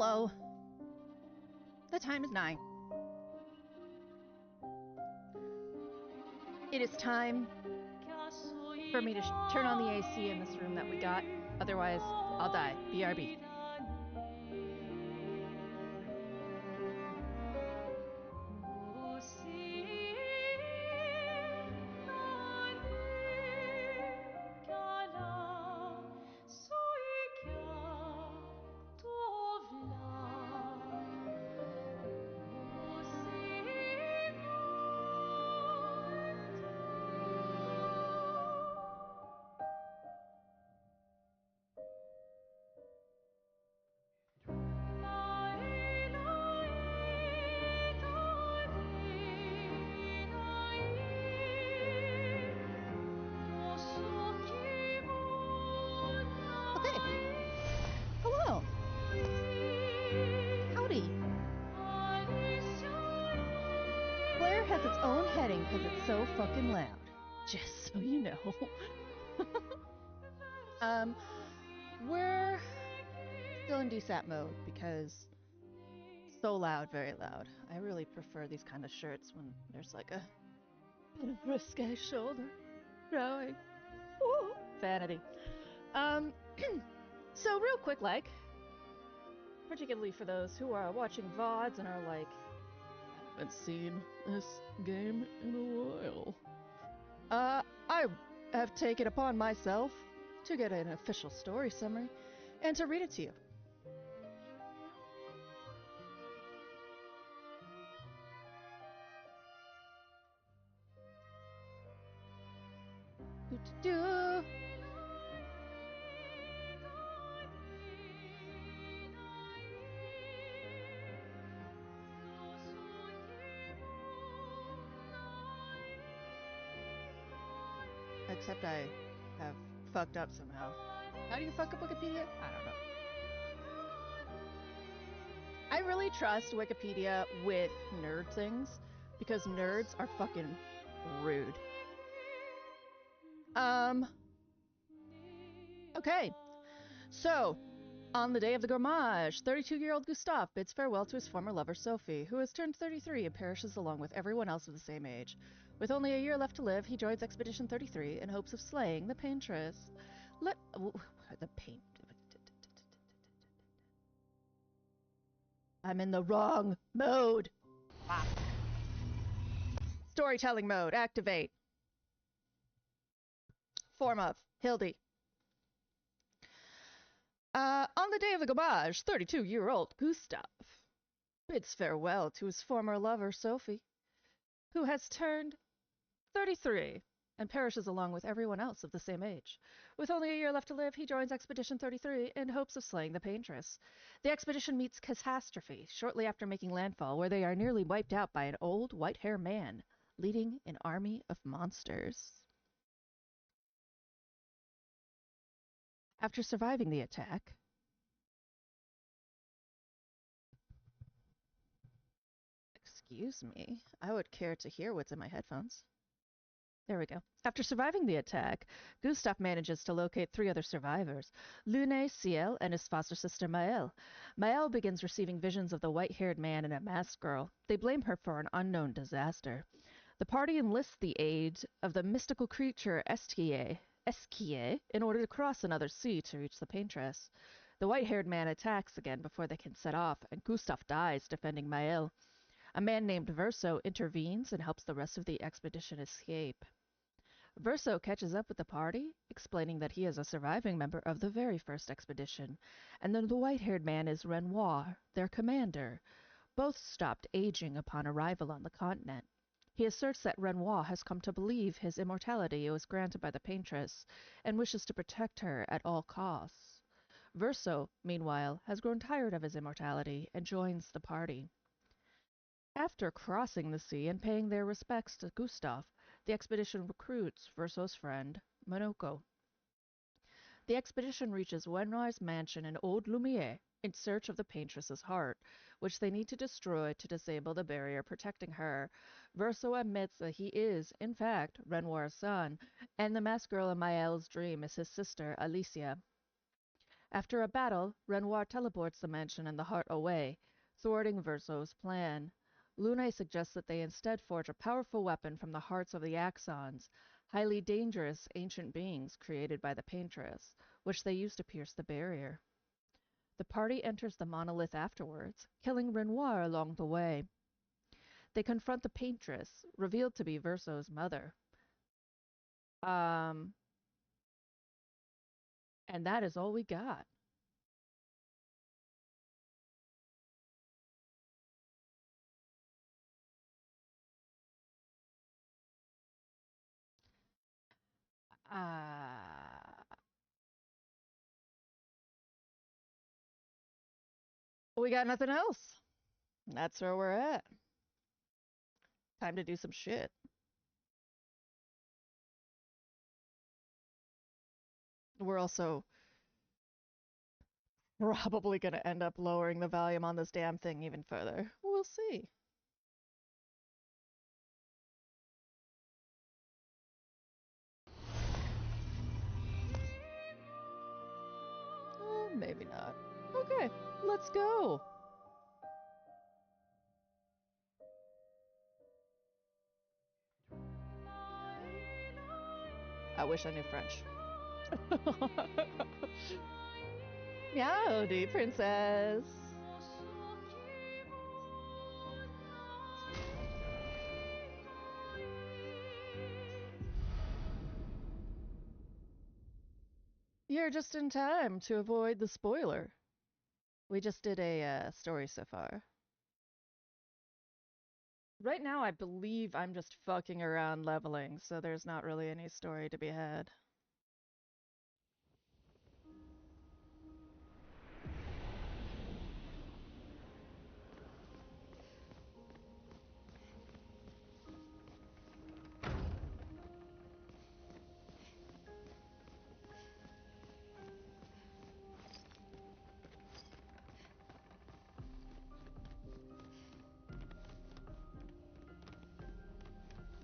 Hello. The time is 9. It is time for me to turn on the AC in this room that we got. Otherwise, I'll die. BRB. Hello. Howdy. Clair has its own heading because it's so fucking loud. Just so you know. We're still in DSAT mode because so loud, very loud. I really prefer these kind of shirts when there's like a bit of risque shoulder showing. Ooh, vanity. So real quick, like, particularly for those who are watching VODs and are like, I haven't seen this game in a while. I have taken upon myself to get an official story summary and to read it to you. Do-do-do. Except I have fucked up somehow. How do you fuck up Wikipedia? I don't know. I really trust Wikipedia with nerd things because nerds are fucking rude. Okay. So, on the day of the gourmage, 32-year-old Gustave bids farewell to his former lover Sophie, who has turned 33 and perishes along with everyone else of the same age. With only a year left to live, he joins Expedition 33 in hopes of slaying the paintress. The paint. I'm in the wrong mode. Wow. Storytelling mode, activate. Form of Hildy. On the day of the gourmage, 32-year-old Gustave bids farewell to his former lover Sophie, who has turned 33 and perishes along with everyone else of the same age. With only a year left to live, he joins Expedition 33 in hopes of slaying the paintress. The expedition meets catastrophe shortly after making landfall, where they are nearly wiped out by an old white-haired man leading an army of monsters. After surviving the attack, excuse me, I would care to hear what's in my headphones. There we go. After surviving the attack, Gustave manages to locate 3 other survivors, Lune, Ciel, and his foster sister Maëlle. Maëlle begins receiving visions of the white-haired man and a masked girl. They blame her for an unknown disaster. The party enlists the aid of the mystical creature Esquier in order to cross another sea to reach the paintress. The white-haired man attacks again before they can set off, and Gustave dies defending Maëlle. A man named Verso intervenes and helps the rest of the expedition escape. Verso catches up with the party, explaining that he is a surviving member of the very first expedition, and then the white-haired man is Renoir, their commander. Both stopped aging upon arrival on the continent. He asserts that Renoir has come to believe his immortality was granted by the paintress, and wishes to protect her at all costs. Verso, meanwhile, has grown tired of his immortality and joins the party. After crossing the sea and paying their respects to Gustave, the expedition recruits Verso's friend, Monoko. The expedition reaches Renoir's mansion in Old Lumiere in search of the paintress's heart, which they need to destroy to disable the barrier protecting her. Verso admits that he is, in fact, Renoir's son, and the masked girl in Maëlle's dream is his sister, Alicia. After a battle, Renoir teleports the mansion and the heart away, thwarting Verso's plan. Lune suggests that they instead forge a powerful weapon from the hearts of the Axons, highly dangerous ancient beings created by the Paintress, which they use to pierce the barrier. The party enters the monolith afterwards, killing Renoir along the way. They confront the Paintress, revealed to be Verso's mother. And that is all we got. We got nothing else. That's where we're at. Time to do some shit. We're also probably going to end up lowering the volume on this damn thing even further. We'll see. Maybe not. Okay, let's go. I wish I knew French. Meowdy, princess. You're just in time to avoid the spoiler. We just did a story so far. Right now, I believe I'm just fucking around leveling, so there's not really any story to be had.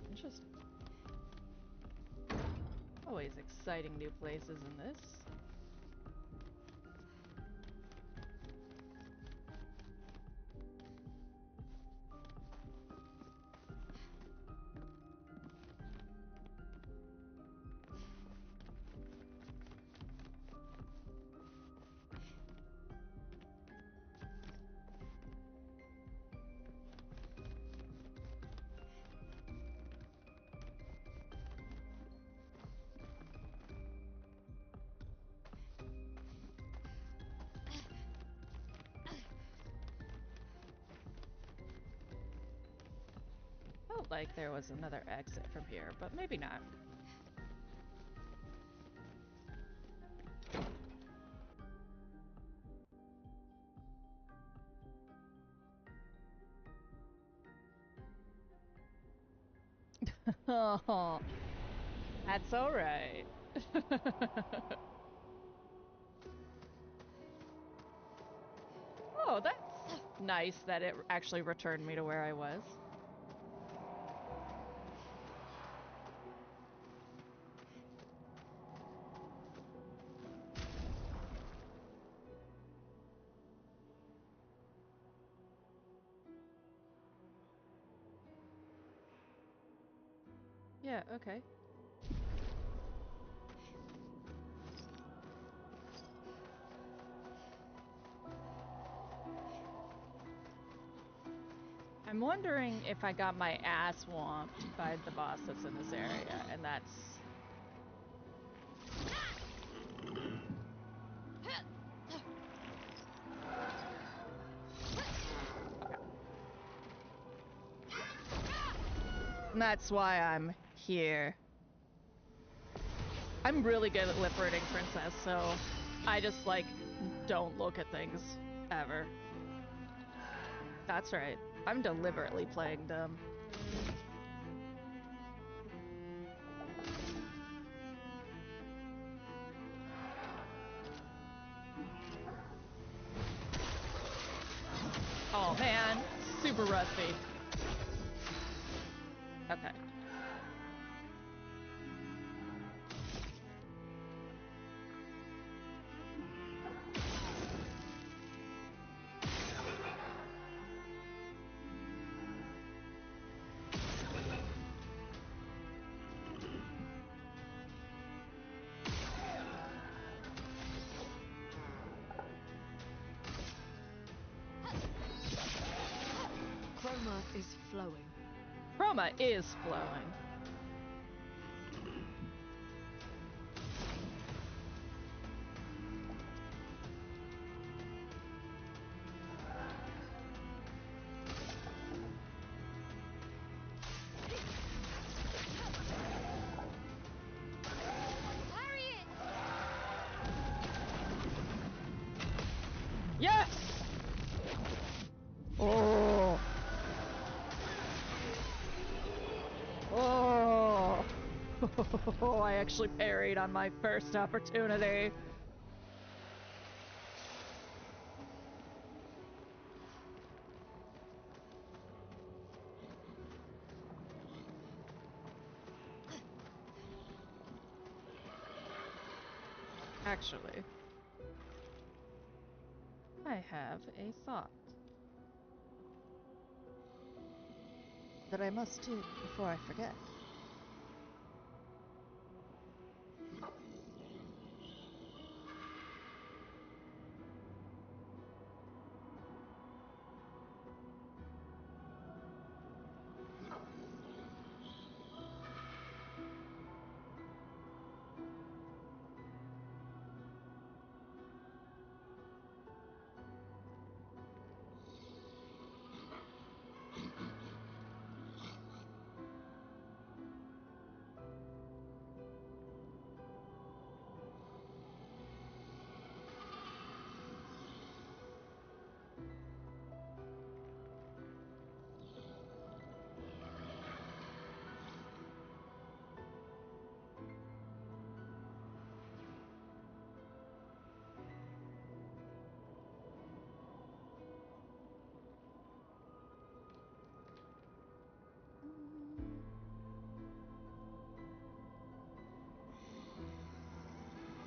Interesting. Always exciting new places in this. Felt like there was another exit from here, but maybe not. Oh, that's all right. Oh, that's nice that it actually returned me to where I was. Yeah, okay. I'm wondering if I got my ass whomped by the boss that's in this area, and that's... And that's why I'm here. I'm really good at lip-reading Princess, so I just, like, don't look at things, ever. That's right. I'm deliberately playing dumb. Oh man, super rusty. Okay. Chroma is flowing. Chroma is flowing. Yes! Oh! Oh! Oh, I actually parried on my first opportunity. Actually, I have a thought that I must do before I forget.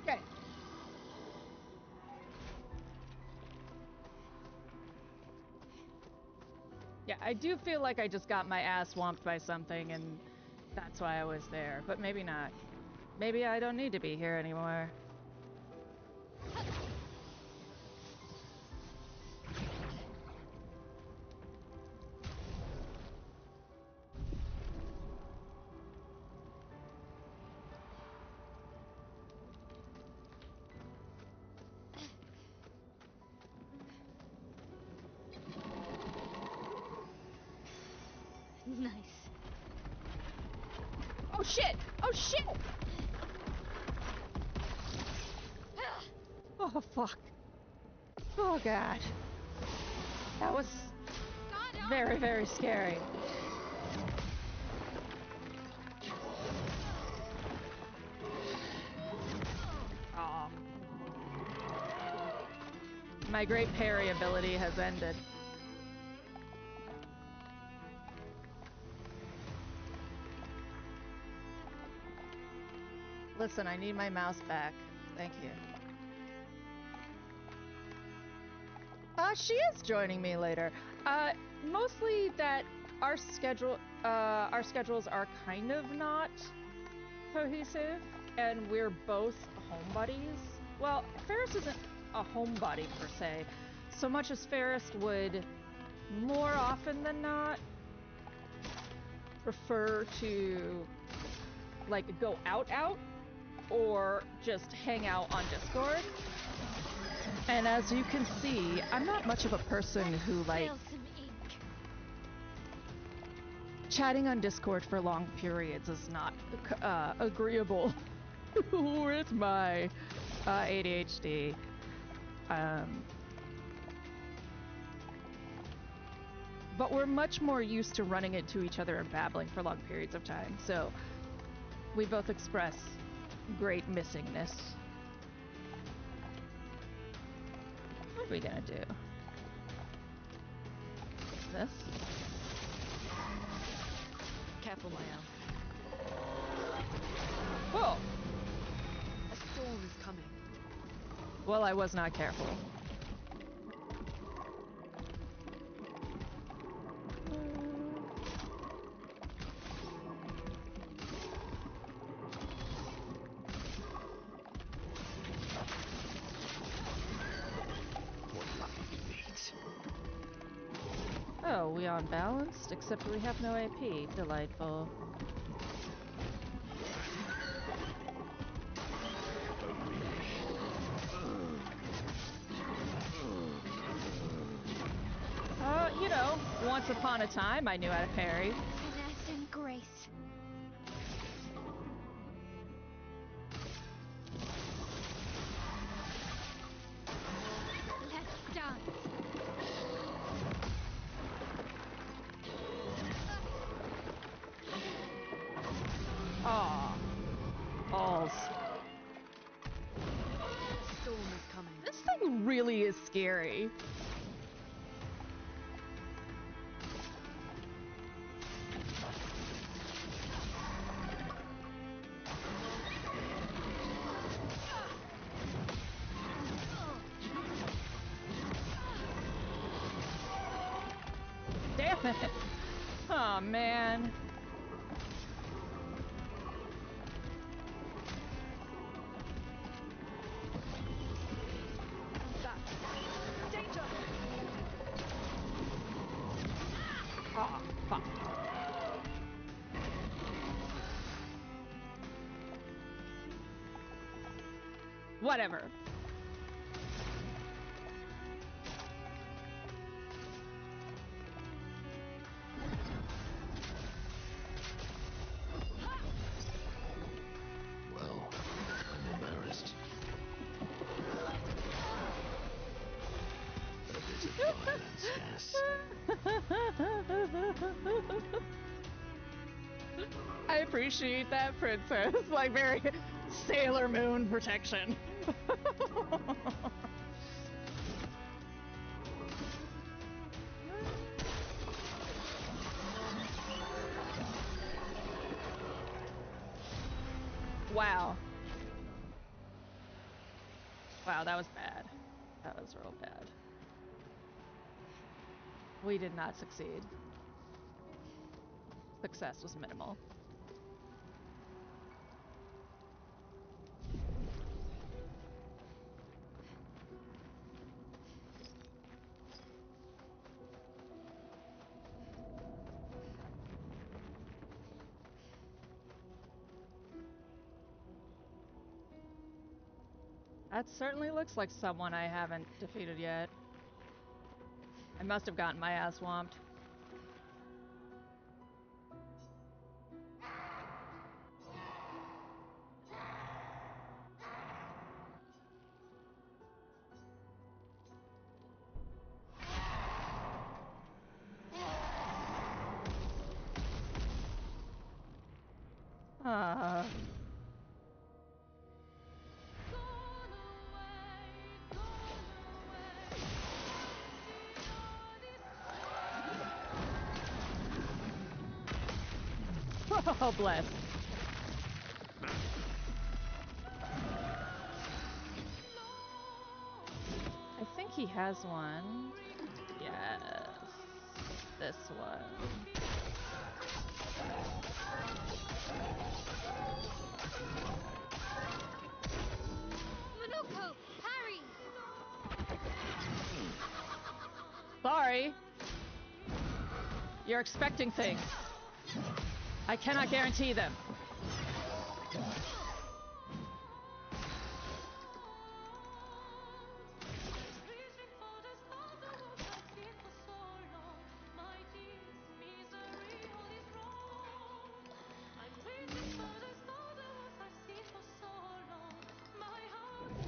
Okay. Yeah, I do feel like I just got my ass swamped by something and that's why I was there, but maybe not. Maybe I don't need to be here anymore. Nice. Oh shit! Oh shit! Oh fuck. Oh god. That was very, very scary. Aw. My great parry ability has ended. Listen, I need my mouse back. Thank you. She is joining me later. Mostly that our schedules are kind of not cohesive, and we're both home buddies. Well, Ferris isn't a homebody per se, so much as Ferris would more often than not prefer to like go out or just hang out on Discord. And as you can see, I'm not much of a person who like chatting on Discord for long periods is not agreeable with my ADHD. But we're much more used to running into each other and babbling for long periods of time, so we both express great missingness. What are we gonna do? This? Careful, Mael. Whoa! A storm is coming. Well, I was not careful. So, we unbalanced, except we have no AP. Delightful. You know, once upon a time I knew how to parry. Finesse and grace. Let's dance. Aw. Balls. A storm is coming. This thing really is scary. Damn it. Oh, man. Danger! Ah, fuck. Whatever. Well, I'm embarrassed. A bit of violence, yes. I appreciate that, princess. Like, very Sailor Moon protection. Wow. Wow, that was bad. That was real bad. We did not succeed. Success was minimal. That certainly looks like someone I haven't defeated yet. I must have gotten my ass swamped. Ah. Oh, bless. I think he has one. Yes. This one. Manuko, parry. Sorry. You're expecting things. I cannot guarantee them.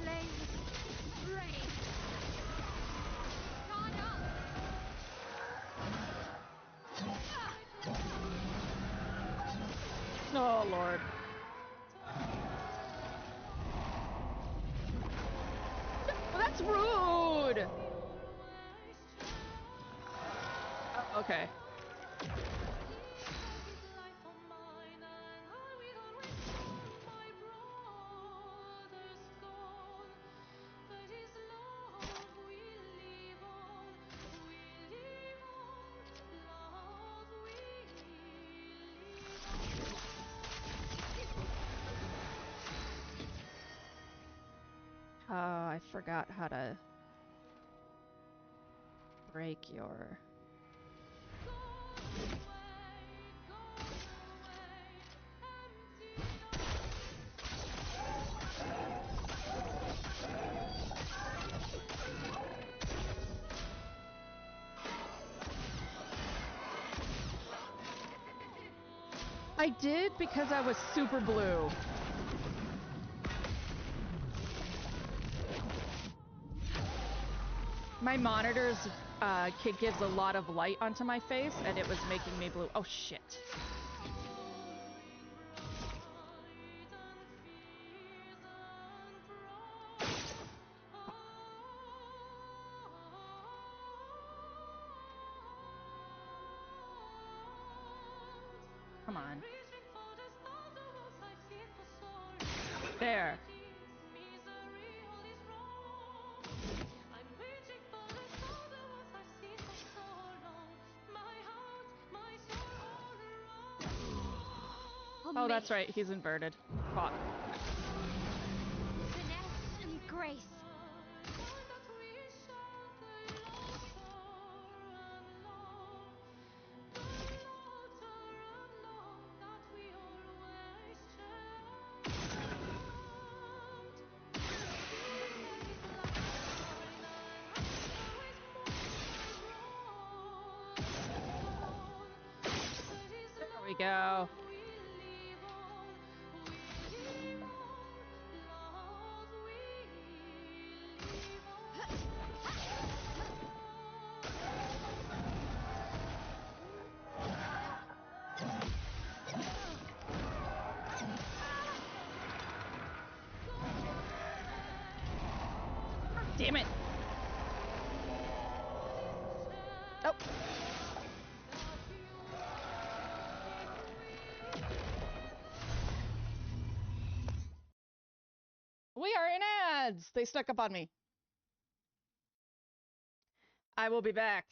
Flame, rain. Guard up. Oh, Lord. That's rude! Okay. Oh, I forgot how to break your I did because I was super blue. My monitor's kid gives a lot of light onto my face, and it was making me blue. Oh, shit. Come on. There. Oh, that's right. He's inverted. Fuck. Finesse and grace. There we go. Damn it. Oh. We are in ads. They stuck up on me. I will be back.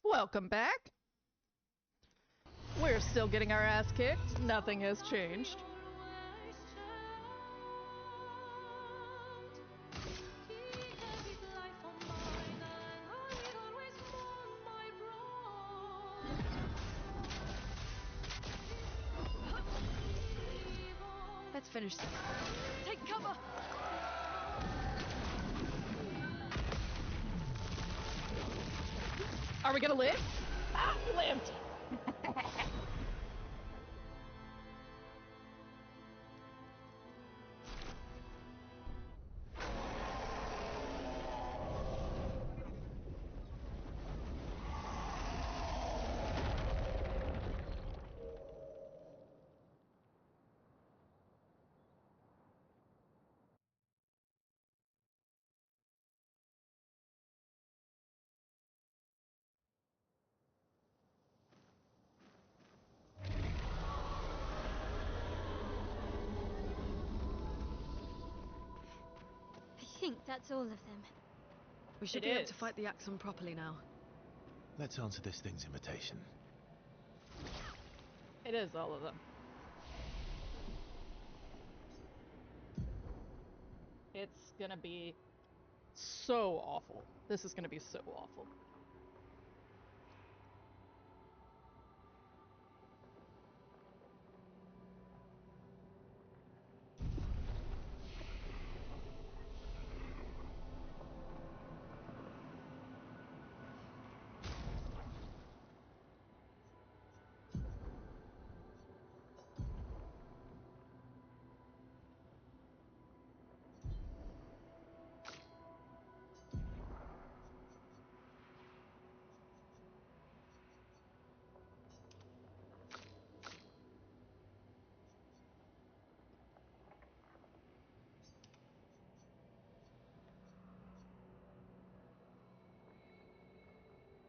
Welcome back. We're still getting our ass kicked. Nothing has changed. finish this. Take cover! Are we gonna live? Ah, we lived! I think that's all of them. We should It be able is. to fight the Axum properly now. Let's answer this thing's invitation. It is all of them. It's gonna be so awful. This is gonna be so awful.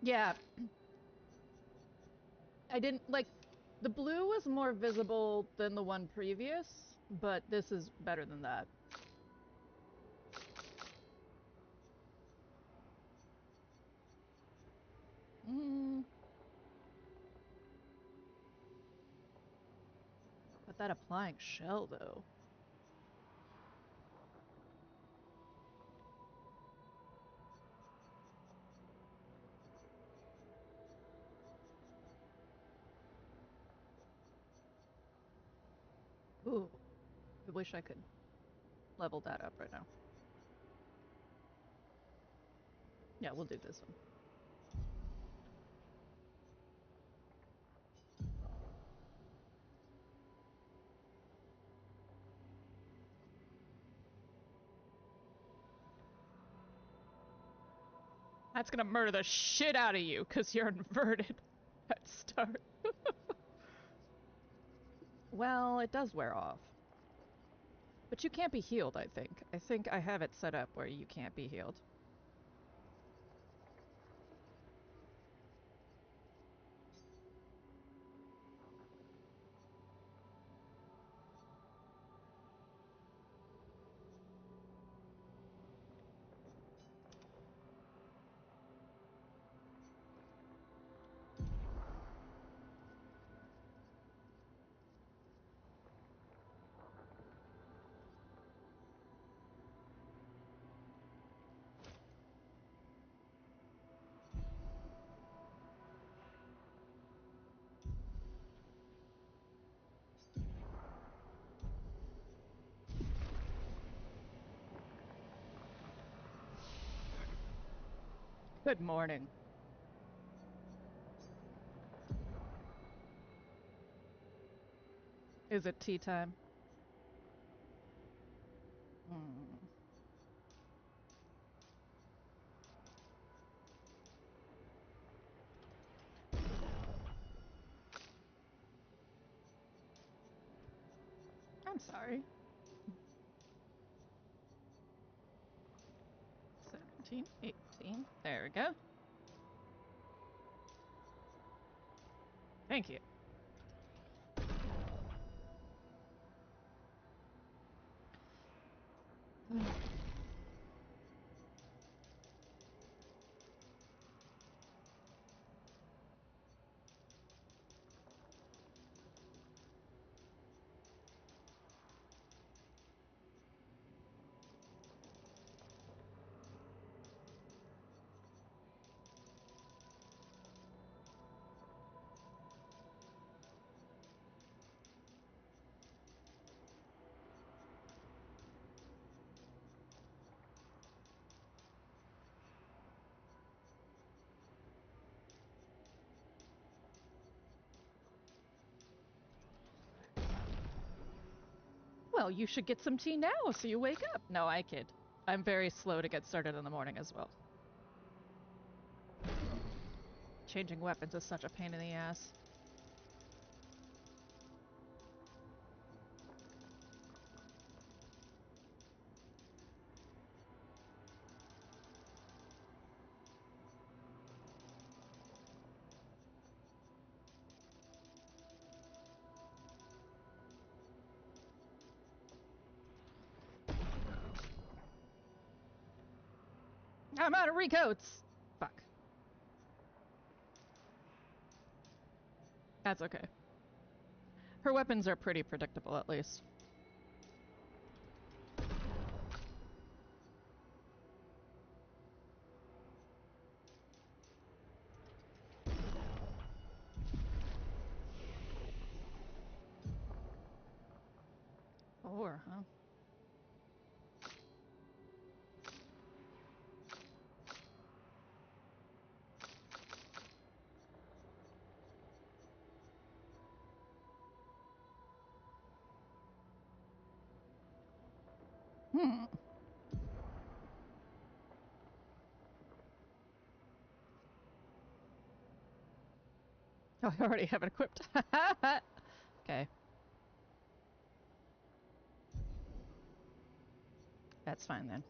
Yeah. I didn't like the blue was more visible than the one previous, but this is better than that. But that applying shell though. Ooh. I wish I could level that up right now. Yeah, we'll do this one. That's gonna murder the shit out of you because you're inverted at start. Well, it does wear off. But you can't be healed, I think. I think I have it set up where you can't be healed. Good morning. Is it tea time? Hmm. I'm sorry. 17, 18. There we go. Thank you. Well, you should get some tea now so you wake up. No, I kid. I'm very slow to get started in the morning as well. Changing weapons is such a pain in the ass. I'm out of recoats! Fuck. That's okay. Her weapons are pretty predictable, at least. Or, huh? Hmm. Oh, I already have it equipped. Okay. That's fine then.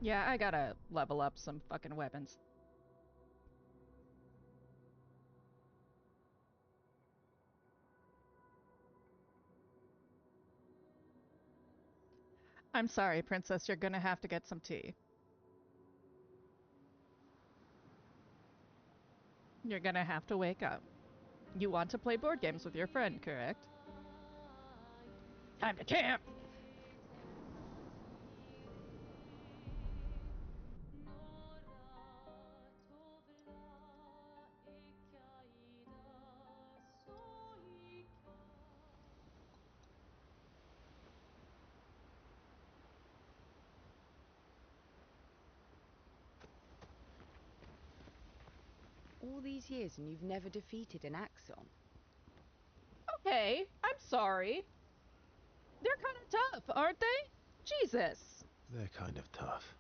Yeah, I gotta level up some fucking weapons. I'm sorry, Princess, you're gonna have to get some tea. You're gonna have to wake up. You want to play board games with your friend, correct? Time to camp! All these years and you've never defeated an Axon? Okay, I'm sorry. They're kind of tough, aren't they? Jesus! They're kind of tough.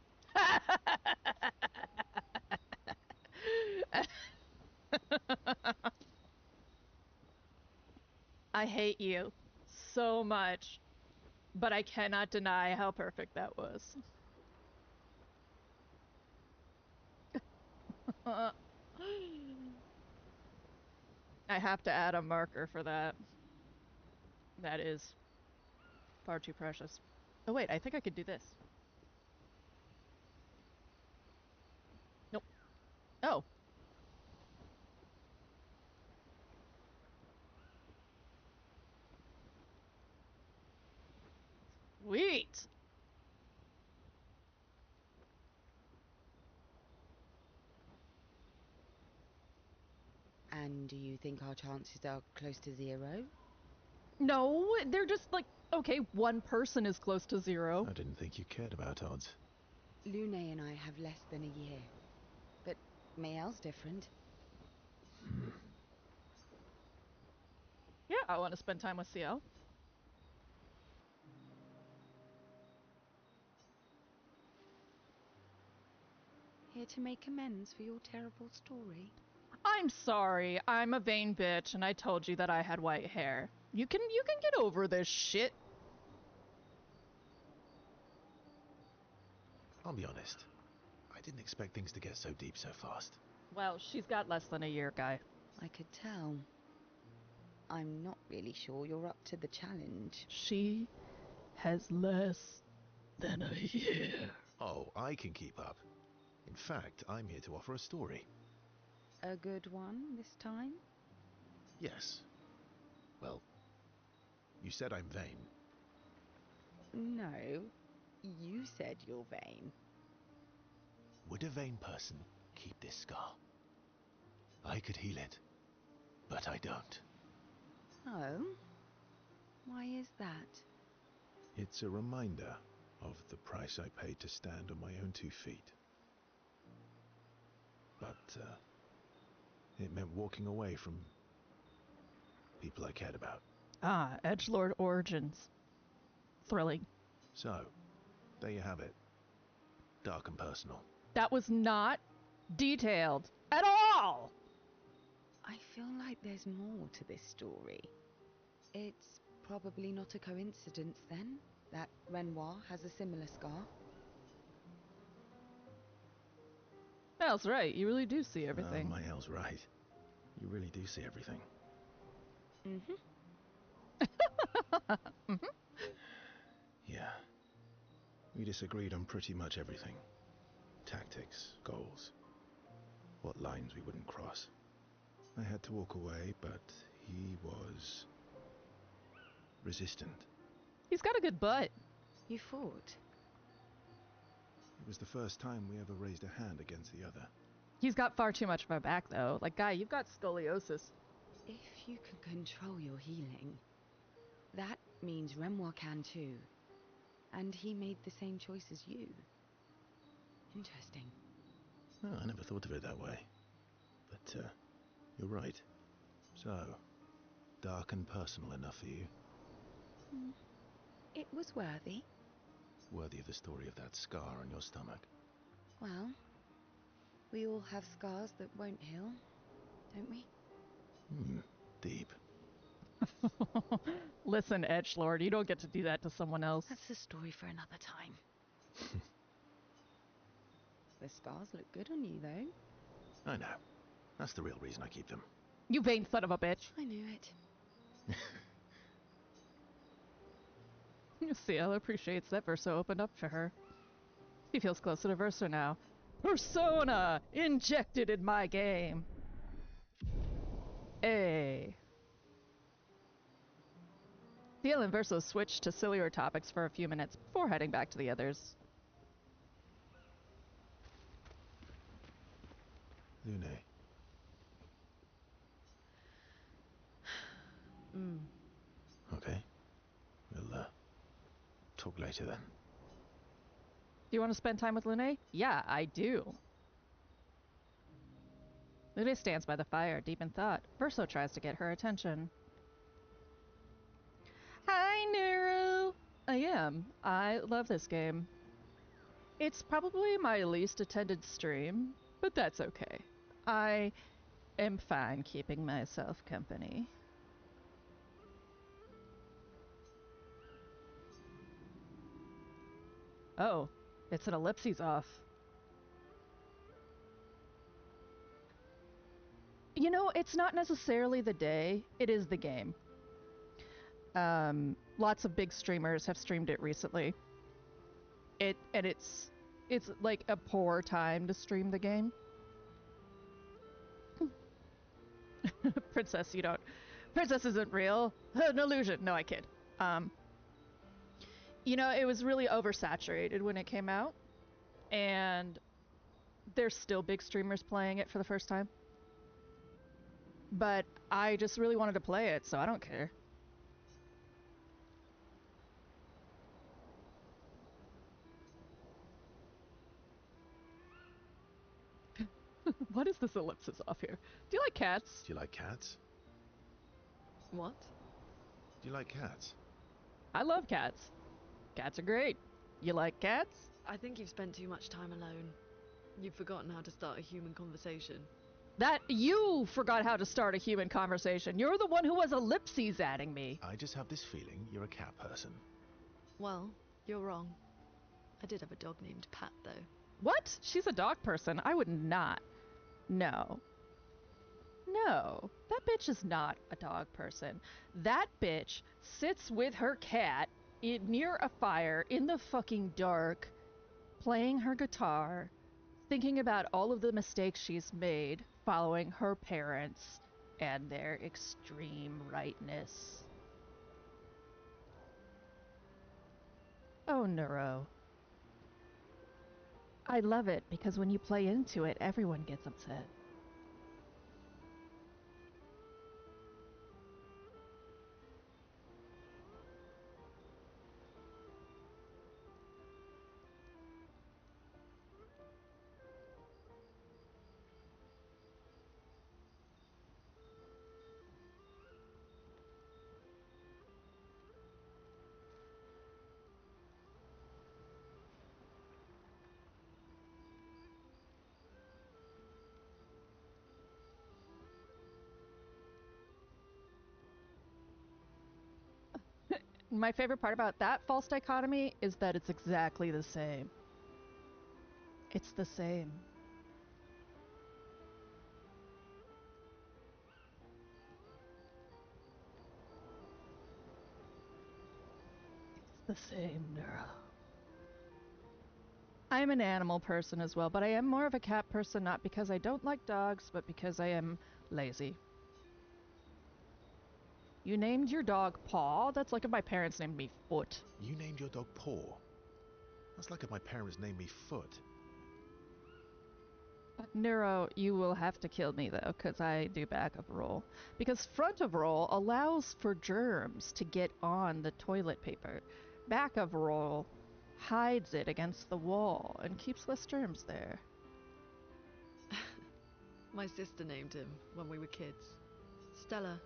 I hate you so much, but I cannot deny how perfect that was. I have to add a marker for that. That is far too precious. Oh wait, I think I could do this. Nope. Oh. Sweet! And do you think our chances are close to 0? No, they're just like, okay, one person is close to 0. I didn't think you cared about odds. Lune and I have less than a year. But Mael's different. Yeah, I want to spend time with CL. Here to make amends for your terrible story. I'm sorry, I'm a vain bitch, and I told you that I had white hair. You can get over this shit. I'll be honest. I didn't expect things to get so deep so fast. Well, she's got less than a year, guy. I could tell. I'm not really sure you're up to the challenge. She has less than a year. Oh, I can keep up. In fact, I'm here to offer a story. A good one this time? Yes. Well, you said I'm vain. No. You said you're vain. Would a vain person keep this scar? I could heal it, but I don't. Oh? Why is that? It's a reminder of the price I paid to stand on my own 2 feet. But, it meant walking away from people I cared about. Ah, edgelord origins. Thrilling. So, there you have it. Dark and personal. That was not detailed at all! I feel like there's more to this story. It's probably not a coincidence, then, that Renoir has a similar scar. Elle's right, you really do see everything. Oh, my Elle's right. You really do see everything. Mm-hmm. Yeah. We disagreed on pretty much everything. Tactics, goals, what lines we wouldn't cross. I had to walk away, but he was resistant. He's got a good butt. You fought? It was the first time we ever raised a hand against the other. He's got far too much of a back, though. Like, guy, you've got scoliosis. If you can control your healing, that means Renoir can too. And he made the same choice as you. Interesting. Oh, I never thought of it that way. But, you're right. So, dark and personal enough for you? It was worthy. Worthy of the story of that scar on your stomach. Well, we all have scars that won't heal, don't we? Deep. Listen, edgelord, you don't get to do that to someone else. That's a story for another time. The scars look good on you, though. I know. That's the real reason I keep them. You vain son of a bitch. I knew it. Ciel appreciates that Verso opened up for her. He feels closer to Verso now. Persona injected in my game. Hey. Ciel and Verso switched to sillier topics for a few minutes before heading back to the others. Lune. Okay. We'll, talk later then. Do you want to spend time with Lune? Yeah, I do. Lune stands by the fire, deep in thought. Verso tries to get her attention. Hi, Nero! I am. I love this game. It's probably my least attended stream, but that's okay. I am fine keeping myself company. Oh, it's an ellipses off. You know, it's not necessarily the day, it is the game. Lots of big streamers have streamed it recently. It's like a poor time to stream the game. Princess, you don't. Princess isn't real. An illusion. No, I kid. You know, it was really oversaturated when it came out, and there's still big streamers playing it for the first time. But I just really wanted to play it, so I don't care. What is this ellipsis off here? Do you like cats? Do you like cats? What? Do you like cats? I love cats. Cats are great. You like cats? I think you've spent too much time alone. You've forgotten how to start a human conversation. That you forgot how to start a human conversation. You're the one who was ellipses adding me. I just have this feeling you're a cat person. Well, you're wrong. I did have a dog named Pat, though. What? She's a dog person. I would not. No. No. That bitch is not a dog person. That bitch sits with her cat near a fire in the fucking dark, playing her guitar, thinking about all of the mistakes she's made following her parents and their extreme rightness. Oh, Neuro. I love it because when you play into it, everyone gets upset. my favorite part about that false dichotomy is that it's exactly the same. It's the same. It's the same, Nero. I'm an animal person as well, but I am more of a cat person, not because I don't like dogs, but because I am lazy. You named your dog Paw? That's like if my parents named me Foot. You named your dog Paw? That's like if my parents named me Foot. Nero, you will have to kill me though, because I do back of roll. Because front of roll allows for germs to get on the toilet paper. Back of roll hides it against the wall and keeps less germs there. My sister named him when we were kids. Stella.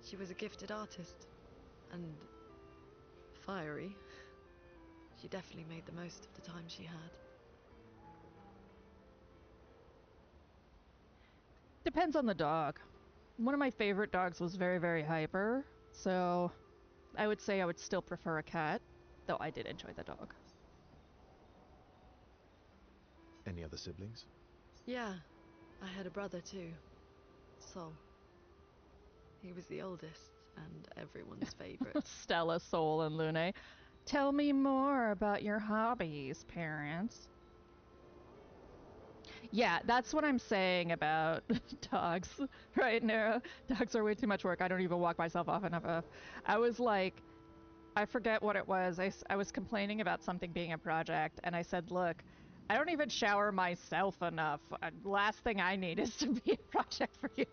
She was a gifted artist. And fiery. She definitely made the most of the time she had. Depends on the dog. One of my favorite dogs was very, very hyper, so I would say I would still prefer a cat, though I did enjoy the dog. Any other siblings? Yeah, I had a brother too. Sol. He was the oldest and everyone's favorite. Stella, Sol, and Lune. Tell me more about your hobbies, parents. Yeah, that's what I'm saying about dogs, right, Nero? Dogs are way too much work. I don't even walk myself often enough. I was like, I forget what it was. I was complaining about something being a project, and I said, look, I don't even shower myself enough. Last thing I need is to be a project for you.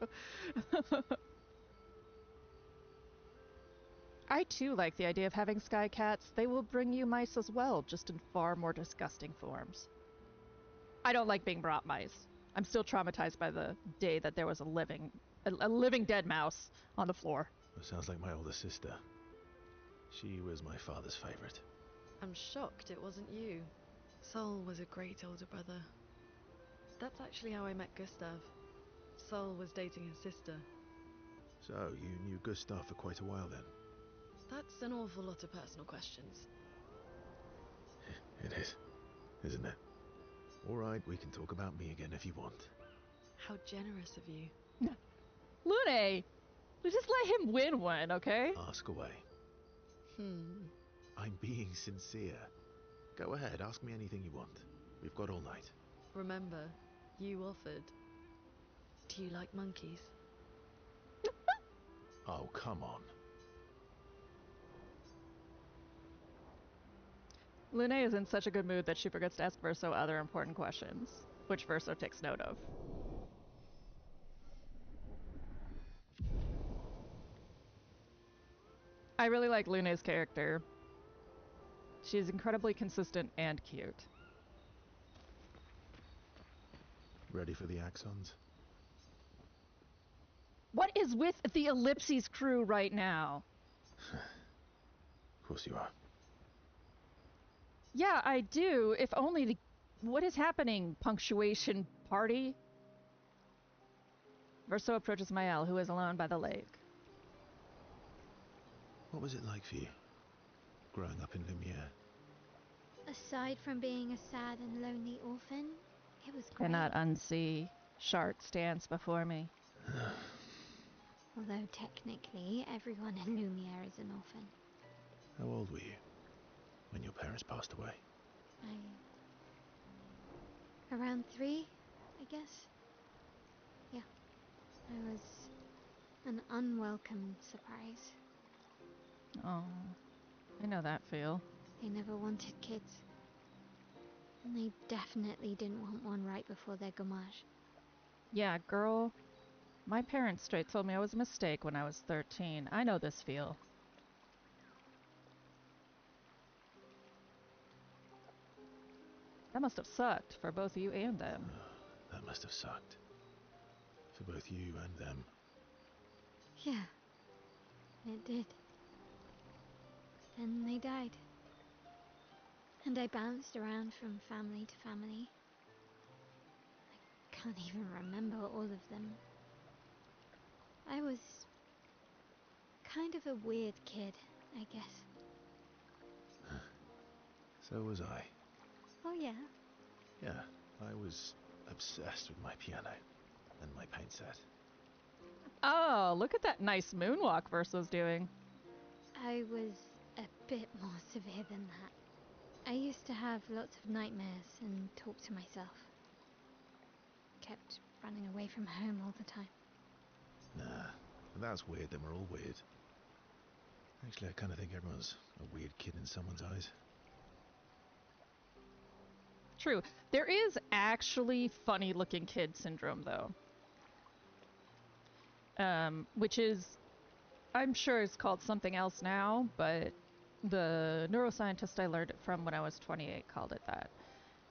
I too like the idea of having sky cats. They will bring you mice as well, just in far more disgusting forms. I don't like being brought mice. I'm still traumatized by the day that there was a living dead mouse on the floor. That sounds like my older sister. She was my father's favorite. I'm shocked it wasn't you. Sol was a great older brother. That's actually how I met Gustav. Sol was dating his sister. So, you knew Gustav for quite a while then? That's an awful lot of personal questions. It is, isn't it? Alright, we can talk about me again if you want. How generous of you. Lune! Just let him win one, okay? Ask away. I'm being sincere. Go ahead, ask me anything you want. We've got all night. Remember, you offered. Do you like monkeys? Oh, come on. Lune is in such a good mood that she forgets to ask Verso other important questions, which Verso takes note of. I really like Lune's character. She's incredibly consistent and cute. Ready for the Axons? What is with the Ellipses crew right now? Of course you are. Yeah, I do. If only the... What is happening, punctuation party? Verso approaches Mael, who is alone by the lake. What was it like for you, growing up in Lumiere? Aside from being a sad and lonely orphan, it was great. Cannot unsee. Shart stands before me. Although technically, everyone in Lumiere is an orphan. How old were you when your parents passed away? Around 3, I guess. Yeah. I was an unwelcome surprise. Oh, I know that feel. They never wanted kids. And they definitely didn't want one right before their gommage. Yeah, girl. My parents straight told me I was a mistake when I was 13. I know this feel. That must have sucked for both you and them. That must have sucked. For both you and them. Yeah, it did. Then they died. And I bounced around from family to family. I can't even remember all of them. I was kind of a weird kid, I guess. So was I. Oh, yeah. Yeah, I was obsessed with my piano and my paint set. Oh, look at that nice moonwalk Verso's doing. I was a bit more severe than that. I used to have lots of nightmares and talk to myself. Kept running away from home all the time. Nah, that's weird, then we're all weird. Actually, I kind of think everyone's a weird kid in someone's eyes. True. There is actually funny looking kid syndrome, though. Which is, I'm sure it's called something else now, but the neuroscientist I learned it from when I was 28 called it that.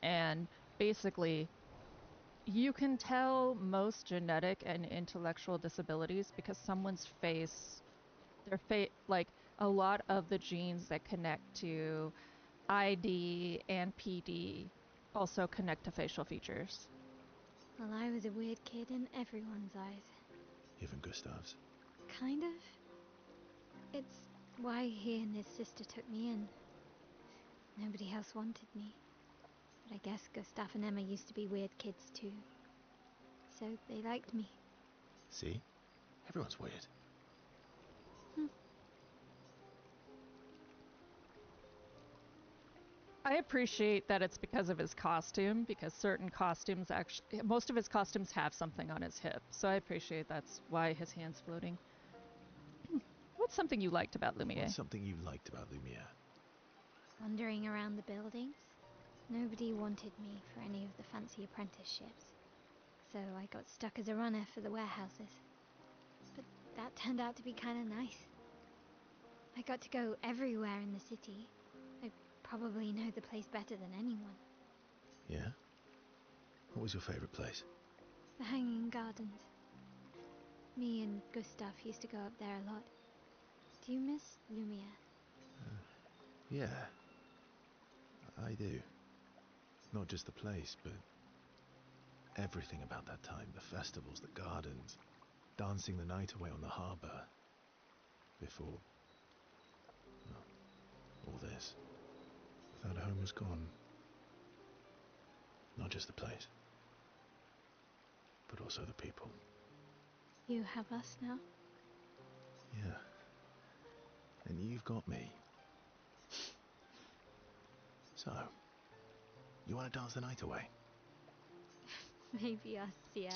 And basically, you can tell most genetic and intellectual disabilities because someone's face, like a lot of the genes that connect to ID and PD also connect to facial features. Well, I was a weird kid in everyone's eyes. Even Gustav's. Kind of. It's why he and his sister took me in. Nobody else wanted me. But I guess Gustav and Emma used to be weird kids too. So they liked me. See? Everyone's weird. I appreciate that it's because of his costume, because certain costumes actually, most of his costumes have something on his hip. So I appreciate that's why his hand's floating. What's something you liked about Lumiere? What's something you liked about Lumiere? Wandering around the buildings. Nobody wanted me for any of the fancy apprenticeships. So I got stuck as a runner for the warehouses. But that turned out to be kind of nice. I got to go everywhere in the city. I probably know the place better than anyone. Yeah? What was your favorite place? The Hanging Gardens. Me and Gustav used to go up there a lot. Do you miss Lumiere? Yeah. I do. Not just the place, but everything about that time. The festivals, the gardens, dancing the night away on the harbour. Before, well, all this. That home was gone. Not just the place, but also the people. You have us now? Yeah. And you've got me. So, you want to dance the night away? Maybe us, Ciel.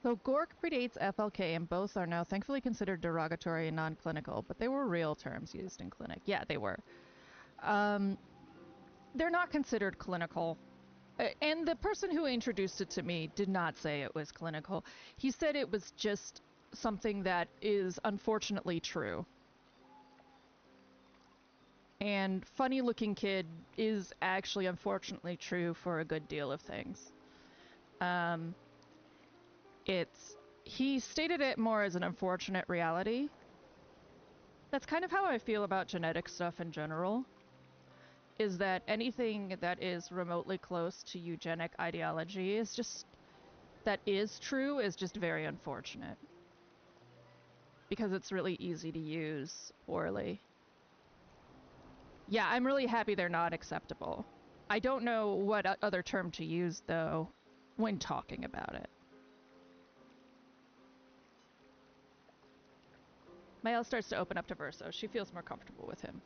So Gork predates FLK, and both are now thankfully considered derogatory and non-clinical, but they were real terms used in clinic. Yeah, they were. They're not considered clinical. And the person who introduced it to me did not say it was clinical. He said it was just something that is unfortunately true. And funny looking kid is actually unfortunately true for a good deal of things. He stated it more as an unfortunate reality. That's kind of how I feel about genetic stuff in general. Is that anything that is remotely close to eugenic ideology is just, that is true, is just very unfortunate. Because it's really easy to use poorly. Yeah, I'm really happy they're not acceptable. I don't know what other term to use, though, when talking about it. Mael starts to open up to Verso. She feels more comfortable with him.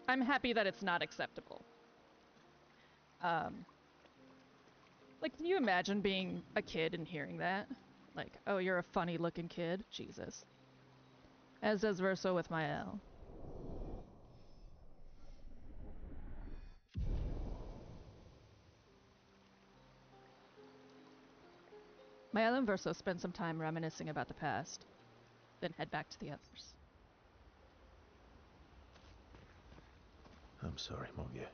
I'm happy that it's not acceptable. Like, can you imagine being a kid and hearing that? Like, oh, you're a funny-looking kid? Jesus. As does Verso with Mael. Mael and Verso spend some time reminiscing about the past, then head back to the others. I'm sorry, Mongia.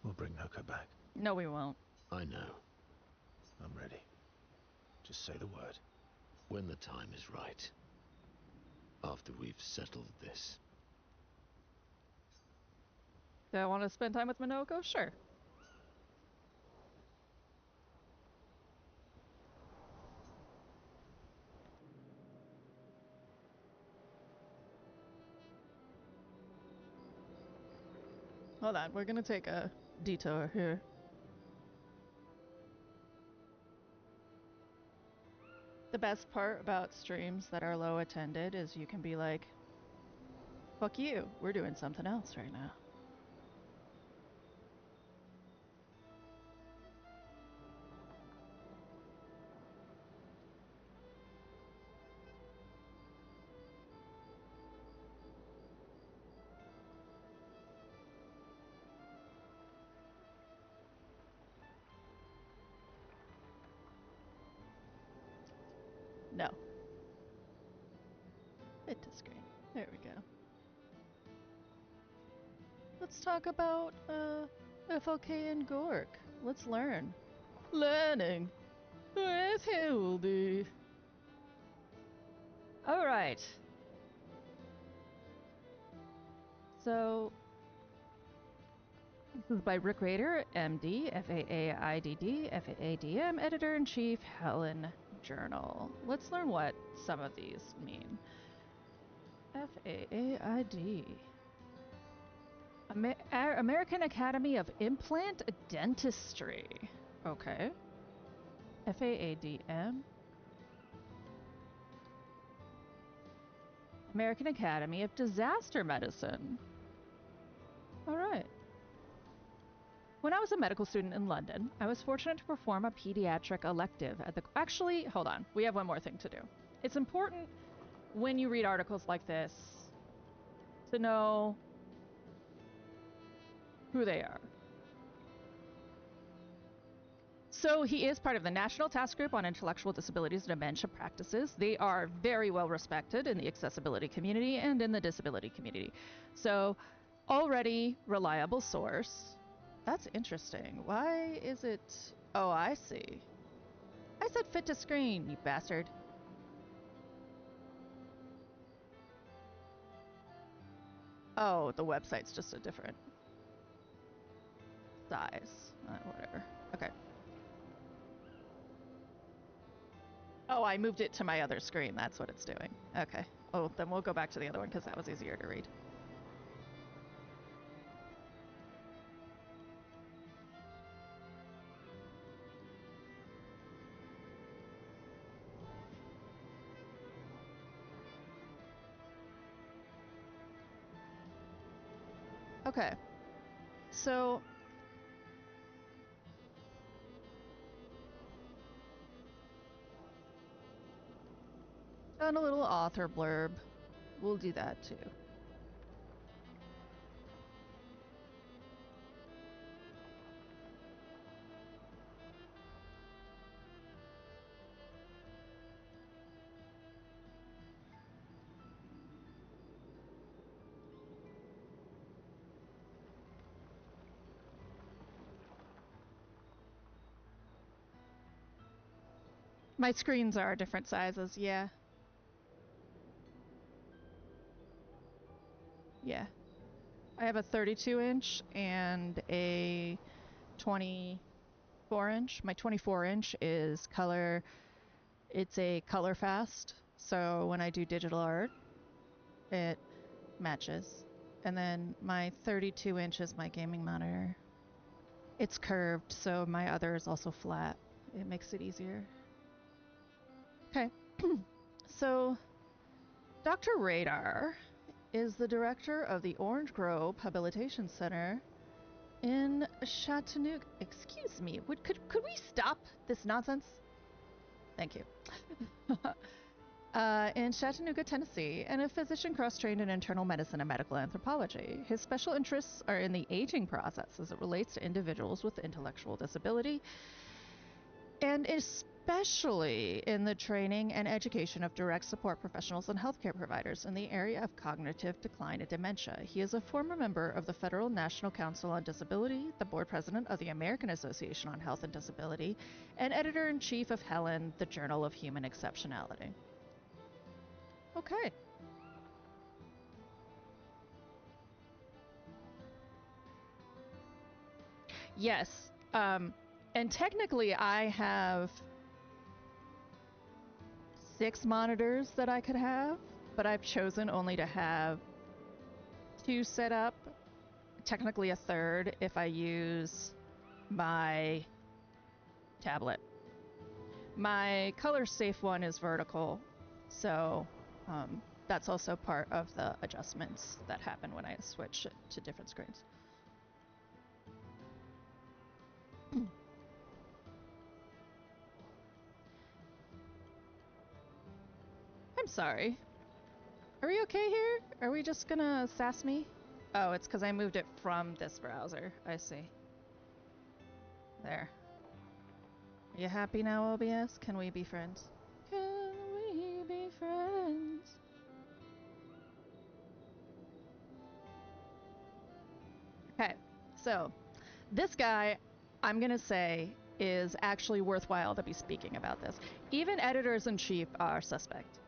We'll bring Noko back. No, we won't. I know. I'm ready. Just say the word. When the time is right. After we've settled this. Do I want to spend time with Minoko? Sure. Hold on, we're gonna take a detour here. The best part about streams that are low attended is you can be like, fuck you, we're doing something else right now. No. Fit to screen. There we go. Let's talk about FLK and Gork. Let's learn. Learning with Hildy. All right. So this is by Rick Rader, MD, FAAIDD, FAADM, Editor-in-Chief, Helen Journal. Let's learn what some of these mean. FAAID. American Academy of Implant Dentistry. Okay. FAADM. American Academy of Disaster Medicine. All right. When I was a medical student in London, I was fortunate to perform a pediatric elective at the... Actually, hold on. We have one more thing to do. It's important when you read articles like this to know who they are. So he is part of the National Task Group on Intellectual Disabilities and Dementia Practices. They are very well respected in the accessibility community and in the disability community. So already reliable source. That's interesting. Why is it... Oh, I see. I said fit to screen, you bastard. Oh, the website's just a different size. Whatever. Okay. Oh, I moved it to my other screen. That's what it's doing. Okay. Oh, then we'll go back to the other one because that was easier to read. Okay. So done a little author blurb. We'll do that too. My screens are different sizes, yeah. Yeah. I have a 32-inch and a 24-inch. My 24-inch is color. It's a color fast, so when I do digital art, it matches. And then my 32-inch is my gaming monitor. It's curved, so my other is also flat. It makes it easier. Okay. So, Dr. Radar is the director of the Orange Grove Habilitation Center in Chattanooga. Excuse me, could we stop this nonsense? Thank you. In Chattanooga, Tennessee, and a physician cross-trained in internal medicine and medical anthropology. His special interests are in the aging process as it relates to individuals with intellectual disability, and especially in the training and education of direct support professionals and healthcare providers in the area of cognitive decline and dementia. He is a former member of the Federal National Council on Disability, the board president of the American Association on Health and Disability, and editor-in-chief of Helen, the Journal of Human Exceptionality. Okay. Yes. And technically I have 6 monitors that I could have, but I've chosen only to have 2 set up technically a third if I use my tablet. My color safe one is vertical, so that's also part of the adjustments that happen when I switch it to different screens. I'm sorry. Are we okay here? Are we just gonna sass me? Oh, it's because I moved it from this browser. I see. There. Are you happy now, OBS? Can we be friends? Can we be friends? Okay, so this guy, I'm gonna say, is actually worthwhile to be speaking about this. Even editors-in-chief are suspect.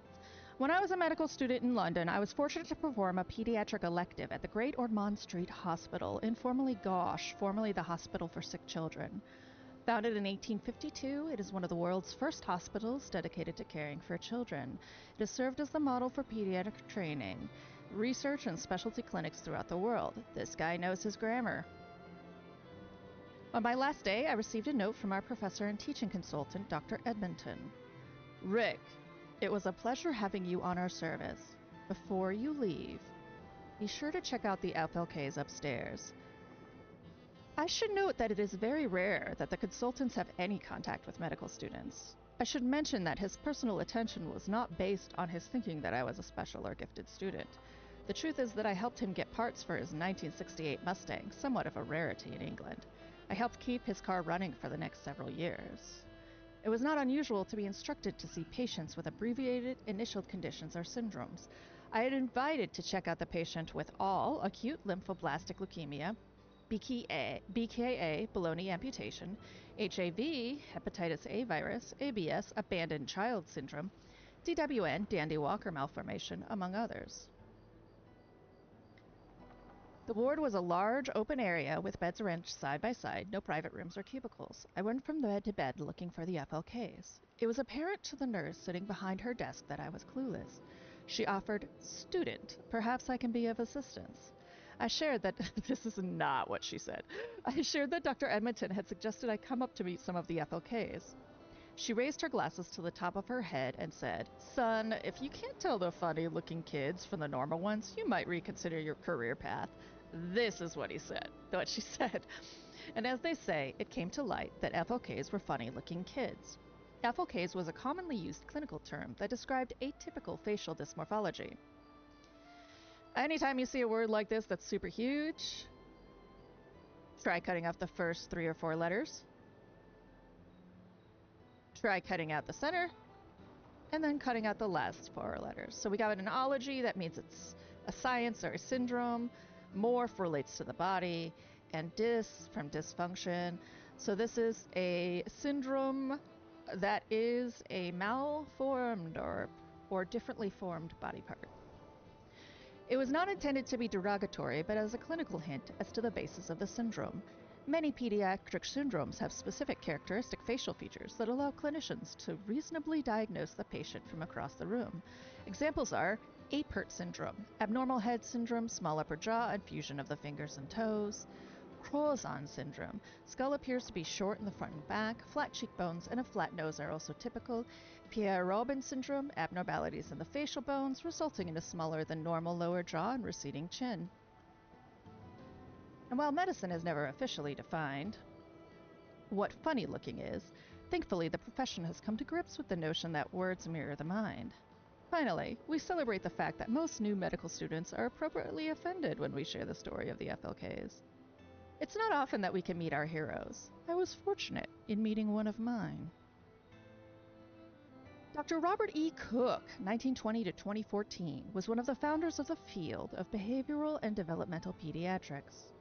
When I was a medical student in London, I was fortunate to perform a pediatric elective at the Great Ormond Street Hospital, informally GOSH, formerly the Hospital for Sick Children. Founded in 1852, it is one of the world's first hospitals dedicated to caring for children. It has served as the model for pediatric training, research, and specialty clinics throughout the world. This guy knows his grammar. On my last day, I received a note from our professor and teaching consultant, Dr. Edmonton. Rick, it was a pleasure having you on our service. Before you leave, be sure to check out the FLKs upstairs. I should note that it is very rare that the consultants have any contact with medical students. I should mention that his personal attention was not based on his thinking that I was a special or gifted student. The truth is that I helped him get parts for his 1968 Mustang, somewhat of a rarity in England. I helped keep his car running for the next several years. It was not unusual to be instructed to see patients with abbreviated initial conditions or syndromes. I had invited to check out the patient with all acute lymphoblastic leukemia, BKA, baloney amputation, HAV, hepatitis A virus, ABS, abandoned child syndrome, DWN, Dandy Walker malformation, among others. The ward was a large, open area with beds arranged side by side, no private rooms or cubicles. I went from bed to bed looking for the FLKs. It was apparent to the nurse sitting behind her desk that I was clueless. She offered, "Student, perhaps I can be of assistance." I shared that this is not what she said. I shared that Dr. Edmonton had suggested I come up to meet some of the FLKs. She raised her glasses to the top of her head and said, "Son, if you can't tell the funny-looking kids from the normal ones, you might reconsider your career path." This is what she said. And as they say, it came to light that FLKs were funny-looking kids. FLKs was a commonly used clinical term that described atypical facial dysmorphology. Anytime you see a word like this that's super huge, try cutting off the first 3 or 4 letters. Try cutting out the center, and then cutting out the last 4 letters. So we got an ology, that means it's a science or a syndrome. Morph relates to the body, and dys from dysfunction. So this is a syndrome that is a malformed or differently formed body part. It was not intended to be derogatory, but as a clinical hint as to the basis of the syndrome. Many pediatric syndromes have specific characteristic facial features that allow clinicians to reasonably diagnose the patient from across the room. Examples are Apert syndrome, abnormal head syndrome, small upper jaw, and fusion of the fingers and toes. Crozon syndrome, skull appears to be short in the front and back, flat cheekbones, and a flat nose are also typical. Pierre-Robin syndrome, abnormalities in the facial bones, resulting in a smaller than normal lower jaw and receding chin. And while medicine has never officially defined what funny looking is, thankfully the profession has come to grips with the notion that words mirror the mind. Finally, we celebrate the fact that most new medical students are appropriately offended when we share the story of the FLKs. It's not often that we can meet our heroes. I was fortunate in meeting one of mine. Dr. Robert E. Cook, 1920 to 2014, was one of the founders of the field of behavioral and developmental pediatrics.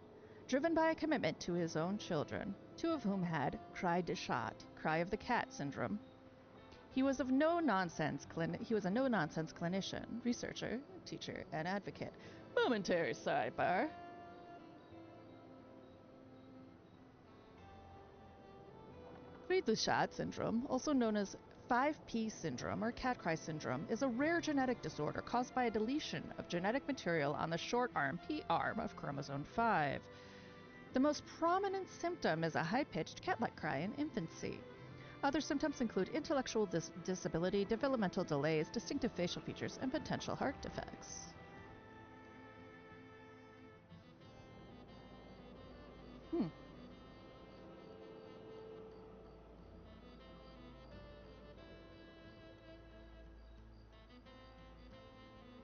Driven by a commitment to his own children, 2 of whom had cry de chat, cry of the cat syndrome, he was a no-nonsense clinician, researcher, teacher, and advocate. Momentary sidebar. Cry de chat syndrome, also known as 5p syndrome, or cat-cry syndrome, is a rare genetic disorder caused by a deletion of genetic material on the short arm P arm of chromosome 5. The most prominent symptom is a high-pitched cat-like cry in infancy. Other symptoms include intellectual disability, developmental delays, distinctive facial features, and potential heart defects.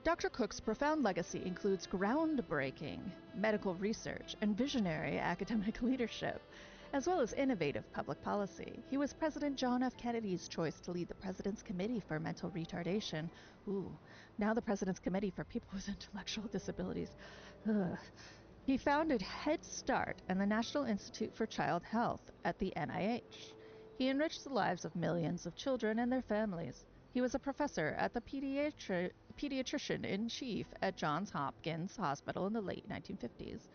Dr. Cook's profound legacy includes groundbreaking medical research and visionary academic leadership, as well as innovative public policy. He was President John F. Kennedy's choice to lead the President's Committee for Mental Retardation. Now the President's Committee for People with Intellectual Disabilities. He founded Head Start and the National Institute for Child Health at the NIH. He enriched the lives of millions of children and their families. He was a professor at the pediatrician-in-chief at Johns Hopkins Hospital in the late 1950s.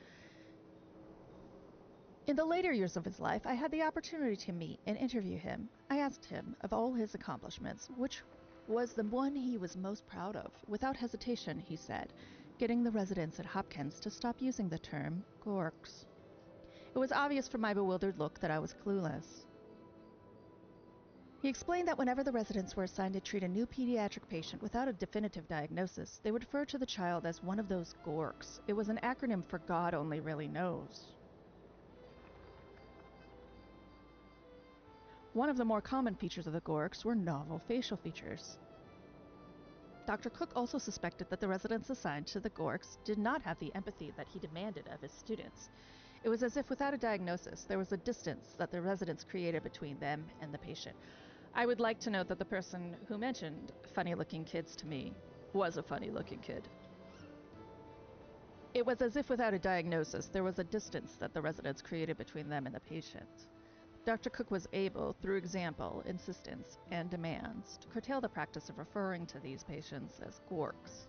In the later years of his life, I had the opportunity to meet and interview him. I asked him, of all his accomplishments, which was the one he was most proud of. Without hesitation, he said, getting the residents at Hopkins to stop using the term gorks. It was obvious from my bewildered look that I was clueless. He explained that whenever the residents were assigned to treat a new pediatric patient without a definitive diagnosis, they would refer to the child as one of those gorks. It was an acronym for God only really knows. One of the more common features of the gorks were novel facial features. Dr. Cook also suspected that the residents assigned to the gorks did not have the empathy that he demanded of his students. It was as if without a diagnosis, there was a distance that the residents created between them and the patient. I would like to note that the person who mentioned funny-looking kids to me was a funny-looking kid. It was as if without a diagnosis, there was a distance that the residents created between them and the patient. Dr. Cook was able, through example, insistence, and demands, to curtail the practice of referring to these patients as gorks.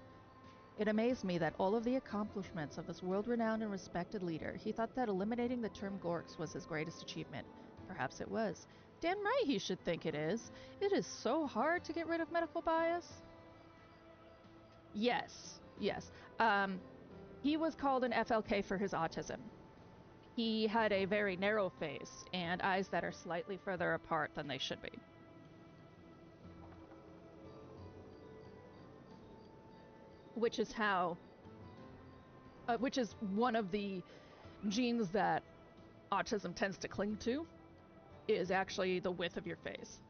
It amazed me that all of the accomplishments of this world-renowned and respected leader, he thought that eliminating the term gorks was his greatest achievement. Perhaps it was. Damn right he should think it is. It is so hard to get rid of medical bias. Yes. He was called an FLK for his autism. He had a very narrow face and eyes that are slightly further apart than they should be. Which is one of the genes that autism tends to cling to, is actually the width of your face.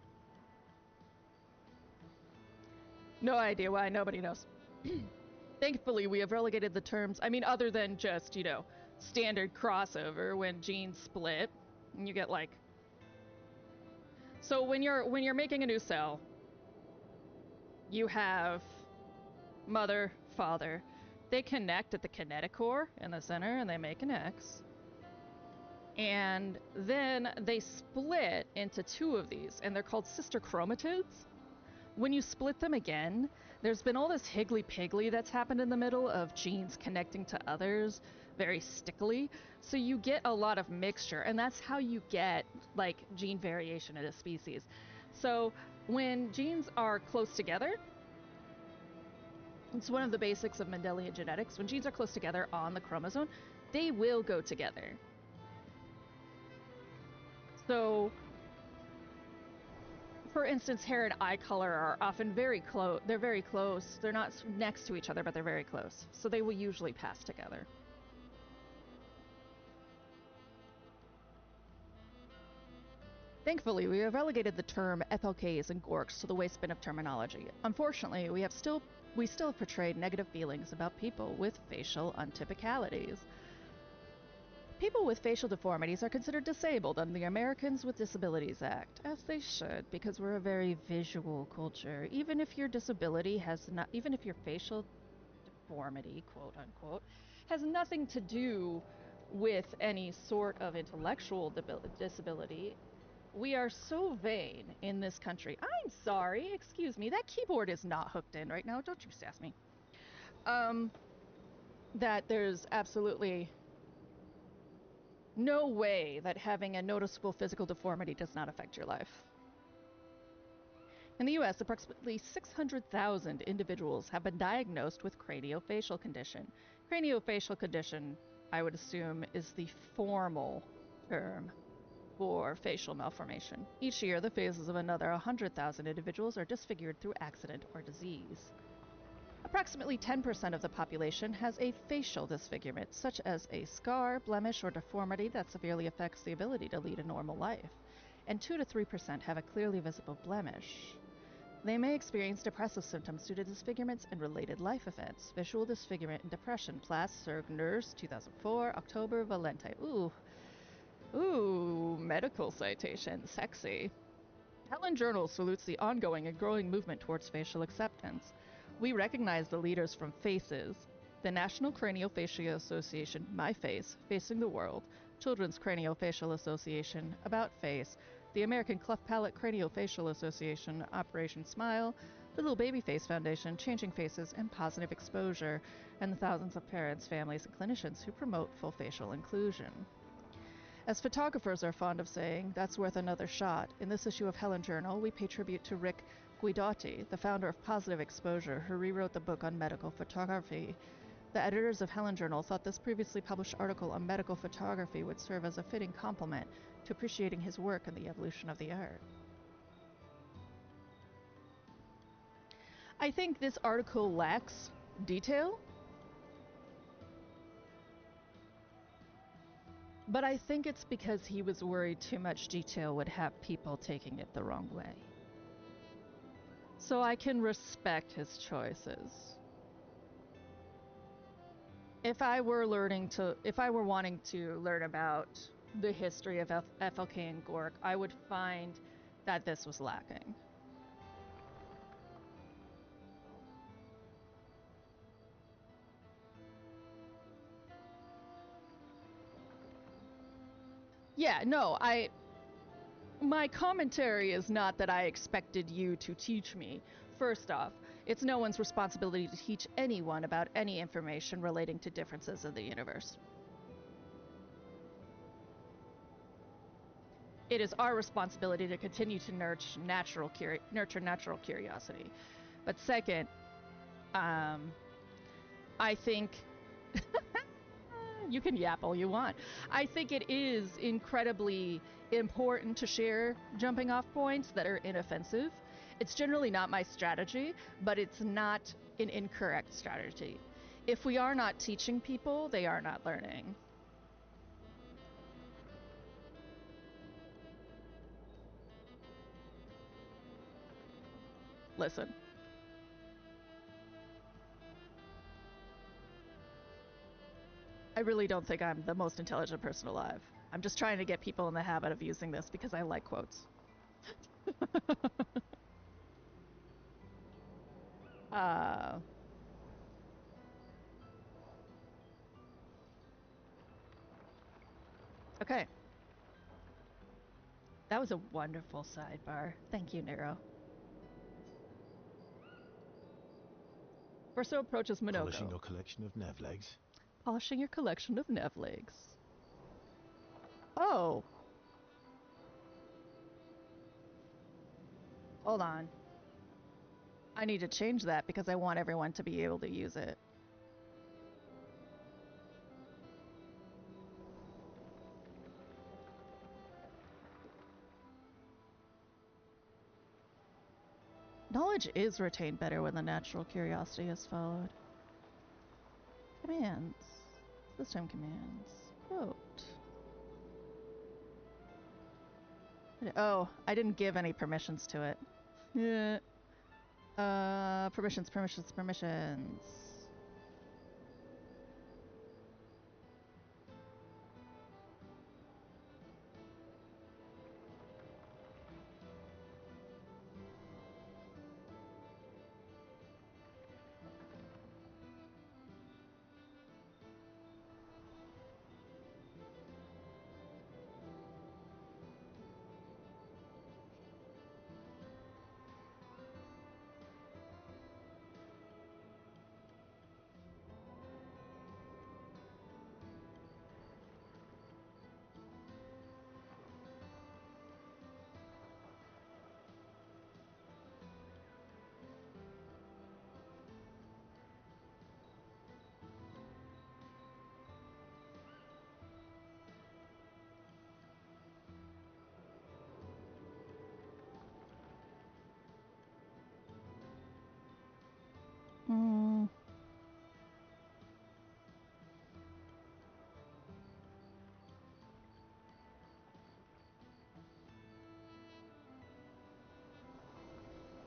No idea why, nobody knows. Thankfully, we have relegated the terms, other than just, standard crossover when genes split, and you get like... So when you're making a new cell, you have mother, father. They connect at the kinetochore in the center, and they make an X. And then they split into two of these, and they're called sister chromatids. When you split them again, there's been all this higgly-piggly that's happened in the middle of genes connecting to others very stickily, so you get a lot of mixture, and that's how you get, like, gene variation in a species. So when genes are close together, it's one of the basics of Mendelian genetics. When genes are close together on the chromosome, they will go together. So, for instance, hair and eye color are often very close. They're very close. They're not next to each other, but they're very close. So they will usually pass together. Thankfully, we have relegated the term FLKs and gorks to the waste bin of terminology. Unfortunately, we still have portrayed negative feelings about people with facial untypicalities. People with facial deformities are considered disabled under the Americans with Disabilities Act, as they should, because we're a very visual culture. Even if your facial deformity, quote unquote, has nothing to do with any sort of intellectual disability, we are so vain in this country. I'm sorry, excuse me, that keyboard is not hooked in right now, don't you sass me. That there's absolutely no way that having a noticeable physical deformity does not affect your life. In the US, approximately 600,000 individuals have been diagnosed with craniofacial condition. Craniofacial condition, I would assume, is the formal term for facial malformation. Each year, the faces of another 100,000 individuals are disfigured through accident or disease. Approximately 10% of the population has a facial disfigurement, such as a scar, blemish, or deformity that severely affects the ability to lead a normal life, and 2 to 3% have a clearly visible blemish. They may experience depressive symptoms due to disfigurements and related life events. Visual disfigurement and depression. Place Serg Nurse, 2004, October, Valente. Ooh, medical citation. Sexy. Helen Journal salutes the ongoing and growing movement towards facial acceptance. We recognize the leaders from FACES, the National Craniofacial Association, My Face, Facing the World, Children's Craniofacial Association, About Face, the American Cleft Palate Craniofacial Association, Operation Smile, the Little Baby Face Foundation, Changing Faces, and Positive Exposure, and the thousands of parents, families, and clinicians who promote full facial inclusion. As photographers are fond of saying, that's worth another shot. In this issue of Helen Journal, we pay tribute to Rick Guidotti, the founder of Positive Exposure, who rewrote the book on medical photography. The editors of Helen Journal thought this previously published article on medical photography would serve as a fitting complement to appreciating his work and the evolution of the art. I think this article lacks detail, but I think it's because he was worried too much detail would have people taking it the wrong way. So I can respect his choices. If I were wanting to learn about the history of FLK and Gork, I would find that this was lacking. Yeah, no, my commentary is not that I expected you to teach me. First off, it's no one's responsibility to teach anyone about any information relating to differences in the universe. It is our responsibility to continue to nurture natural curiosity. But second, I think you can yap all you want. I think it is incredibly important to share jumping off points that are inoffensive. It's generally not my strategy, but it's not an incorrect strategy. If we are not teaching people, they are not learning. Listen. I really don't think I'm the most intelligent person alive. I'm just trying to get people in the habit of using this because I like quotes. Okay. That was a wonderful sidebar. Thank you, Nero. Verso approaches Minogo. Polishing your collection of Nevlegs. Polishing your collection of Nevlegs. Oh. Hold on. I need to change that because I want everyone to be able to use it. Knowledge is retained better when the natural curiosity is followed. Commands. This time commands. Quote. Oh, I didn't give any permissions to it. Permissions.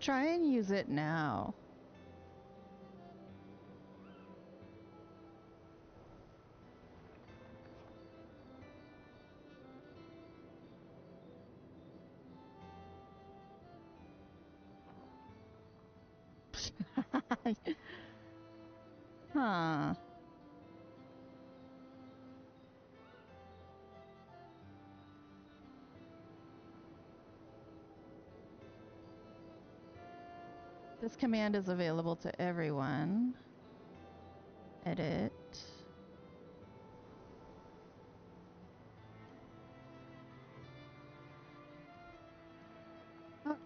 Try and use it now. Huh. This command is available to everyone. Edit. Oh,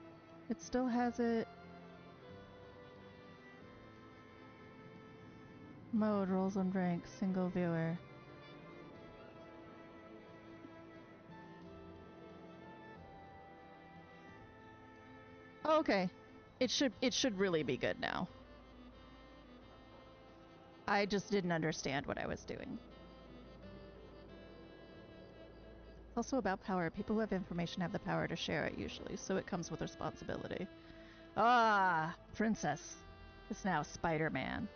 it still has it. Mode, roles and ranks, single viewer. Oh, okay. It should really be good now. I just didn't understand what I was doing. It's also about power. People who have information have the power to share it usually, so it comes with responsibility. Ah, Princess is now Spider-Man.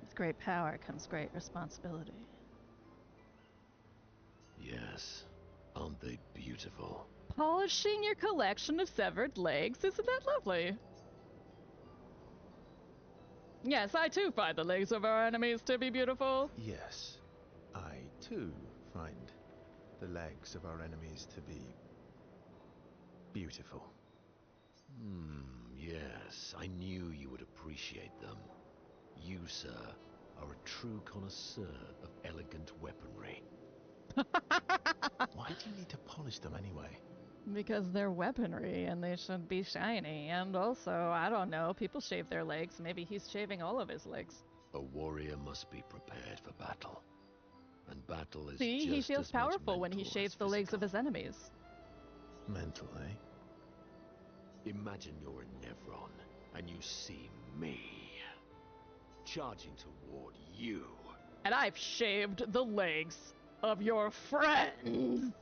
With great power comes great responsibility. Yes. Aren't they beautiful? Polishing your collection of severed legs, isn't that lovely? Yes, I too find the legs of our enemies to be beautiful. Yes, I too find the legs of our enemies to be beautiful. Yes, I knew you would appreciate them. You, sir, are a true connoisseur of elegant weaponry. Why do you need to polish them anyway? Because they're weaponry and they should be shiny. And also, I don't know, people shave their legs. Maybe he's shaving all of his legs. A warrior must be prepared for battle. And battle is See, just he feels as much powerful when he mental shaves as the legs of physical. his enemies. Mental, eh? Imagine you're a Nevron, and you see me charging toward you. And I've shaved the legs of your friends.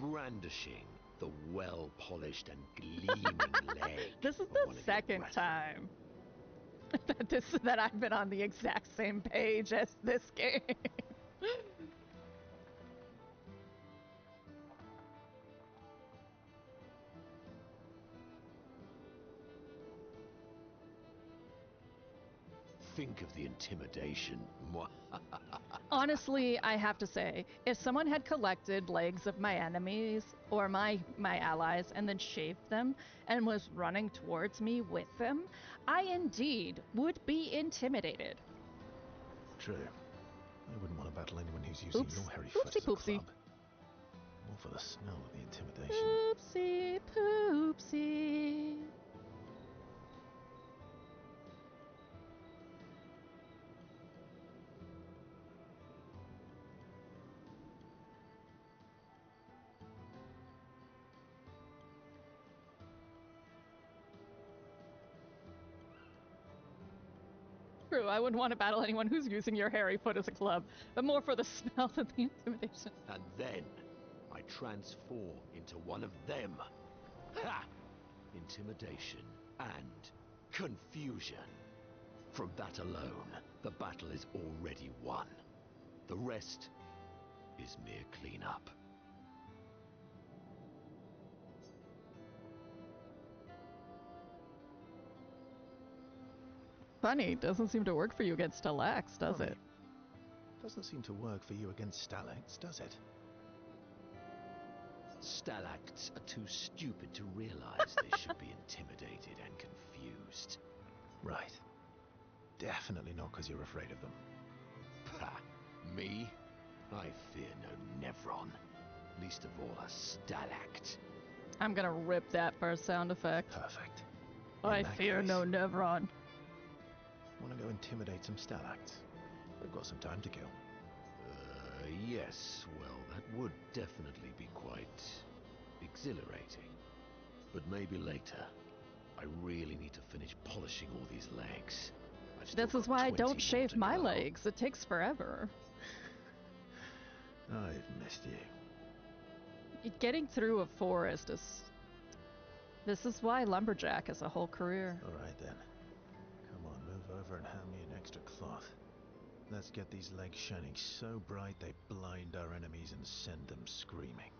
Brandishing the well-polished and gleaming leg. This is of the one of your second brethren. time that I've been on the exact same page as this game. Think of the intimidation. Honestly, I have to say, if someone had collected legs of my enemies or my allies and then shaved them and was running towards me with them, I indeed would be intimidated. True. I wouldn't want to battle anyone who's using Oops. your hairy foot Oopsie as a poopsie. club. More for the smell of the intimidation. Oopsie poopsie. True, I wouldn't want to battle anyone who's using your hairy foot as a club, but more for the smell than the intimidation. And then I transform into one of them. Ha! Intimidation and confusion. From that alone, the battle is already won. The rest is mere cleanup. Funny, doesn't seem to work for you against Stalax, does Funny. it? Doesn't seem to work for you against Stalax, does it? Stalacts are too stupid to realize they should be intimidated and confused. Right. Definitely not because you're afraid of them. Pah! Me? I fear no Nevron. Least of all a Stalact. I'm gonna rip that for a sound effect. Perfect. I In that fear case, no Nevron. Want to go intimidate some Stalacts? We've got some time to kill. Yes, well, that would definitely be quite exhilarating. But maybe later. I really need to finish polishing all these legs. I've still This is got why I 20 don't more shave to my go. legs. It takes forever. I've missed you. Getting through a forest is... This is why lumberjack is a whole career. All right, then. Come on, move over and hand me an extra cloth. Let's get these legs shining so bright they blind our enemies and send them screaming.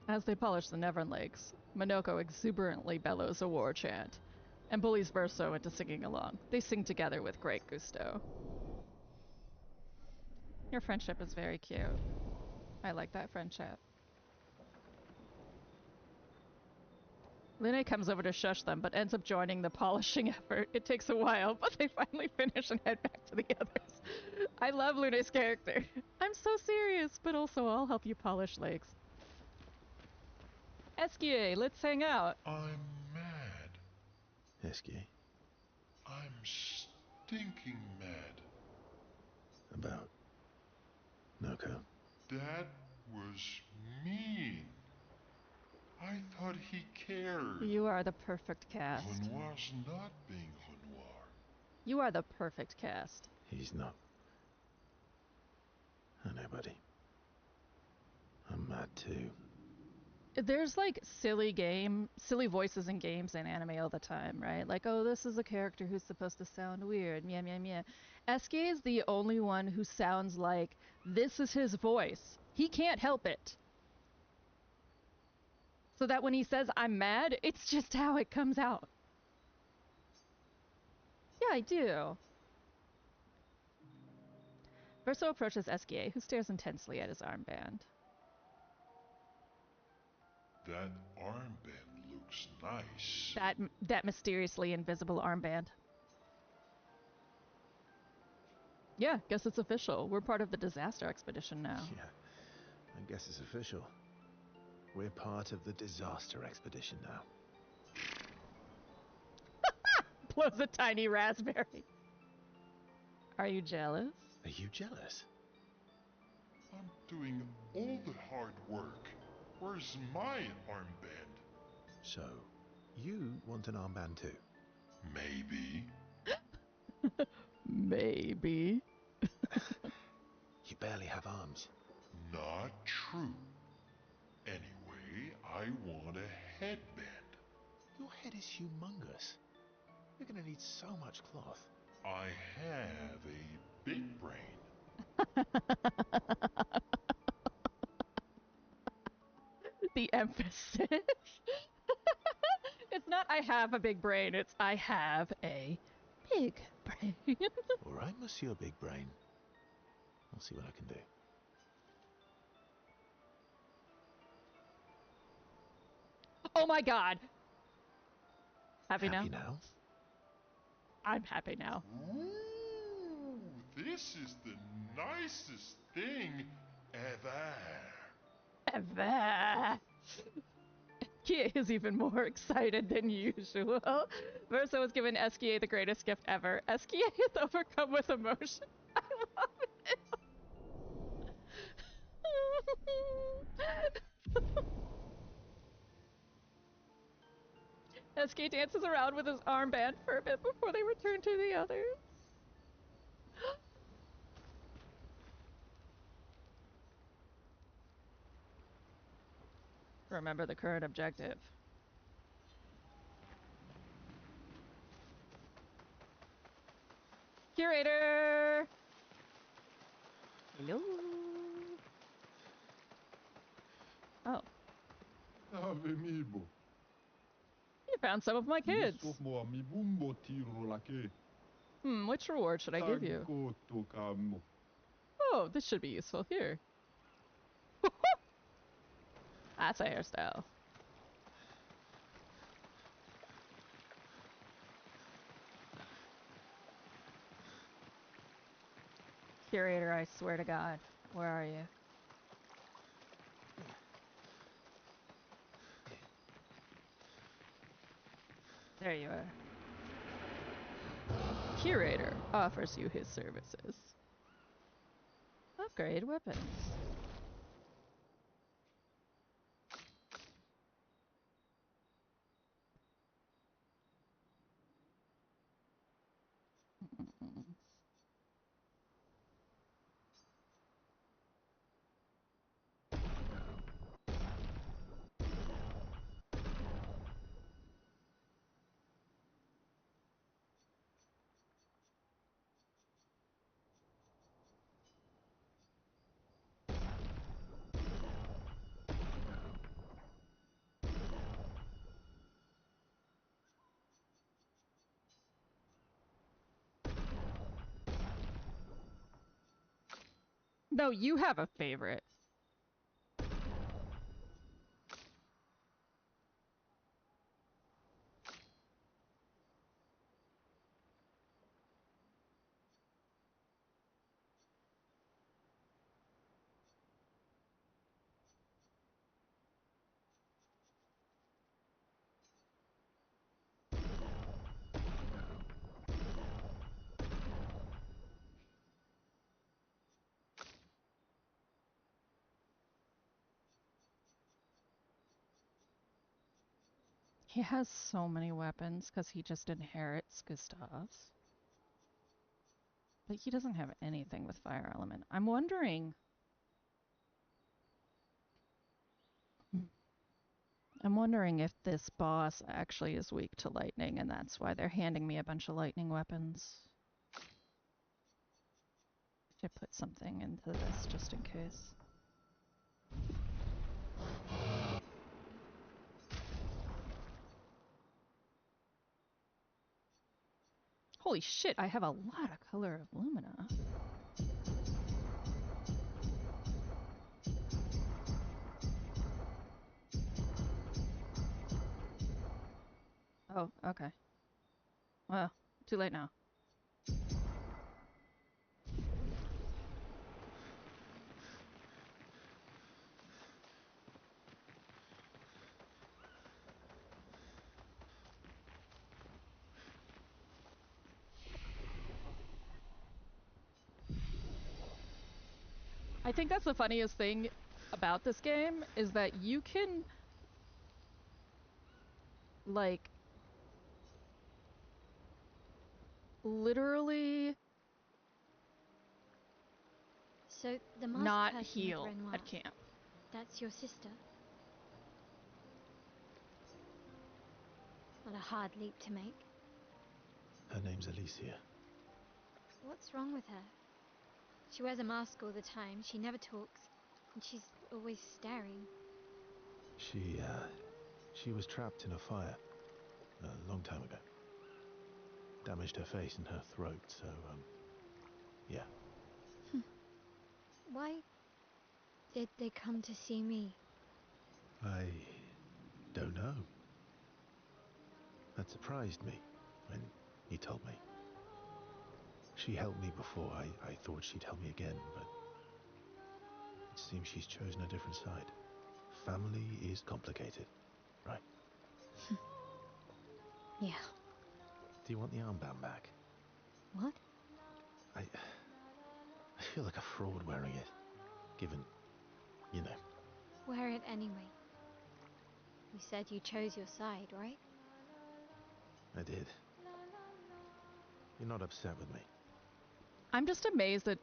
As they polish the Nevern legs, Minoko exuberantly bellows a war chant, and bullies Verso into singing along. They sing together with great gusto. Your friendship is very cute. I like that friendship. Lune comes over to shush them, but ends up joining the polishing effort. It takes a while, but they finally finish and head back to the others. I love Lune's character. I'm so serious, but also I'll help you polish legs. Esquier, let's hang out. I'm mad. Esky, I'm stinking mad. about Noko. That was mean. I thought he cared. You are the perfect cast. Renoir's not being Renoir. You are the perfect cast. He's not. I know, buddy. I'm mad too. There's like silly voices in games and anime all the time, right? Like, oh, this is a character who's supposed to sound weird. Meow, meow, meow. Esky is the only one who sounds like this is his voice. He can't help it. So that when he says, I'm mad, it's just how it comes out. Yeah, I do. Verso approaches Esquier, who stares intensely at his armband. That armband looks nice. That mysteriously invisible armband. Yeah, guess it's official. We're part of the disaster expedition now. Yeah, I guess it's official. We're part of the disaster expedition now. Blows a tiny raspberry. Are you jealous? Are you jealous? I'm doing all the hard work. Where's my armband? So, you want an armband too? Maybe. Maybe. You barely have arms. Not true. Anyway, I want a headband. Your head is humongous. You're gonna need so much cloth. I have a big brain. The emphasis. It's not I have a big brain, it's I have a big brain. All right, Monsieur Big Brain. I'll see what I can do. Oh my god. Happy now? now? I'm happy now. Ooh, this is the nicest thing ever. Ever. Kia is even more excited than usual. Verso has given Esquier the greatest gift ever. Esquier is overcome with emotion. I love it. Esquier dances around with his armband for a bit before they return to the others. Remember the current objective. Curator! Hello? Oh. Avemibo. You found some of my kids. Which reward should I give you? Oh, this should be useful. Here. That's a hairstyle. Curator, I swear to God. Where are you? There you are. Curator offers you his services. Upgrade weapons. No, you have a favorite. He has so many weapons because he just inherits Gustav's. But he doesn't have anything with fire element. I'm wondering... if this boss actually is weak to lightning, and that's why they're handing me a bunch of lightning weapons. I should put something into this just in case. Holy shit, I have a lot of color of Lumina. Oh, okay. Well, too late now. I think that's the funniest thing about this game, is that you can, like, literally So the masked not person heal with Renoir, at camp. that's your sister? Not a hard leap to make. Her name's Alicia. What's wrong with her? She wears a mask all the time, she never talks, and she's always staring. She was trapped in a fire a long time ago. Damaged her face and her throat, so, yeah. Why did they come to see me? I don't know. That surprised me when he told me. She helped me before. I thought she'd help me again, but it seems she's chosen a different side. Family is complicated, right? Yeah. Do you want the armband back? What? I feel like a fraud wearing it, given, you know. Wear it anyway. You said you chose your side, right? I did. You're not upset with me. I'm just amazed that,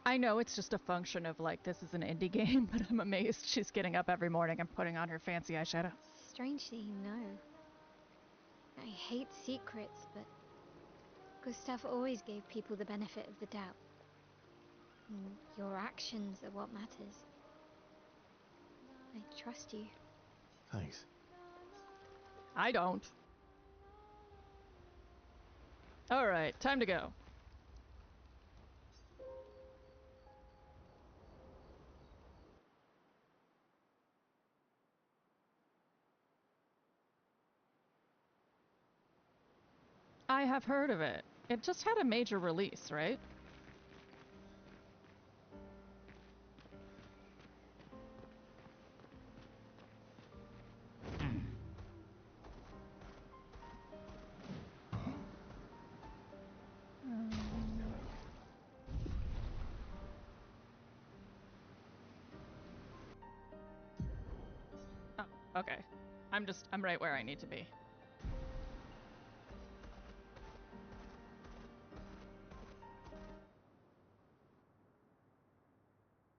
I know it's just a function of, like, this is an indie game, but I'm amazed she's getting up every morning and putting on her fancy eyeshadow. Strange that you know. I hate secrets, but Gustav always gave people the benefit of the doubt. And your actions are what matters. I trust you. Thanks. I don't. Alright, time to go. I have heard of it. It just had a major release, right? Oh, okay. I'm right where I need to be.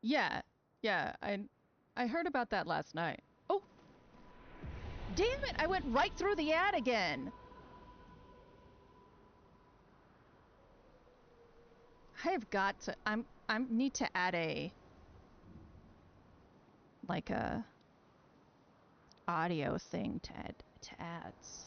Yeah, yeah, I heard about that last night. Oh! Damn it! I went right through the ad again! I've got to, I need to add a, like a audio thing to add to ads.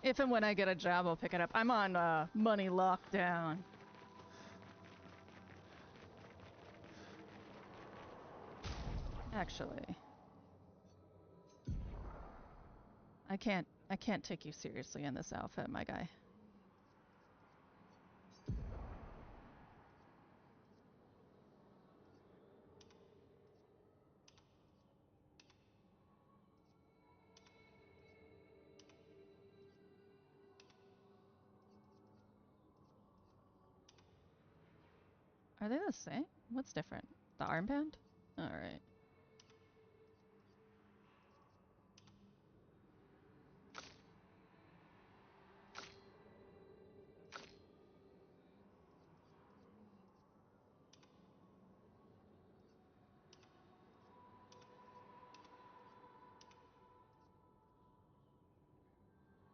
If and when I get a job, I'll pick it up. I'm on money lockdown. Actually, I can't take you seriously in this outfit, my guy. Are they the same? What's different? The armband? Alright.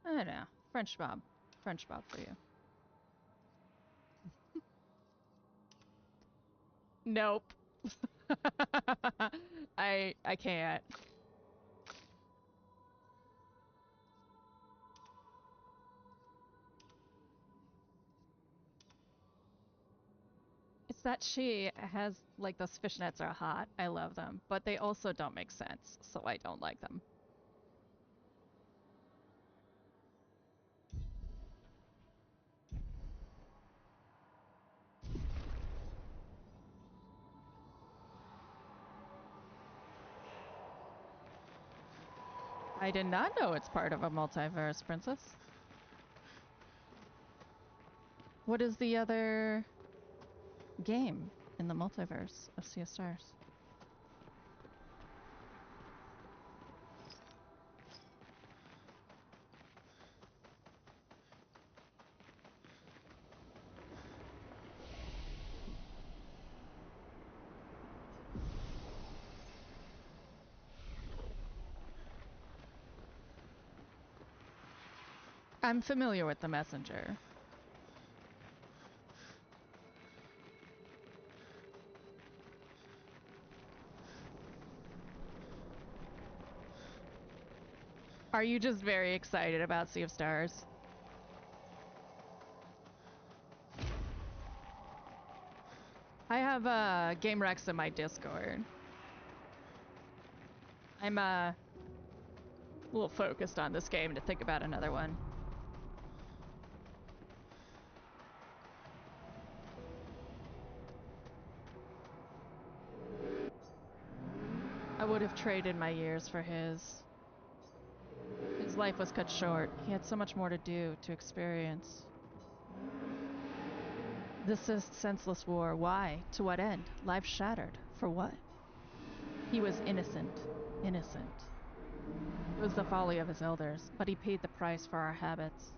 I don't know. French Bob. French Bob for you. Nope. I can't. It's that she has, like, those fishnets are hot. I love them. But they also don't make sense, so I don't like them. I did not know it's part of a multiverse, Princess. What is the other game in the multiverse of Sea of Stars? I'm familiar with the messenger. Are you just very excited about Sea of Stars? I have Game Rex in my Discord. I'm a little focused on this game to think about another one. I would have traded my years for his. His life was cut short. He had so much more to do, to experience. This is senseless war. Why? To what end? Life shattered. For what? He was innocent. Innocent. It was the folly of his elders, but he paid the price for our habits.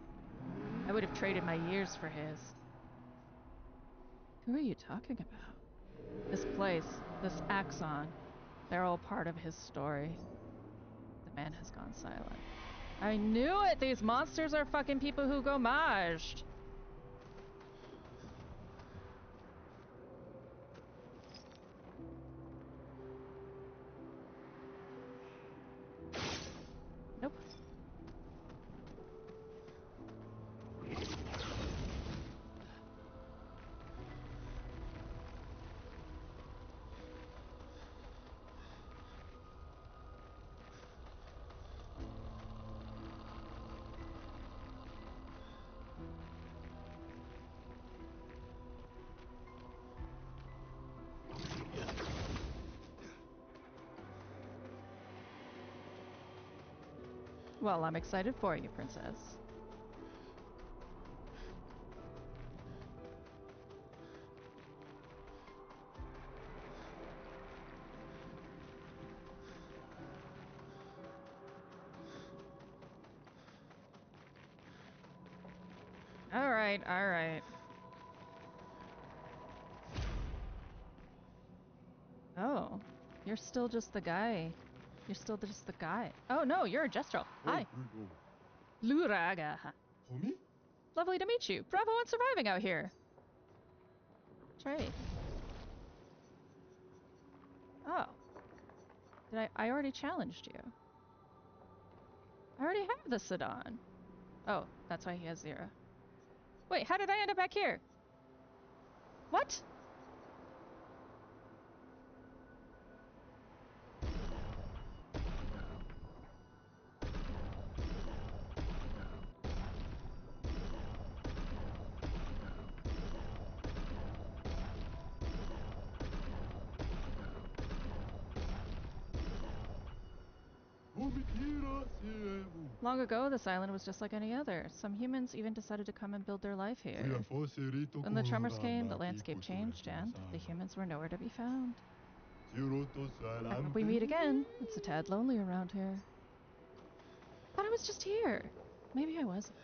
I would have traded my years for his. Who are you talking about? This place, this Axon, they're all part of his story. The man has gone silent. I knew it! These monsters are fucking people who go majed! Nope. Well, I'm excited for you, Princess. Alright, alright. Oh, you're still just the guy. You're still just the guy. Oh no, you're a Gestrel. Hi. Luraga. Homie? Lovely to meet you. Bravo on surviving out here. Trade. Oh. I already challenged you. I already have the Sedan. Oh, that's why he has 0. Wait, how did I end up back here? What? Long ago, this island was just like any other. Some humans even decided to come and build their life here. When the tremors came, the landscape changed, and the humans were nowhere to be found. I hope we meet again. It's a tad lonely around here. Thought I was just here. Maybe I wasn't.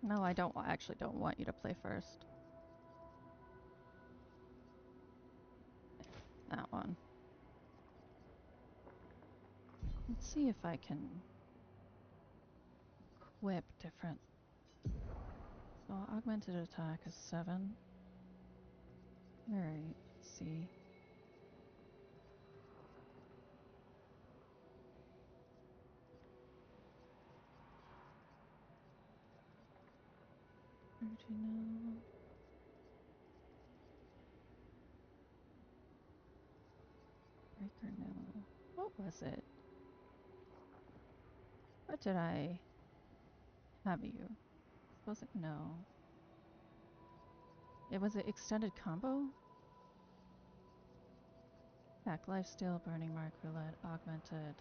No, I actually don't want you to play first. That one. Let's see if I can equip different. So augmented attack is 7. Alright, let's see. Original. Breaker no. What was it? What did I have you? Was it no? It was an extended combo? Attack, lifesteal, burning mark, roulette, augmented.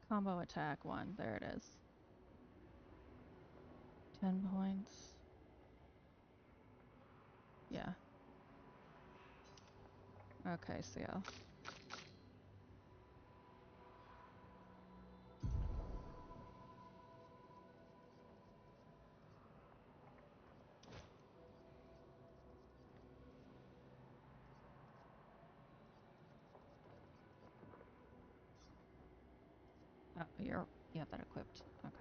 Combo attack 1. There it is. 10 points. Yeah. Okay, CL. Oh, you have that equipped. Okay.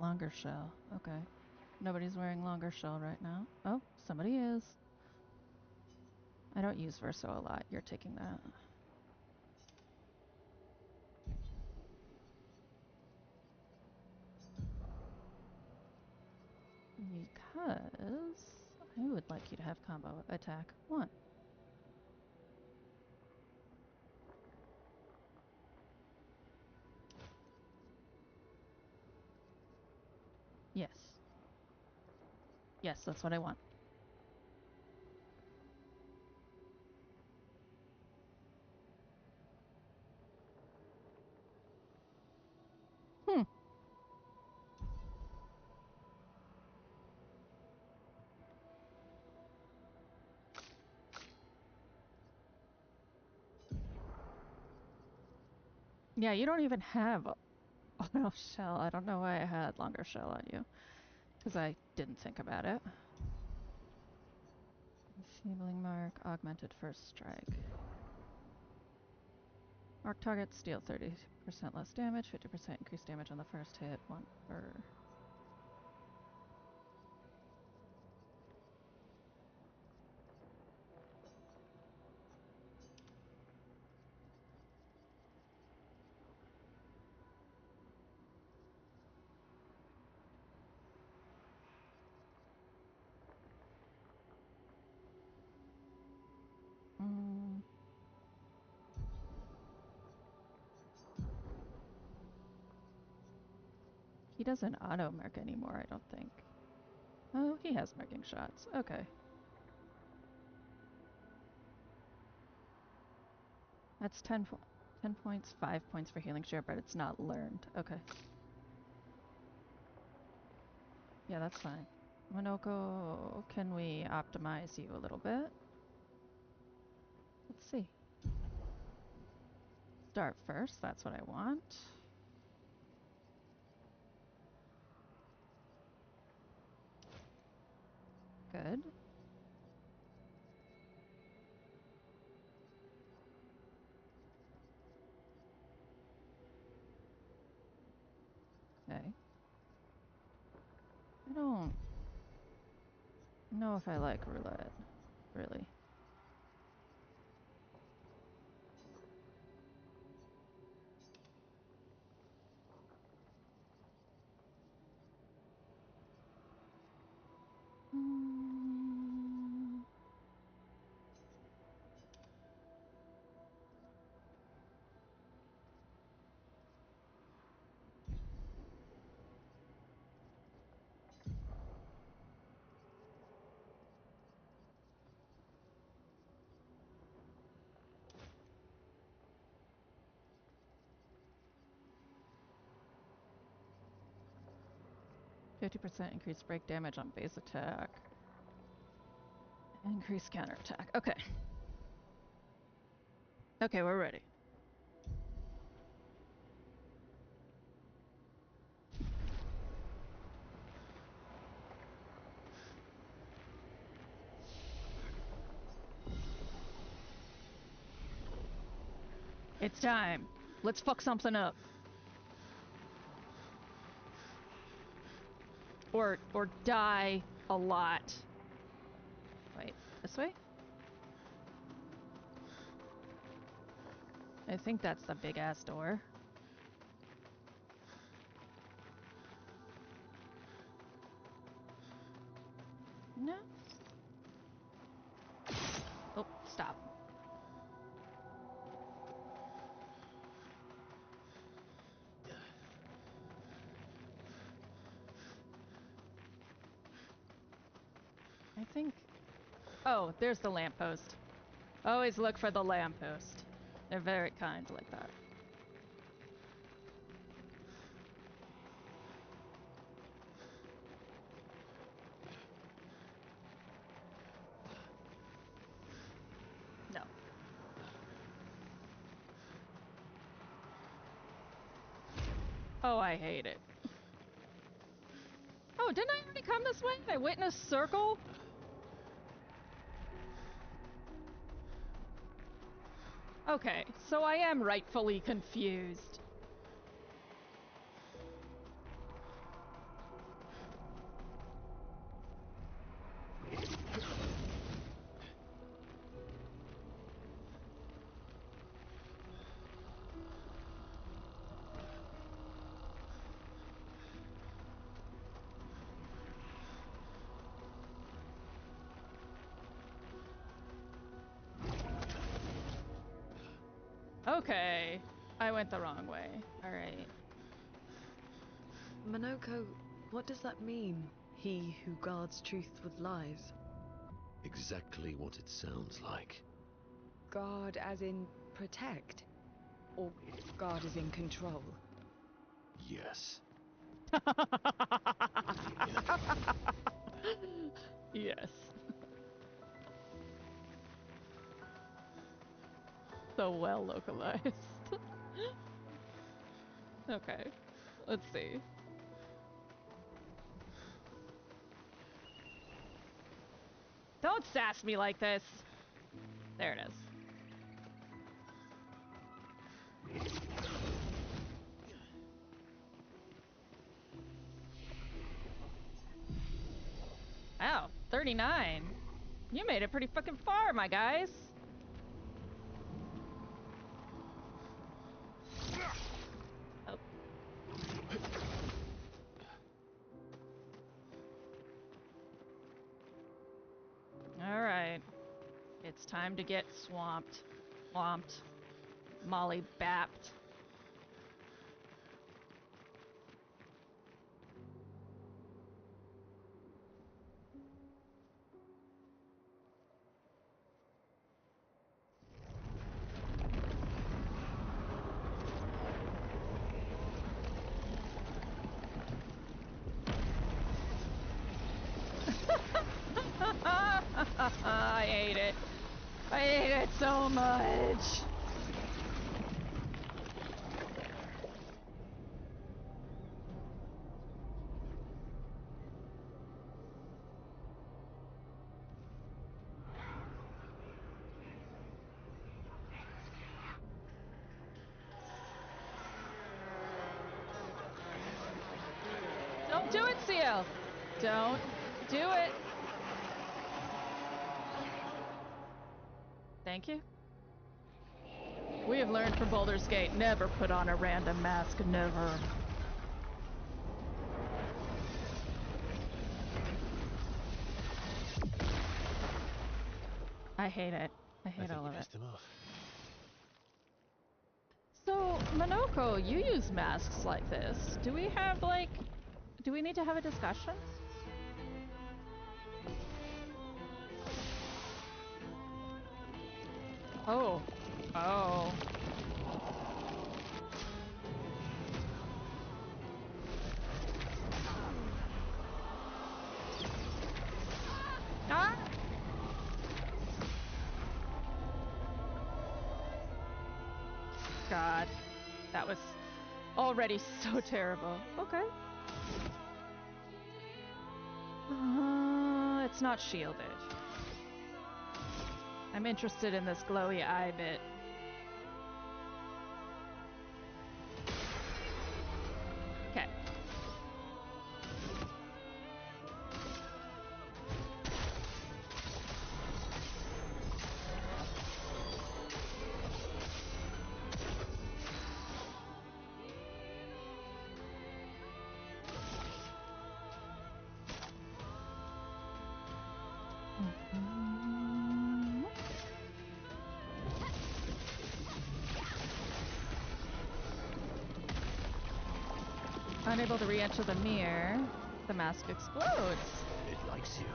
Longer shell. Okay. Nobody's wearing longer shell right now. Oh, somebody is. I don't use Verso a lot. You're taking that. Because I would like you to have combo attack 1. Yes, that's what I want. Yeah, you don't even have auto shell. I don't know why I had longer shell on you. Because I didn't think about it. Enfeebling mark, augmented first strike. Mark targets, deal 30% less damage, 50% increased damage on the first hit, 1 per. He doesn't auto-mark anymore, I don't think. Oh, he has marking shots. Okay. That's 10 points, 5 points for healing share, but it's not learned. Okay. Yeah, that's fine. Monoko, can we optimize you a little bit? Let's see. Start first, that's what I want. Good. Okay. I don't know if I like roulette, really. Mm. 50% increased break damage on base attack. Increased counterattack. Okay. Okay, we're ready. It's time. Let's fuck something up. Or die a lot. Wait, this way? I think that's the big ass door. No. Oh, stop. I think... Oh, there's the lamppost. Always look for the lamppost. They're very kind like that. No. Oh, I hate it. Oh, didn't I already come this way? I witnessed circle? Okay, so I am rightfully confused. Okay, I went the wrong way. Alright. Monoko, what does that mean? He who guards truth with lies. Exactly what it sounds like. Guard as in protect? Or guard as in control? Yes. Yes. So well localized. Okay, let's see. Don't sass me like this! There it is. Wow, 39. You made it pretty fucking far, my guys. Oh. Alright. It's time to get swamped. Molly bapped. I hate it. I hate it so much. Don't do it, CL. Don't do it. Thank you. We have learned from Baldur's Gate, never put on a random mask, never. I hate it. I hate all of it. Him off. So, Monoko, you use masks like this. Do we have, like... Do we need to have a discussion? Oh. Oh. Ah! God. That was already so terrible. Okay. It's not shielded. I'm interested in this glowy eye bit. Okay. Unable to re-enter the mirror, the mask explodes. It likes you.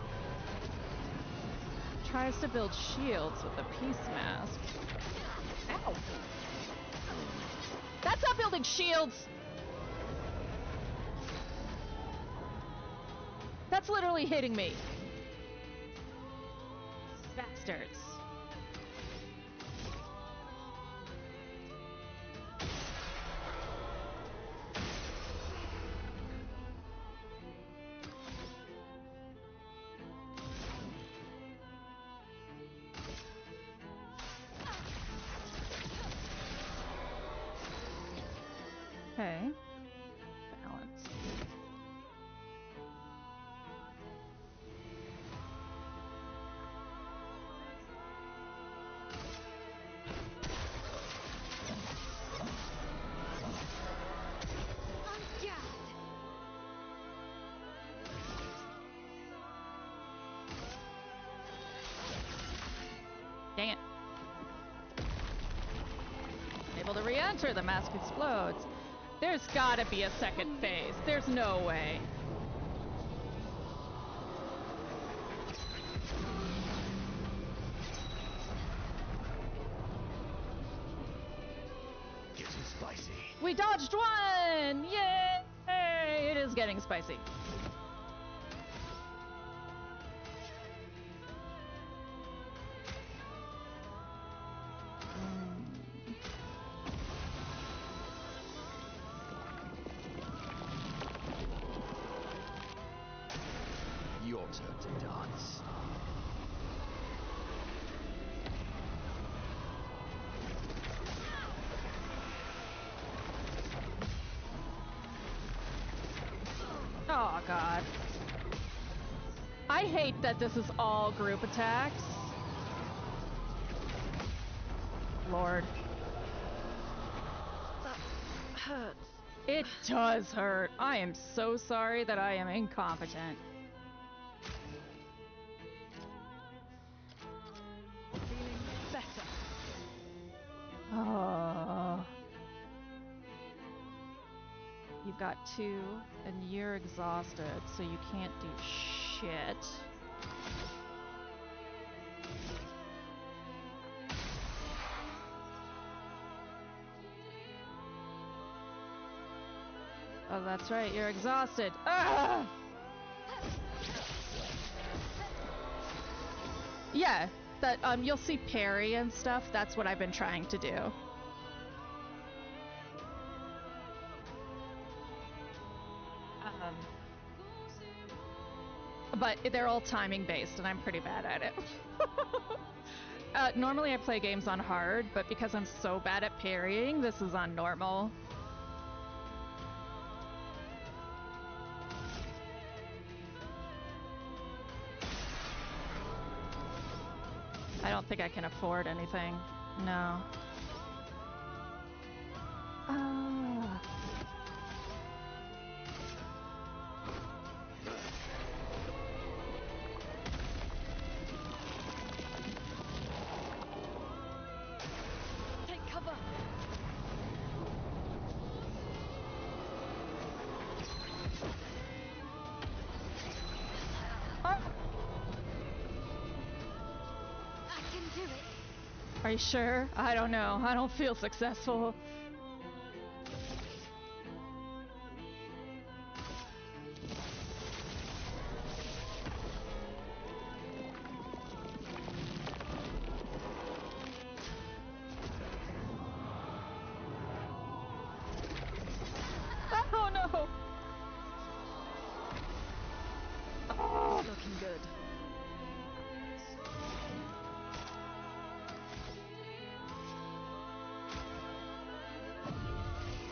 Tries to build shields with the peace mask. Ow! That's not building shields! That's literally hitting me. Bastards. Okay. Balance. Dang it. Able to re-enter, the mask explodes. There's gotta be a second phase. There's no way. We dodged one! Yay! It is getting spicy. Your turn to dance. Oh, God. I hate that this is all group attacks. Lord. That hurts. It does hurt. I am so sorry that I am incompetent. Feeling better. Oh. You've got 2, and you're exhausted, so you can't do shit. Oh, that's right, you're exhausted. Ah! Yeah, that you'll see parry and stuff. That's what I've been trying to do. But they're all timing based, and I'm pretty bad at it. Normally I play games on hard, but because I'm so bad at parrying, this is on normal. I don't think I can afford anything. No. Ah. Take cover. Ah. I can do it. Are you sure? I don't know. I don't feel successful. Oh no! Oh. Looking good.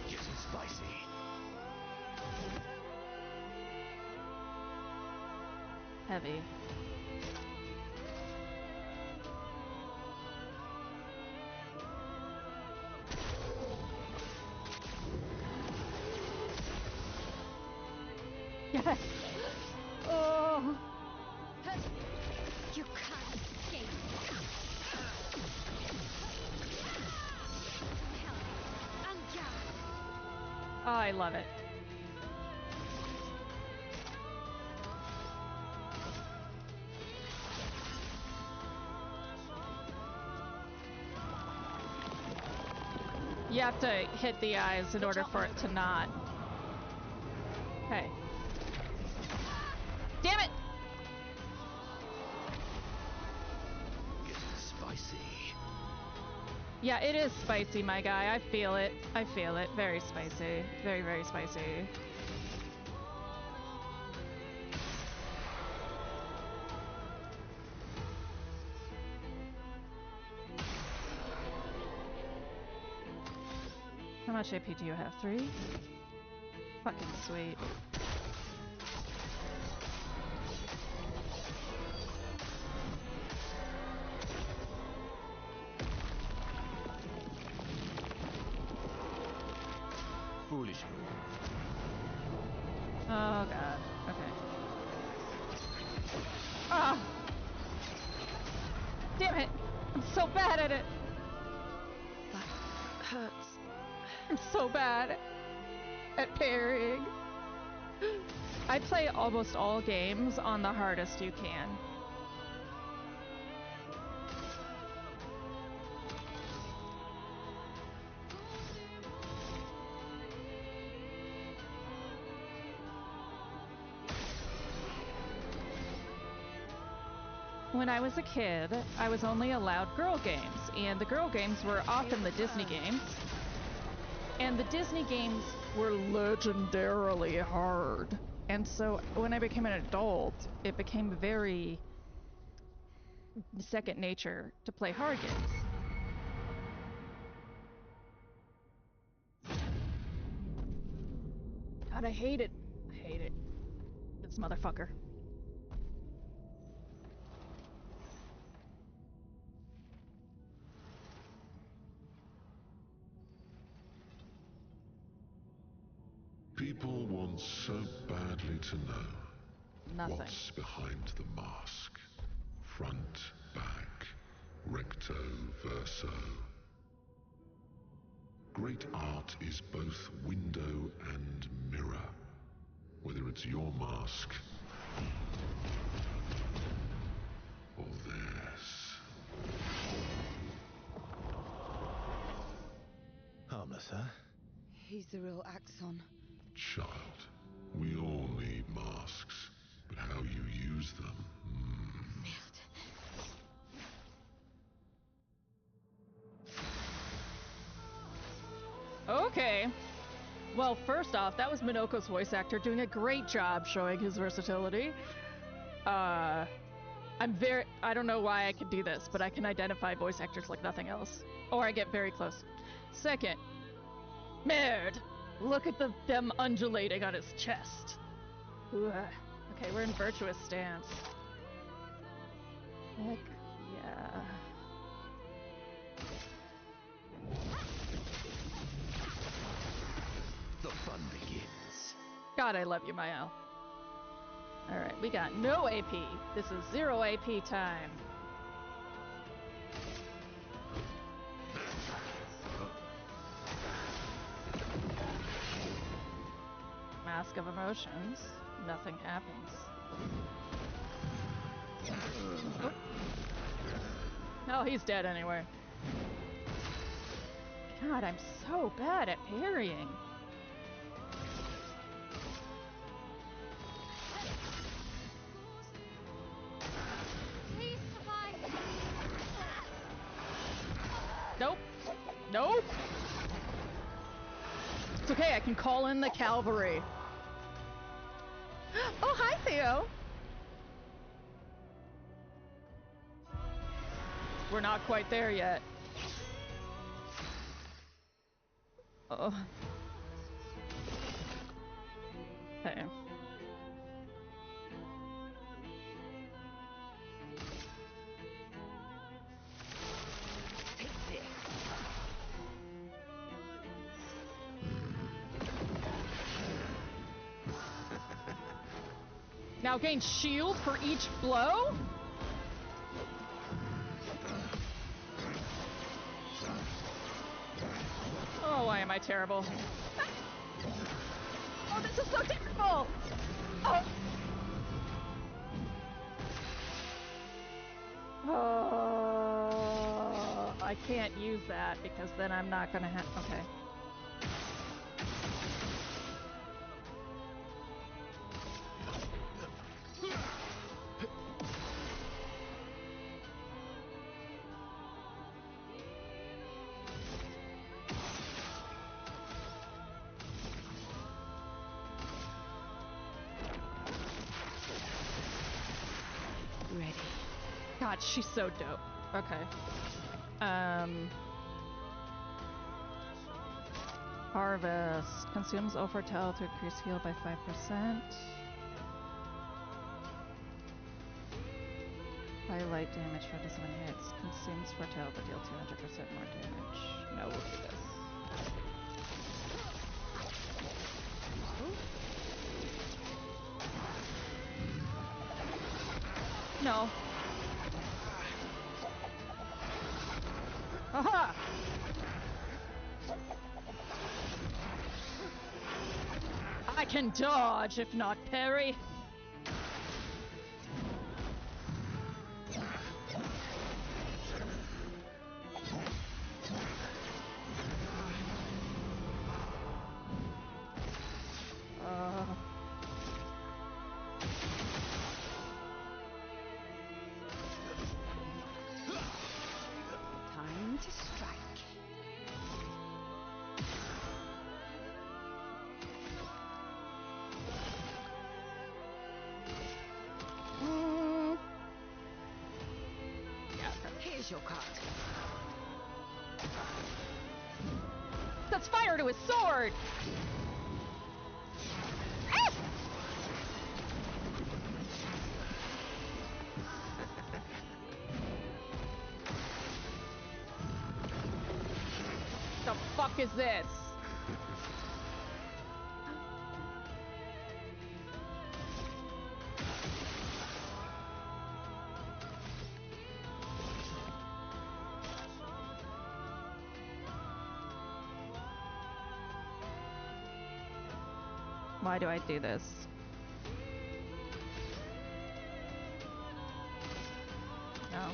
Getting spicy. Heavy. Yes! Oh! You can't escape. Oh, I love it. You have to hit the eyes in order for it to not. Hey. Damn it! Getting spicy. Yeah, it is spicy, my guy. I feel it. I feel it. Very spicy. Very, very spicy. How much AP do you have? 3? Fucking sweet. Foolish move. Oh god. Okay. Ah! Damn it! I'm so bad at it! That hurts. I'm so bad at parrying. I play almost all games on the hardest you can. when I was a kid, I was only allowed girl games, and the girl games were often the Disney games. And the Disney games were legendarily hard. And so when I became an adult, it became very second nature to play hard games. God, I hate it. I hate it. This motherfucker. People want so badly to know Nothing. what's behind the mask. Front, back, recto, verso. Great art is both window and mirror. Whether it's your mask or theirs. Harmless, huh? He's the real Axon. Child, we all need masks, but how you use them. Okay. Well, first off, that was Minoko's voice actor doing a great job showing his versatility. I don't know why I can do this, but I can identify voice actors like nothing else. Or I get very close. Second, Merd! Look at them undulating on his chest. Ugh. Okay, we're in virtuous stance. Heck yeah. The fun begins. God, I love you, Mael. Alright, we got no AP. This is 0 AP time. Mask of emotions. Nothing happens. Oh. No, he's dead anyway. God, I'm so bad at parrying. Please survive. Nope. Nope. It's okay, I can call in the cavalry. Oh, hi, Theo. We're not quite there yet. Oh. Okay. Now gain shield for each blow? Oh, why am I terrible? Oh, this is so terrible! Oh. Oh, I can't use that because then I'm not gonna have. Okay. Ready. God, she's so dope. Okay. Harvest. Consumes Ofertel to increase heal by 5%. Highlight damage for this one hits. Consumes Fortel to deal 200% more damage. No, we'll do this. No. Aha! I can dodge, if not parry. finish your cut. That's fire to his sword! Ah! The fuck is this? Why do I do this? No.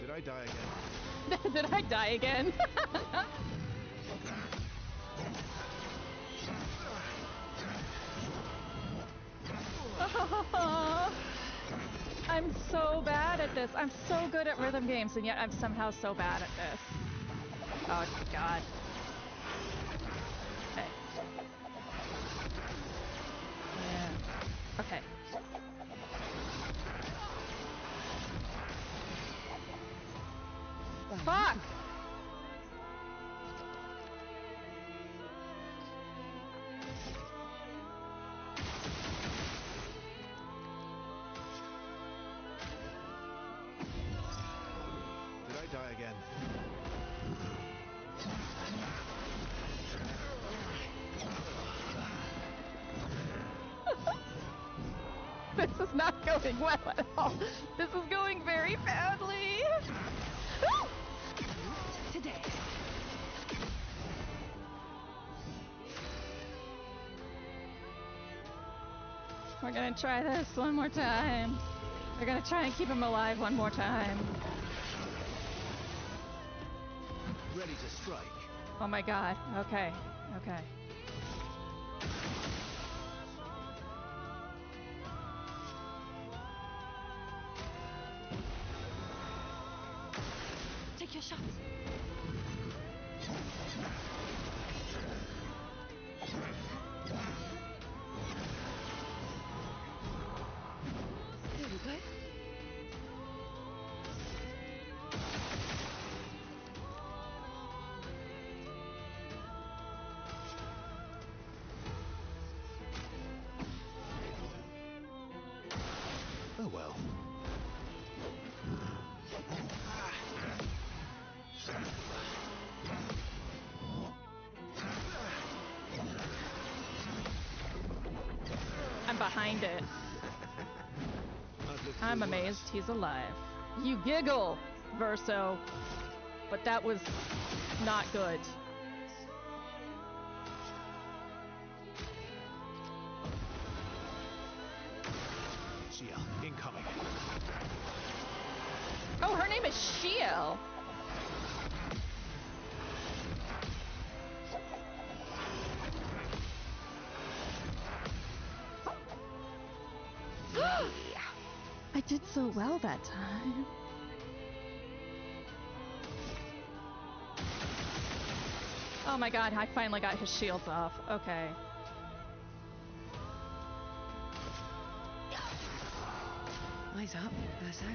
Did I die again? Did I die again? I'm so bad at this. I'm so good at rhythm games, and yet I'm somehow so bad at this. Oh, God. Okay. Yeah. Okay. Fuck! Did I die again? This is not going well at all. This is going very badly. Today. We're gonna try this one more time. We're gonna try and keep him alive one more time. Ready to strike. Oh my God. Okay. Okay. Take your shots. Here we go. Oh well. I'm behind it. I've lived I'm through amazed worse. he's alive. You giggle, Verso. But that was not good. Shia, incoming. Oh, her name is Shiel. I did so well that time. Oh my God, I finally got his shields off. Okay. Eyes up, Verso.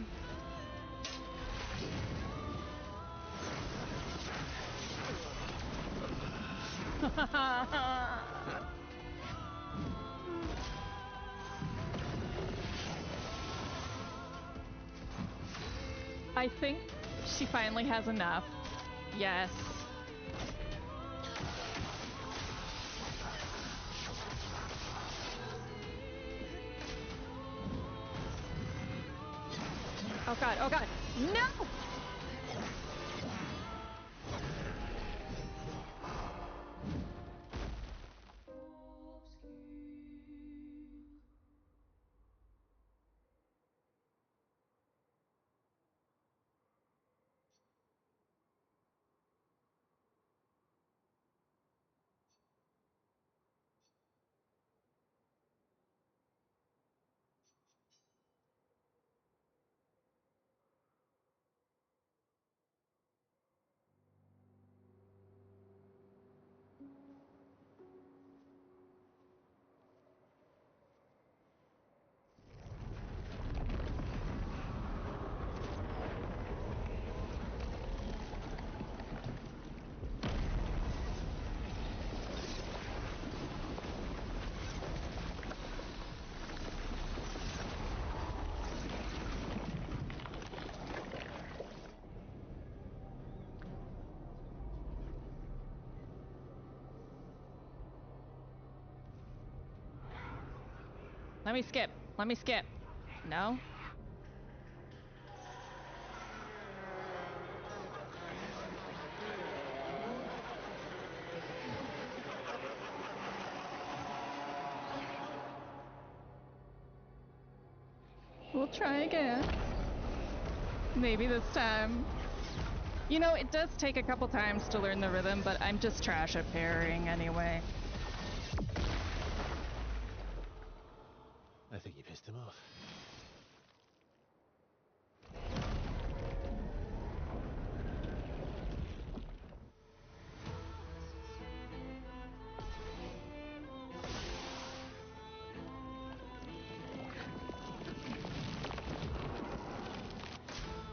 I think she finally has enough. Yes. Oh God, oh God. No! Let me skip. Let me skip. No? We'll try again. Maybe this time. You know, it does take a couple times to learn the rhythm, but I'm just trash at parrying anyway. I think you pissed him off.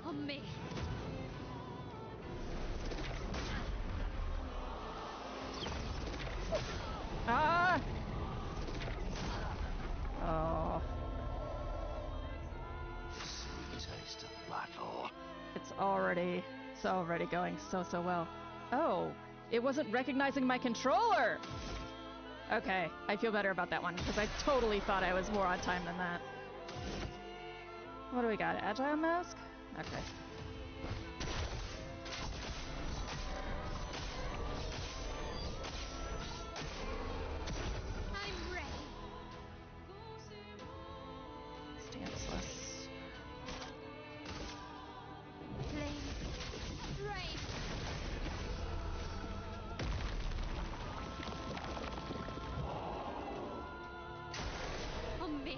On me. Ah! Oh. Sweet taste of battle. It's already going so well. Oh, it wasn't recognizing my controller! Okay, I feel better about that one, because I totally thought I was more on time than that. What do we got? Agile mask? Okay. I'm ready. Stanceless. Flame. Rain. On me.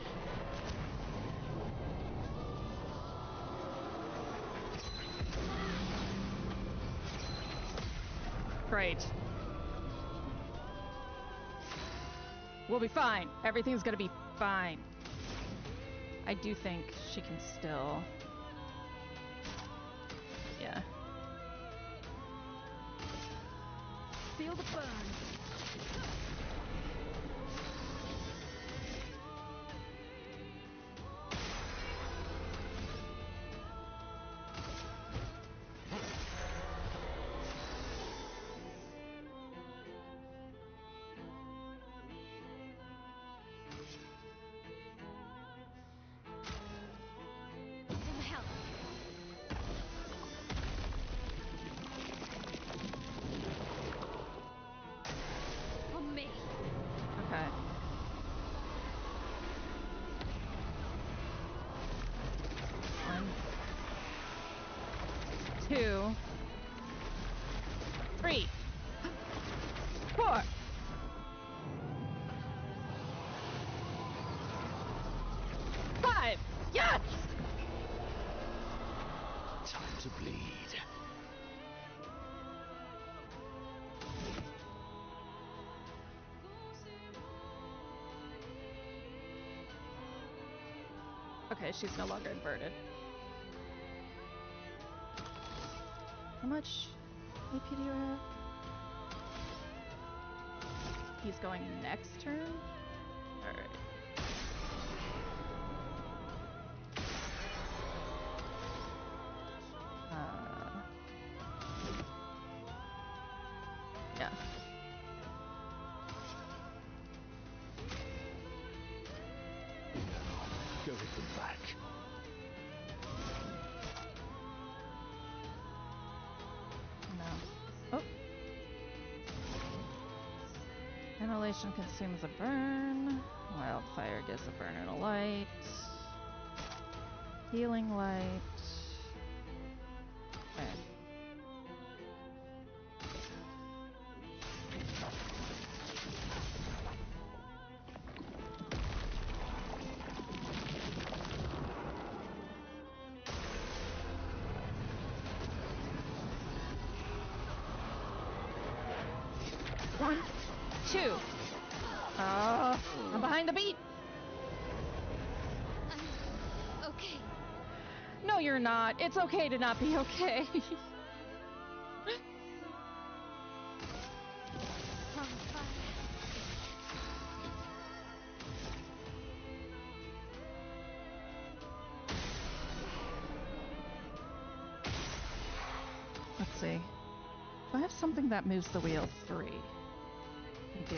Great. We'll be fine. Everything's gonna be fine. I do think she can still... Yeah. Feel the burn. Some help. On me. Okay. One. 2. 3. 4. 5. Yes! Time to bleed. Okay, she's no longer inverted. How much AP do you have? He's going next turn? Alright. Yeah. Go hit them back. No. Oh. Immolation consumes a burn. Wildfire gives a burn and a light. Healing light. Okay. One, two. I'm behind the beat. Okay. No, you're not. It's okay to not be okay. On fire. Let's see. Do I have something that moves the wheel 3? I do.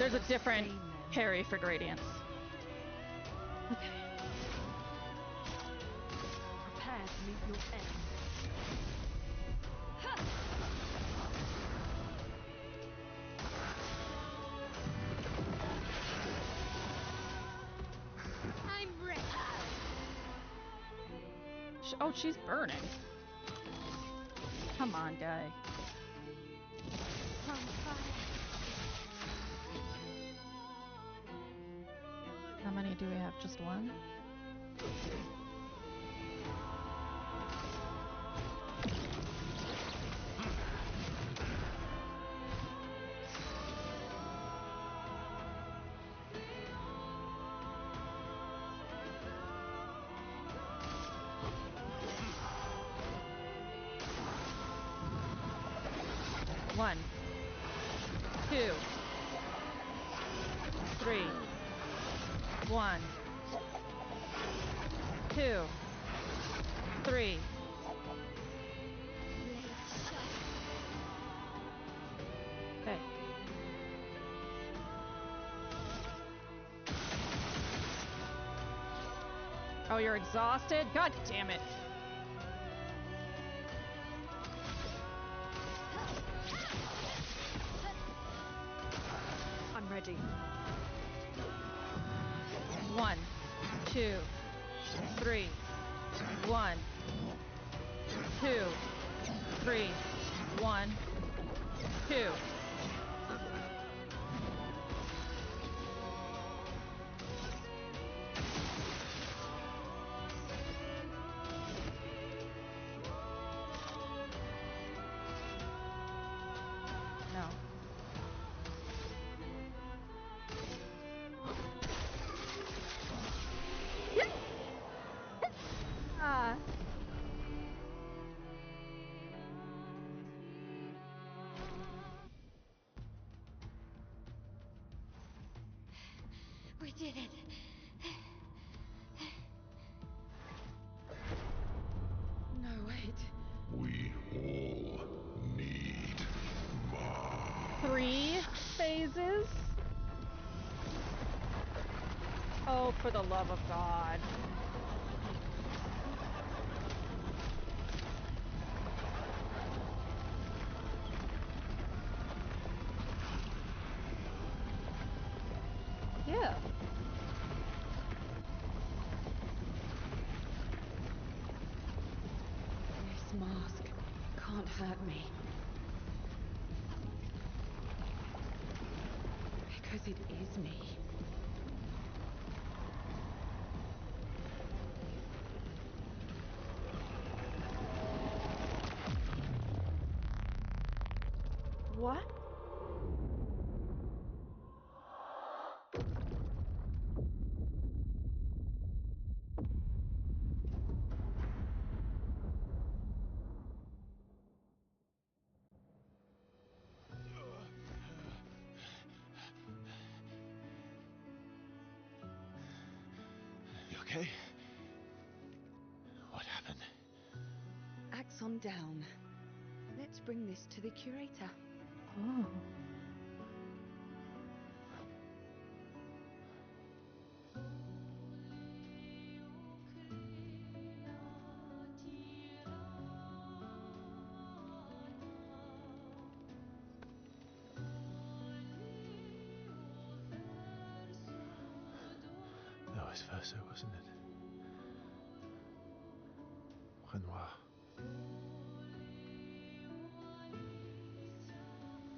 There's a different parry for gradients. Okay. Prepare to meet your end. I'm ready. Oh, she's burning. Come on, guy. On fire. How many do we have? Just one? One, 2, 3, 1, 2, 3. Okay. Oh, you're exhausted? God damn it. I'm ready. 1, 2, 3. 1, 2, 3. 1, 2. No. Ah. We did it. No, wait. We all need Ma. 3 phases? Oh, for the love of God. Yeah. This mask can't hurt me. Because it is me. What? You okay? What happened? Axon down. Let's bring this to the curator. Oh. That was Verso, wasn't it? Renoir.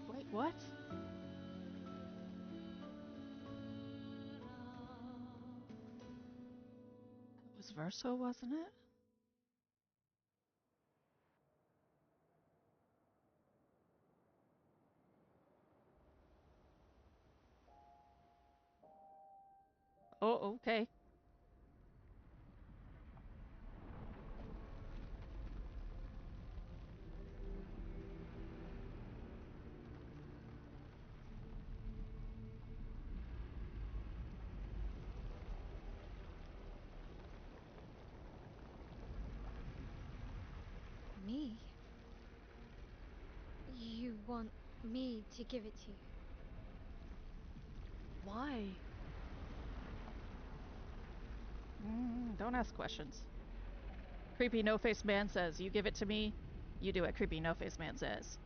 Wait, what? It was Verso, wasn't it? Oh, okay. Me? You want me to give it to you? Why? Don't ask questions. Creepy no-face man says, you give it to me, you do what creepy no-face man says.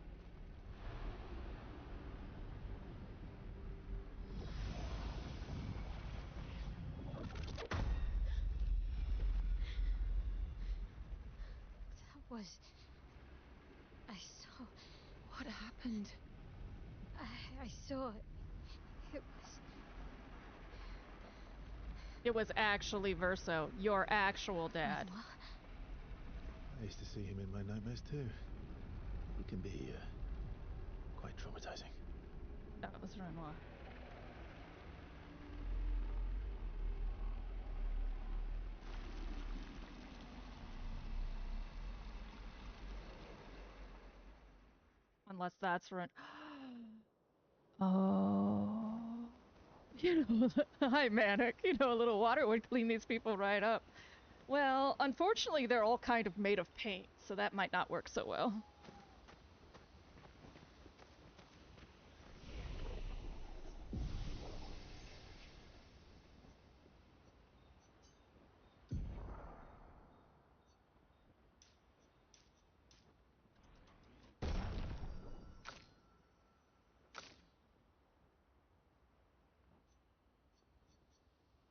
That was... I saw... What happened? I saw... It was... It was actually Verso, your actual dad. Renoir? I used to see him in my nightmares too. He can be quite traumatizing. That was Renoir. Unless that's Ren. Oh. You know, hi Manic. You know, a little water would clean these people right up. Well, unfortunately, they're all kind of made of paint, so that might not work so well.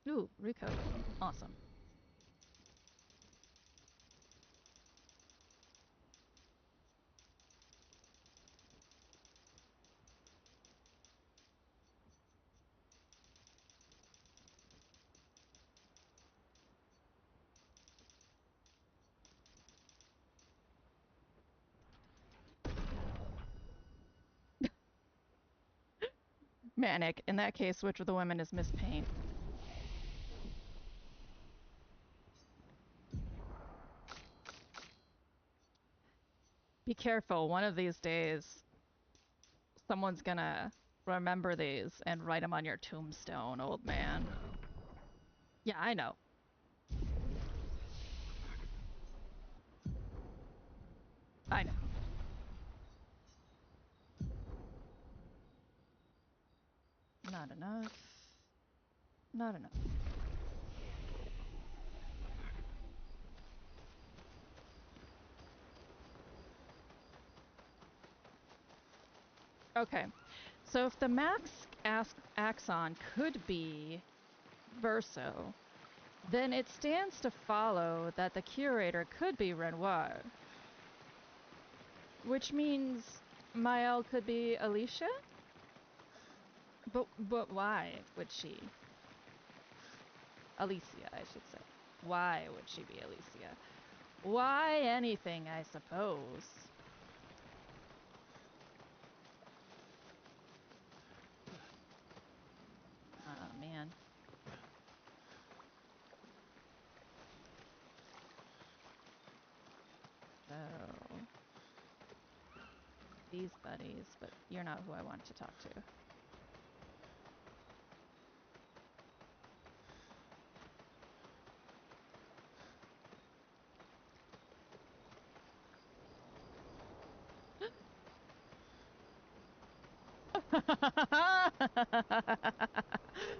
Ooh, Rico. Awesome. Manic. In that case, which of the women is Miss Paint? Be careful. One of these days, someone's gonna remember these and write them on your tombstone, old man. Yeah, I know. I know. Not enough. Not enough. Okay. So if the max axon could be Verso, then it stands to follow that the curator could be Renoir. Which means Mael could be Alicia? But why would she? Alicia, I should say. Why would she be Alicia? Why anything, I suppose. Oh, man. Oh. These buddies, but you're not who I want to talk to.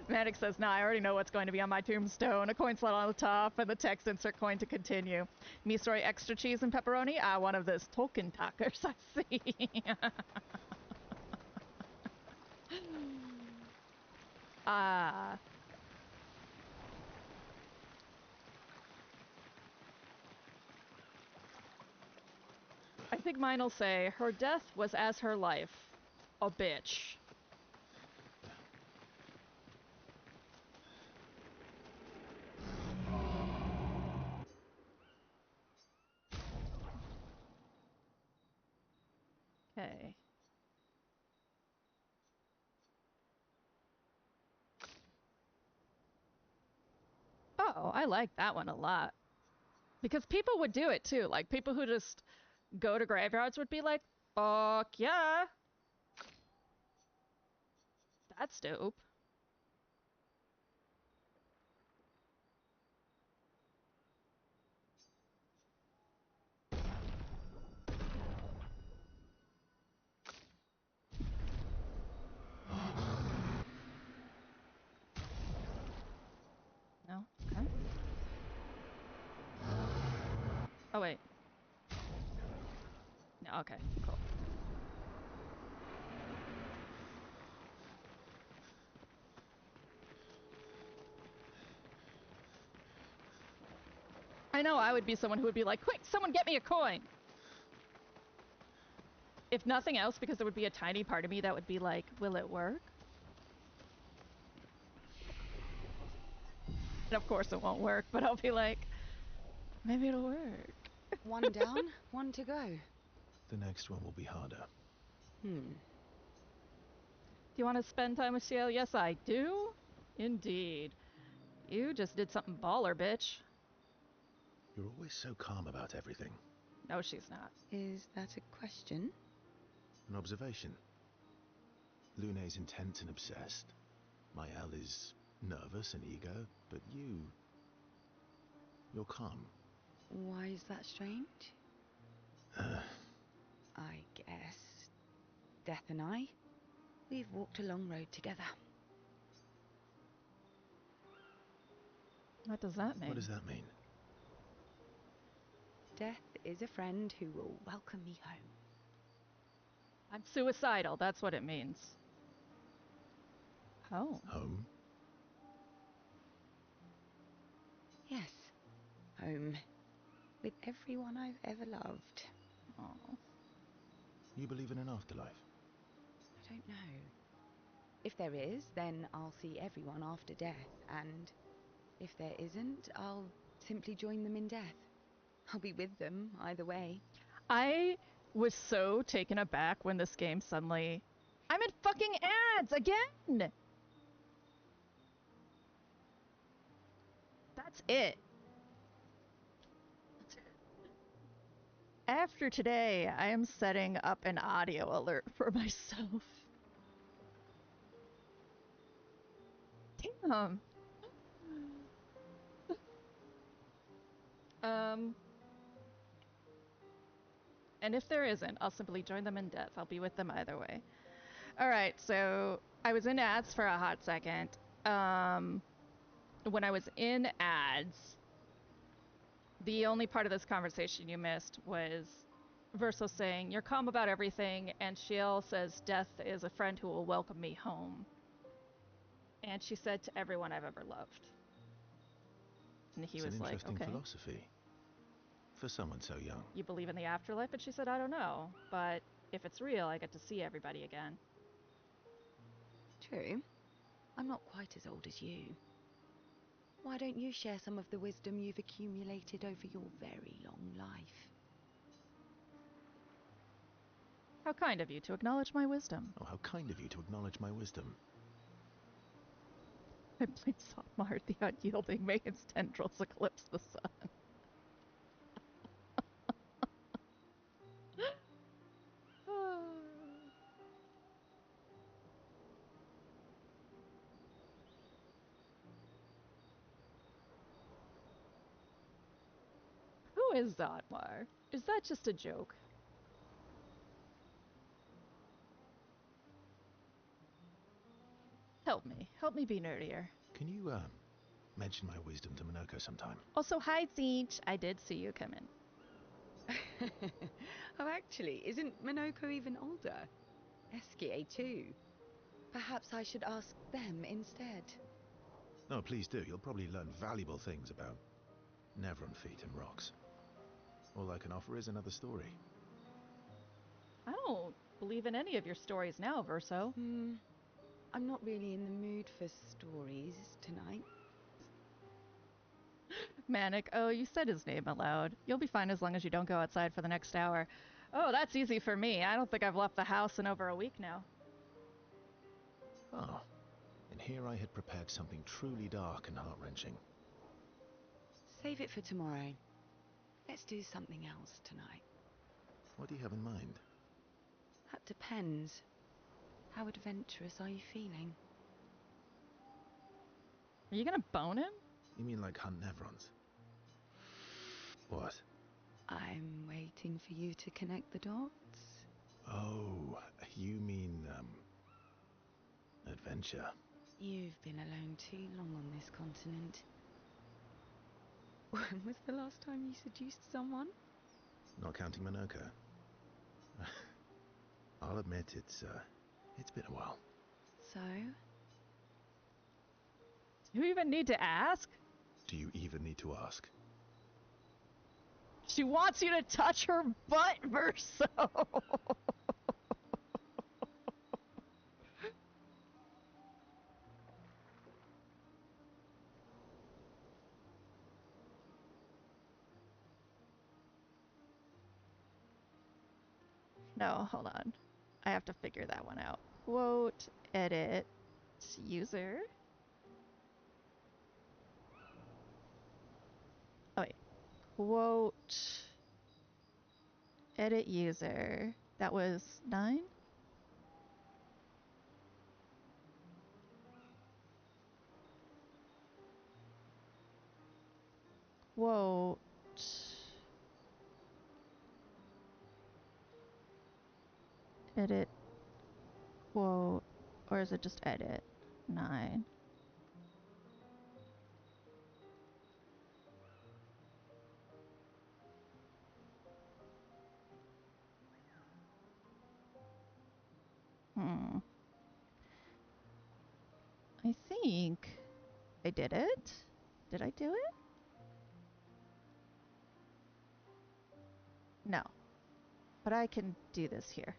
Maddox says, nah, I already know what's going to be on my tombstone. A coin slot on the top and the text insert coin to continue. Me story extra cheese and pepperoni? Ah, one of those Tolkien talkers, I see. Ah. I think mine'll say, her death was as her life. A bitch. Okay. Oh, I like that one a lot. Because people would do it too. Like, people who just go to graveyards would be like, fuck yeah. That's dope. Okay, cool. I know I would be someone who would be like, quick, someone get me a coin! If nothing else, because there would be a tiny part of me that would be like, will it work? And of course it won't work, but I'll be like, maybe it'll work. One down, one to go. The next one will be harder. Hmm. Do you want to spend time with Ciel? Yes, I do. Indeed. You just did something baller, bitch. You're always so calm about everything. No, she's not. Is that a question? An observation. Lune's intense and obsessed. Mael is nervous and eager, but you're calm. Why is that strange? I guess Death and I, we've walked a long road together. What does that mean? What does that mean? Death is a friend who will welcome me home. I'm suicidal, that's what it means. Home. Home? Yes, home. With everyone I've ever loved. Aww. You believe in an afterlife? I don't know. If there is, then I'll see everyone after death, and if there isn't, I'll simply join them in death. I'll be with them either way. I was so taken aback when this game suddenly... I'm in fucking ads again! That's it. After today, I am setting up an audio alert for myself. Damn. And if there isn't, I'll simply join them in death. I'll be with them either way. Alright, so I was in ads for a hot second. When I was in ads, the only part of this conversation you missed was Verso saying, you're calm about everything, and Ciel says, death is a friend who will welcome me home. And she said to everyone I've ever loved. And he was like, It's an interesting okay. philosophy. For someone so young. You believe in the afterlife? And she said, I don't know. But if it's real, I get to see everybody again. True. I'm not quite as old as you. Why don't you share some of the wisdom you've accumulated over your very long life? How kind of you to acknowledge my wisdom. Oh, how kind of you to acknowledge my wisdom. I played Softmar, the unyielding Megan's tendrils eclipse the sun. Who is Zotmar? Is that just a joke? Help me be nerdier. Can you, mention my wisdom to Minoko sometime? Also, hi, Zeech. I did see you come in. Oh, actually, isn't Minoko even older? Eskie too. Perhaps I should ask them instead. No, please do. You'll probably learn valuable things about Nevron feet and rocks. All I can offer is another story. I don't believe in any of your stories now, Verso. I'm not really in the mood for stories tonight. Manic. Oh, you said his name aloud. You'll be fine as long as you don't go outside for the next hour. Oh, that's easy for me. I don't think I've left the house in over a week now. Oh, and here I had prepared something truly dark and heart-wrenching. Save it for tomorrow. Let's do something else tonight. What do you have in mind? That depends. How adventurous are you feeling? Are you gonna bone him? You mean like hunt Nevrons? What? I'm waiting for you to connect the dots. Oh, you mean, adventure. You've been alone too long on this continent. When was the last time you seduced someone? Not counting Minoko. I'll admit it's been a while. So? Do you even need to ask? Do you even need to ask? She wants you to touch her butt, Verso! No, hold on. I have to figure that one out. Quote, edit, user. Oh wait. Quote, edit user. That was 9? Quote. Edit. Quote. Or is it just edit? 9. I think I did it. Did I do it? No. But I can do this here.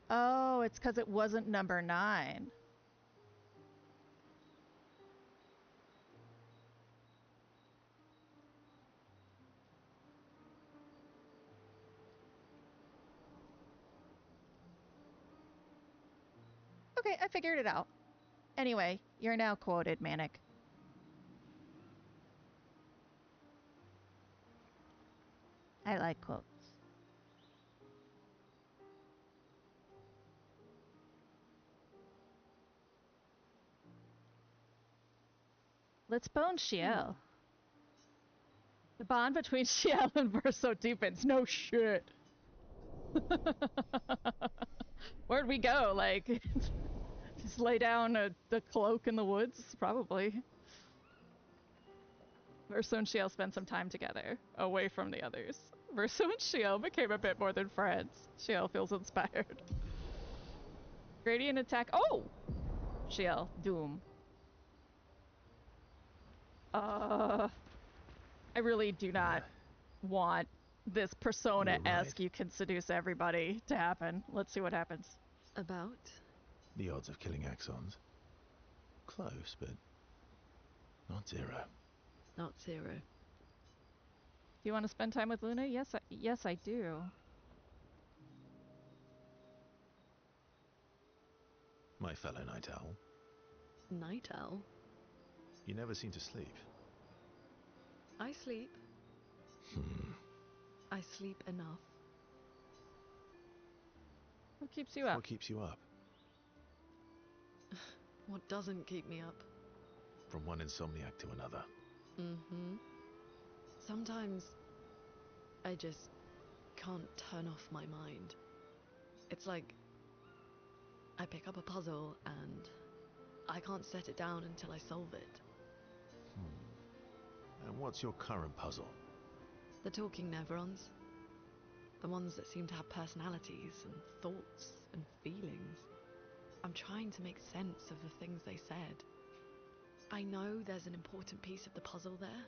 Oh, it's because it wasn't number 9. Okay, I figured it out. Anyway, you're now quoted, Manic. I like quotes. Let's bone Shiel. The bond between Shiel and Verso deepens. No shit. Where'd we go? Like, just lay down the cloak in the woods? Probably. Verso and Shiel spent some time together, away from the others. Verso and Shiel became a bit more than friends. Shiel feels inspired. Gradient attack. Oh! Shiel, Doom. I really do not want this Persona-esque you can seduce everybody to happen. Let's see what happens. About? The odds of killing Axons. Close, but not 0. Not 0. Do you want to spend time with Luna? Yes, I do. My fellow Night Owl. Night Owl? You never seem to sleep. I sleep. I sleep enough. What keeps you up? What keeps you up? What doesn't keep me up? From one insomniac to another. Sometimes I just can't turn off my mind. It's like I pick up a puzzle and I can't set it down until I solve it. And what's your current puzzle? The talking Neverons. The ones that seem to have personalities and thoughts and feelings. I'm trying to make sense of the things they said. I know there's an important piece of the puzzle there.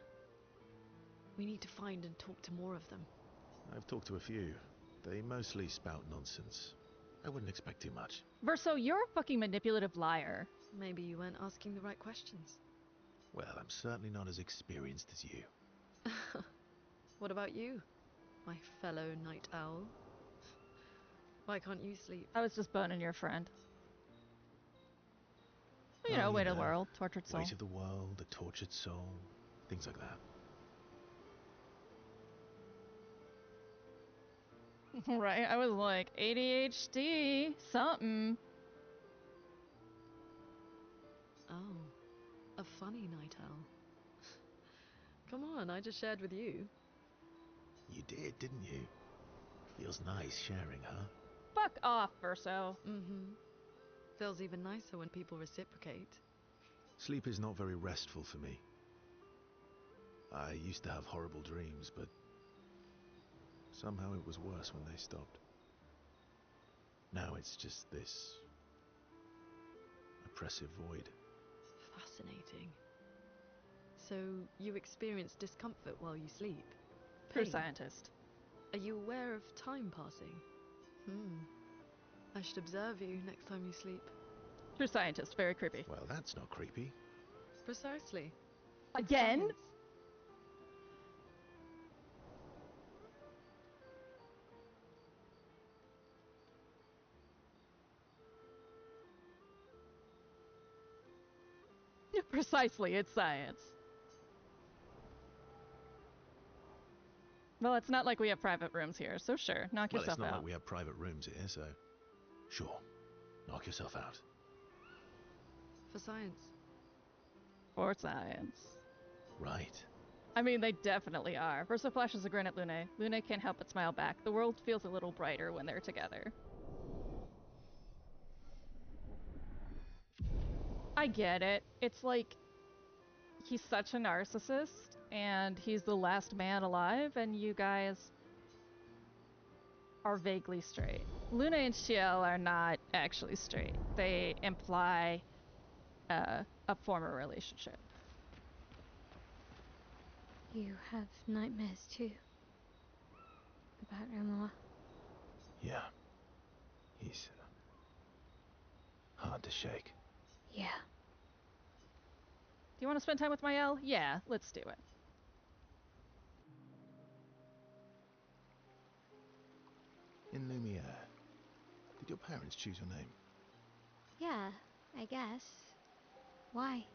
We need to find and talk to more of them. I've talked to a few. They mostly spout nonsense. I wouldn't expect too much. Verso, you're a fucking manipulative liar. Maybe you weren't asking the right questions. Well, I'm certainly not as experienced as you. What about you, my fellow night owl? Why can't you sleep? I was just boning your friend. You know, weight of the world, tortured soul. Weight of the world, the tortured soul, things like that. Right, I was like, ADHD, something. Oh, a funny night owl. Come on, I just shared with you. You did, didn't you? Feels nice sharing, huh? Fuck off, Verso. Feels even nicer when people reciprocate. Sleep is not very restful for me. I used to have horrible dreams, but somehow it was worse when they stopped. Now it's just this oppressive void. Fascinating. So, you experience discomfort while you sleep? True Pain. scientist. Are you aware of time passing? I should observe you next time you sleep. True scientist. Very creepy. Well, that's not creepy. Precisely. Again? Science. Precisely, it's science. Well, it's not like we have private rooms here, so sure, knock Well, it's yourself not out. like we have private rooms here, so sure, knock yourself out. For science. For science. Right. I mean, they definitely are. Versa flashes a grin at Lune. Lune can't help but smile back. The world feels a little brighter when they're together. I get it. It's like he's such a narcissist, and he's the last man alive, and you guys are vaguely straight. Luna and Shiel are not actually straight. They imply a former relationship. You have nightmares too? About Romoa? Yeah. He's hard to shake. Yeah. Do you want to spend time with Mael? Yeah, let's do it. In Lumiere, did your parents choose your name? Yeah, I guess. Why?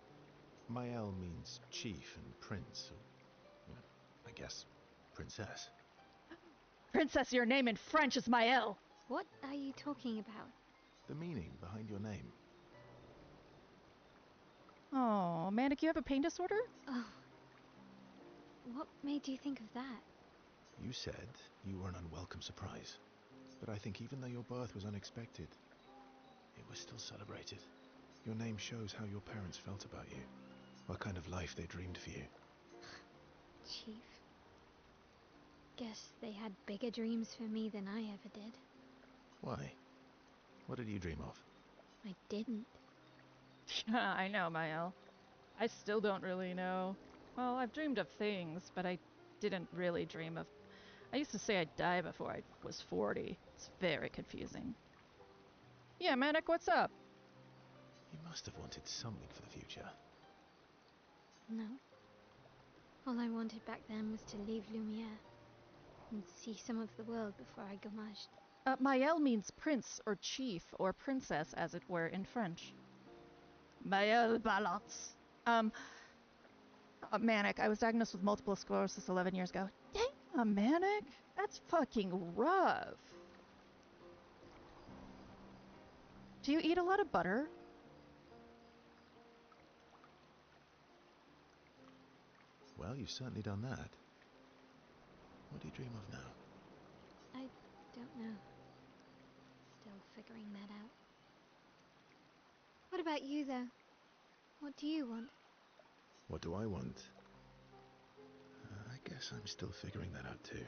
Mael means chief and prince, or, I guess, princess. Princess, your name in French is Mael. What are you talking about? The meaning behind your name. Oh, Manic, you have a pain disorder? Oh. What made you think of that? You said you were an unwelcome surprise. But I think even though your birth was unexpected, it was still celebrated. Your name shows how your parents felt about you. What kind of life they dreamed for you. Chief. Guess they had bigger dreams for me than I ever did. Why? What did you dream of? I didn't. I know, Mael. I still don't really know. Well, I've dreamed of things, but I didn't really dream of... I used to say I'd die before I was 40. It's very confusing. Yeah, Manic, what's up? You must have wanted something for the future. No. All I wanted back then was to leave Lumiere and see some of the world before I gommaged. Mael means prince or chief or princess, as it were, in French. Mael Balance. Manic. I was diagnosed with multiple sclerosis 11 years ago. Damn, Manic. That's fucking rough. Do you eat a lot of butter? Well, you've certainly done that. What do you dream of now? I don't know. Still figuring that out. What about you, though? What do you want? What do I want? I guess I'm still figuring that out too.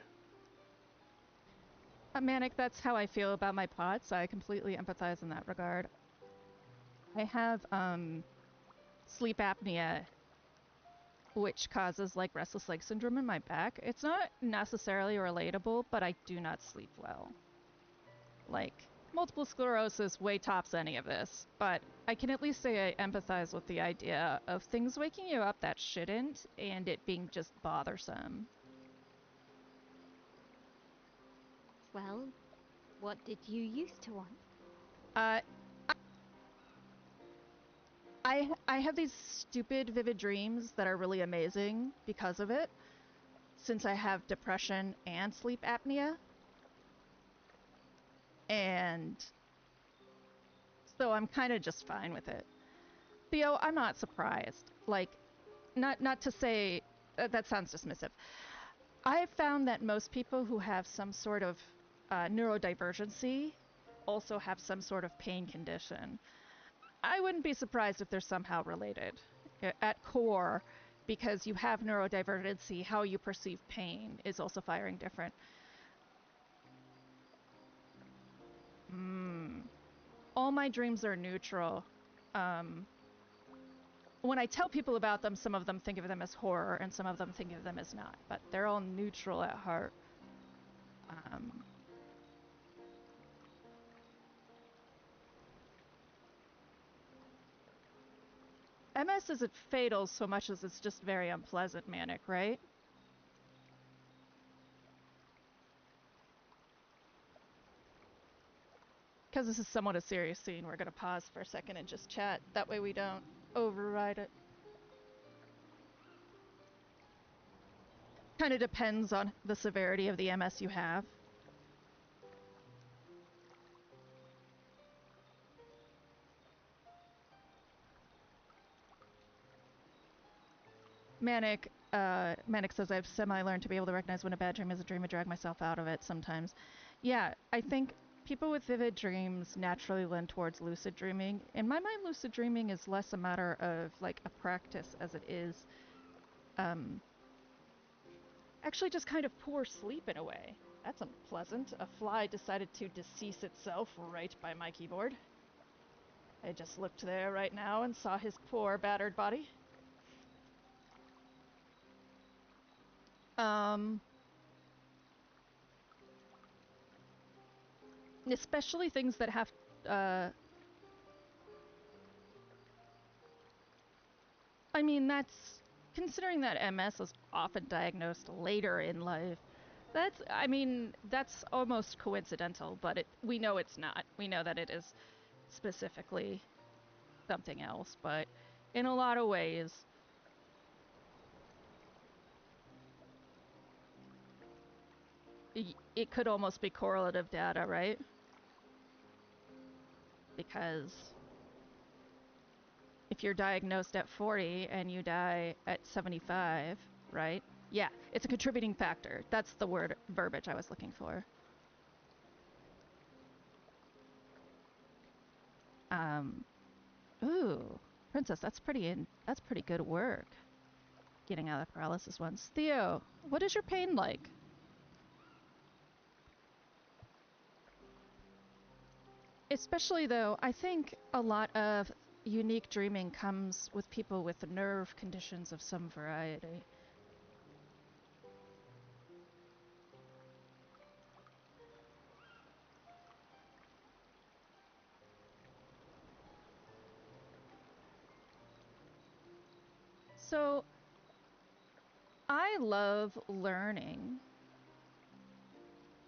Manic, that's how I feel about my POTS. I completely empathize in that regard. I have sleep apnea, which causes like restless leg syndrome in my back. It's not necessarily relatable, but I do not sleep well. Like, multiple sclerosis way tops any of this, but I can at least say I empathize with the idea of things waking you up that shouldn't, and it being just bothersome. Well, what did you used to want? I have these stupid vivid dreams that are really amazing because of it, since I have depression and sleep apnea. And so I'm kind of just fine with it. Theo, I'm not surprised. Like, not to say that sounds dismissive. I've found that most people who have some sort of neurodivergency also have some sort of pain condition. I wouldn't be surprised if they're somehow related at core, because you have neurodivergency. How you perceive pain is also firing different. All my dreams are neutral. When I tell people about them, some of them think of them as horror and some of them think of them as not, but they're all neutral at heart. MS isn't fatal so much as it's just very unpleasant manic, right? Because this is somewhat a serious scene, we're going to pause for a second and just chat. That way we don't override it. Kind of depends on the severity of the MS you have. Manic says I've semi-learned to be able to recognize when a bad dream is a dream and drag myself out of it sometimes. Yeah, I think people with vivid dreams naturally lend towards lucid dreaming. In my mind, lucid dreaming is less a matter of like a practice as it is actually just kind of poor sleep in a way. That's unpleasant. A fly decided to decease itself right by my keyboard. I just looked there right now and saw his poor battered body. Especially things that have I mean, that's considering that MS is often diagnosed later in life. That's almost coincidental, but we know it's not. We know that it is specifically something else, but in a lot of ways, it could almost be correlative data, right? Because if you're diagnosed at 40 and you die at 75, right? Yeah, it's a contributing factor. That's the verbiage I was looking for. Ooh, Princess, that's pretty good work. Getting out of the paralysis once. Theo, what is your pain like? Especially though, I think a lot of unique dreaming comes with people with nerve conditions of some variety. So, I love learning.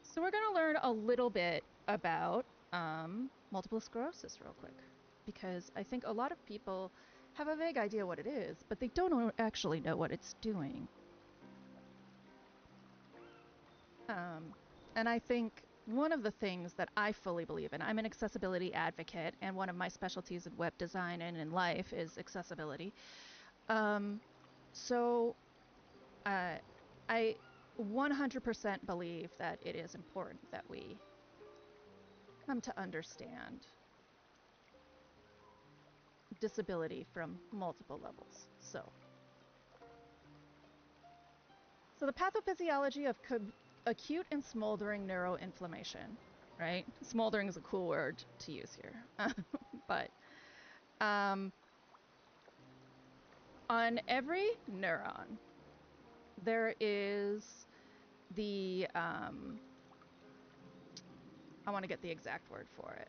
So we're going to learn a little bit about multiple sclerosis real quick, because I think a lot of people have a vague idea what it is, but they don't actually know what it's doing. And I think one of the things that I fully believe in, I'm an accessibility advocate, and one of my specialties in web design and in life is accessibility. So I 100% believe that it is important that we come to understand disability from multiple levels. So the pathophysiology of acute and smoldering neuroinflammation, right? Smoldering is a cool word to use here. But on every neuron, there is the, I want to get the exact word for it.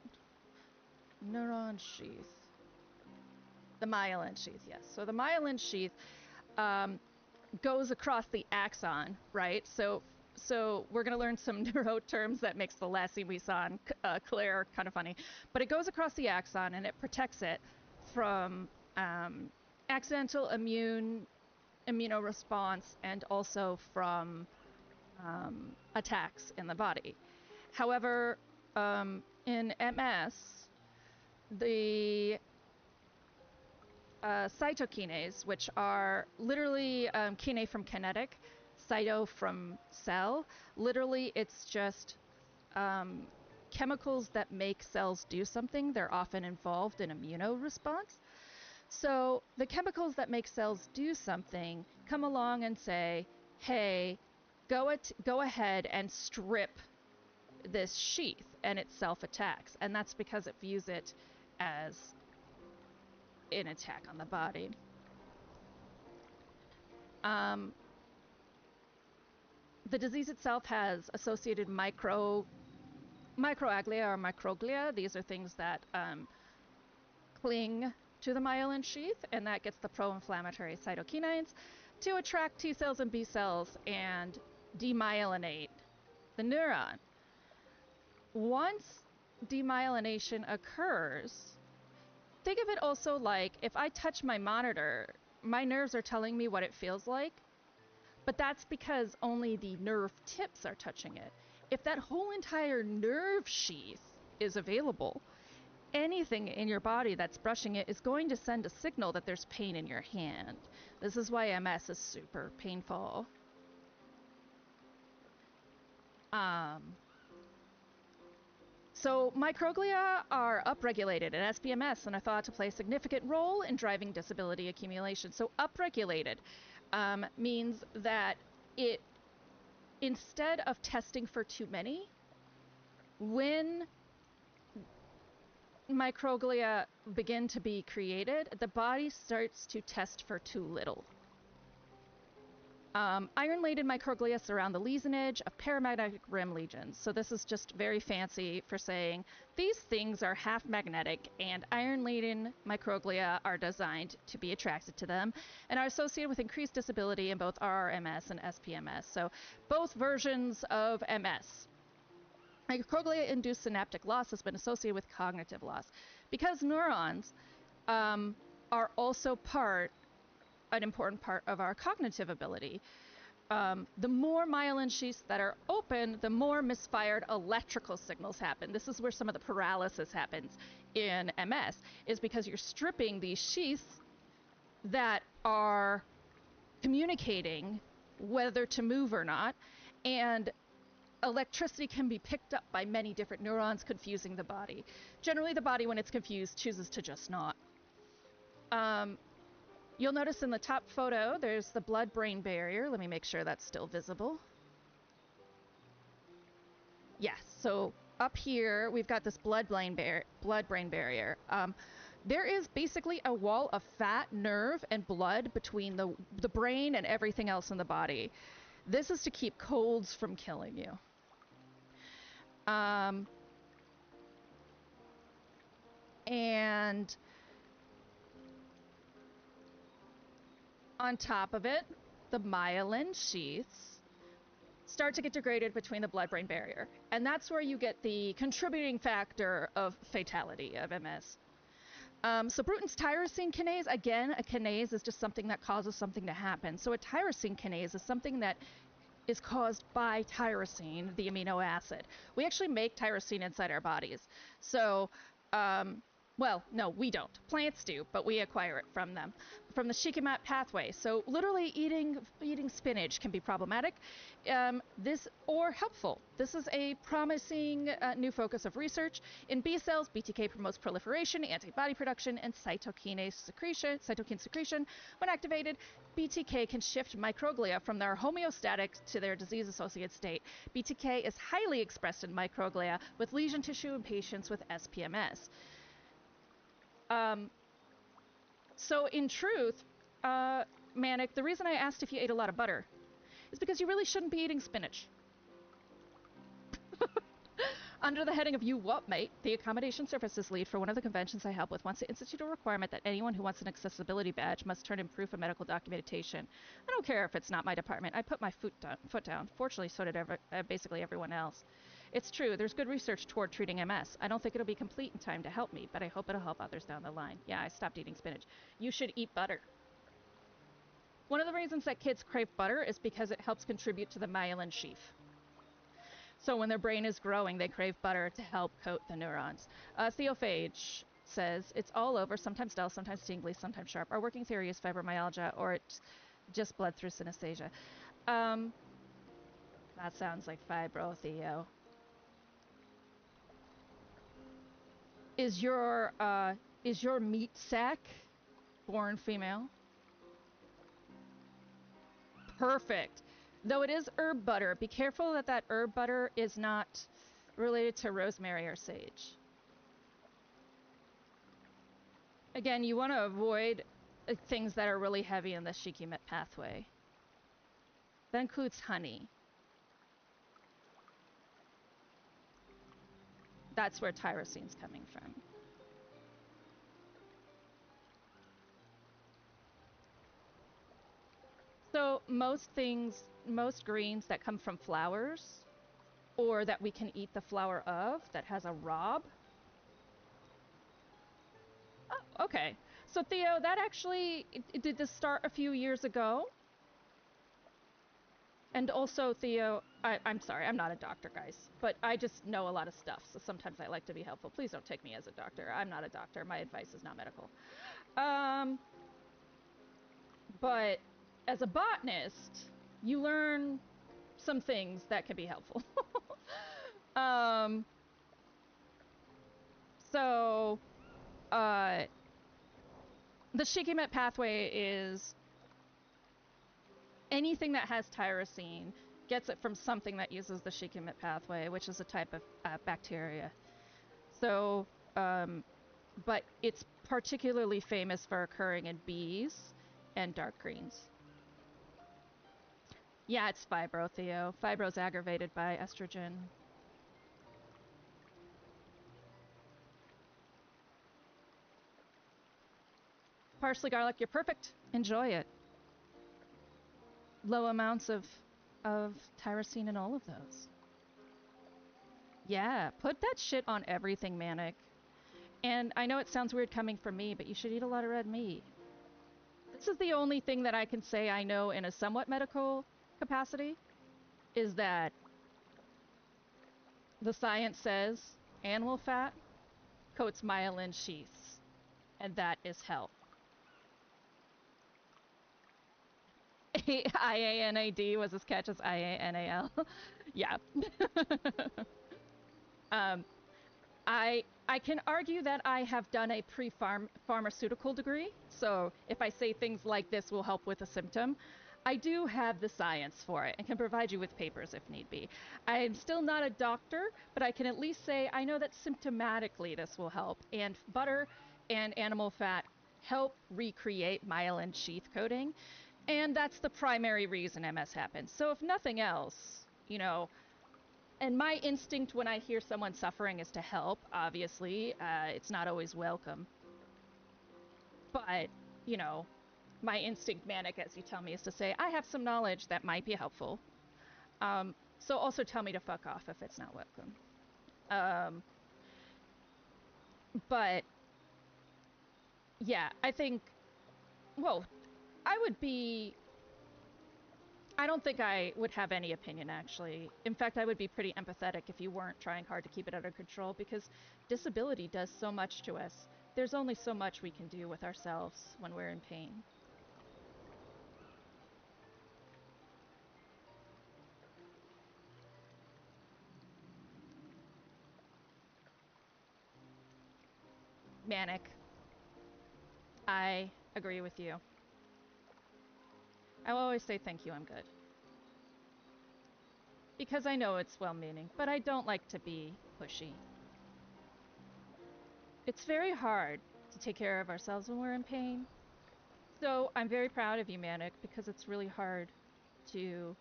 Neuron sheath. The myelin sheath, yes. So the myelin sheath goes across the axon, right? So we're going to learn some neuro terms that makes the last scene we saw in Clair kind of funny. But it goes across the axon and it protects it from accidental immunoresponse and also from attacks in the body. However, in MS, the cytokinase, which are literally kine from kinetic, cyto from cell. Literally, it's just chemicals that make cells do something, they're often involved in immunoresponse. So the chemicals that make cells do something come along and say, hey, go ahead and strip this sheath, and it self-attacks. And that's because it views it as an attack on the body. The disease itself has associated microaglia or microglia. These are things that cling to the myelin sheath, and that gets the pro-inflammatory cytokinins to attract T cells and B cells and demyelinate the neuron. Once demyelination occurs, think of it also like if I touch my monitor, my nerves are telling me what it feels like, but that's because only the nerve tips are touching it. If that whole entire nerve sheath is available, anything in your body that's brushing it is going to send a signal that there's pain in your hand. This is why MS is super painful. So microglia are upregulated in SPMS and are thought to play a significant role in driving disability accumulation. So upregulated means that it, instead of testing for too many, when microglia begin to be created, the body starts to test for too little. Iron-laden microglia surround the lesion edge of paramagnetic rim lesions. So this is just very fancy for saying these things are half magnetic, and iron-laden microglia are designed to be attracted to them and are associated with increased disability in both RRMS and SPMS. So both versions of MS. Microglia-induced synaptic loss has been associated with cognitive loss. Because neurons are also an important part of our cognitive ability. The more myelin sheaths that are open, the more misfired electrical signals happen. This is where some of the paralysis happens in MS, is because you're stripping these sheaths that are communicating whether to move or not, and electricity can be picked up by many different neurons, confusing the body. Generally, the body, when it's confused, chooses to just not. You'll notice in the top photo, there's the blood-brain barrier. Let me make sure that's still visible. Yes, so up here, we've got this blood-brain barrier. There is basically a wall of fat, nerve, and blood between the brain and everything else in the body. This is to keep colds from killing you. And on top of it, the myelin sheaths start to get degraded between the blood-brain barrier. And that's where you get the contributing factor of fatality of MS. So Bruton's tyrosine kinase, again, a kinase is just something that causes something to happen. So a tyrosine kinase is something that is caused by tyrosine, the amino acid. We actually make tyrosine inside our bodies. So, well, no, we don't. Plants do, but we acquire it from them, from the shikimate pathway. So literally eating spinach can be problematic, or helpful. This is a promising new focus of research. In B cells, BTK promotes proliferation, antibody production, and cytokine secretion. When activated, BTK can shift microglia from their homeostatic to their disease-associated state. BTK is highly expressed in microglia with lesion tissue in patients with SPMS. So in truth, Manic, the reason I asked if you ate a lot of butter is because you really shouldn't be eating spinach. Under the heading of You What Mate, the Accommodation Services Lead for one of the conventions I help with wants to institute a requirement that anyone who wants an accessibility badge must turn in proof of medical documentation. I don't care if it's not my department. I put my foot down. Fortunately, so did basically everyone else. It's true, there's good research toward treating MS. I don't think it'll be complete in time to help me, but I hope it'll help others down the line. Yeah, I stopped eating spinach. You should eat butter. One of the reasons that kids crave butter is because it helps contribute to the myelin sheath. So when their brain is growing, they crave butter to help coat the neurons. Theophage says, it's all over, sometimes dull, sometimes tingly, sometimes sharp. Our working theory is fibromyalgia, or it's just blood through synesthesia. That sounds like fibro, Theo. Is your meat sack born female? Perfect. Though it is herb butter, be careful that that herb butter is not related to rosemary or sage. Again, you want to avoid things that are really heavy in the Shikimate pathway. That includes honey. That's where tyrosine's coming from. So most things, most greens that come from flowers, or that we can eat the flower of, that has a rob. Oh, okay. So Theo, that actually, did this start a few years ago? And also, Theo, I'm sorry, I'm not a doctor, guys, but I just know a lot of stuff, so sometimes I like to be helpful. Please don't take me as a doctor. I'm not a doctor. My advice is not medical. But as a botanist, you learn some things that can be helpful. So, the Shikimate pathway is anything that has tyrosine gets it from something that uses the Shikimate pathway, which is a type of bacteria. So, but it's particularly famous for occurring in bees and dark greens. Yeah, it's fibro, Theo. Fibro's aggravated by estrogen. Parsley, garlic, you're perfect. Enjoy it. Low amounts of tyrosine in all of those. Yeah, put that shit on everything, Manic. And I know it sounds weird coming from me, but you should eat a lot of red meat. This is the only thing that I can say I know in a somewhat medical capacity, is that the science says animal fat coats myelin sheaths, and that is hell. IANAD was as catch as IANAL. Yeah. I can argue that I have done a pharmaceutical degree, so if I say things like this will help with a symptom, I do have the science for it and can provide you with papers if need be. I am still not a doctor, but I can at least say I know that symptomatically this will help, and butter and animal fat help recreate myelin sheath coating, and that's the primary reason MS happens. So if nothing else, you know, and my instinct when I hear someone suffering is to help, obviously. It's not always welcome. But, you know, my instinct, Manic, as you tell me, is to say, I have some knowledge that might be helpful. So also tell me to fuck off if it's not welcome. But, yeah, I think, well, I don't think I would have any opinion, actually. In fact, I would be pretty empathetic if you weren't trying hard to keep it under control, because disability does so much to us. There's only so much we can do with ourselves when we're in pain. Manic. I agree with you. I will always say thank you, I'm good. Because I know it's well-meaning, but I don't like to be pushy. It's very hard to take care of ourselves when we're in pain. So I'm very proud of you, Manic, because it's really hard to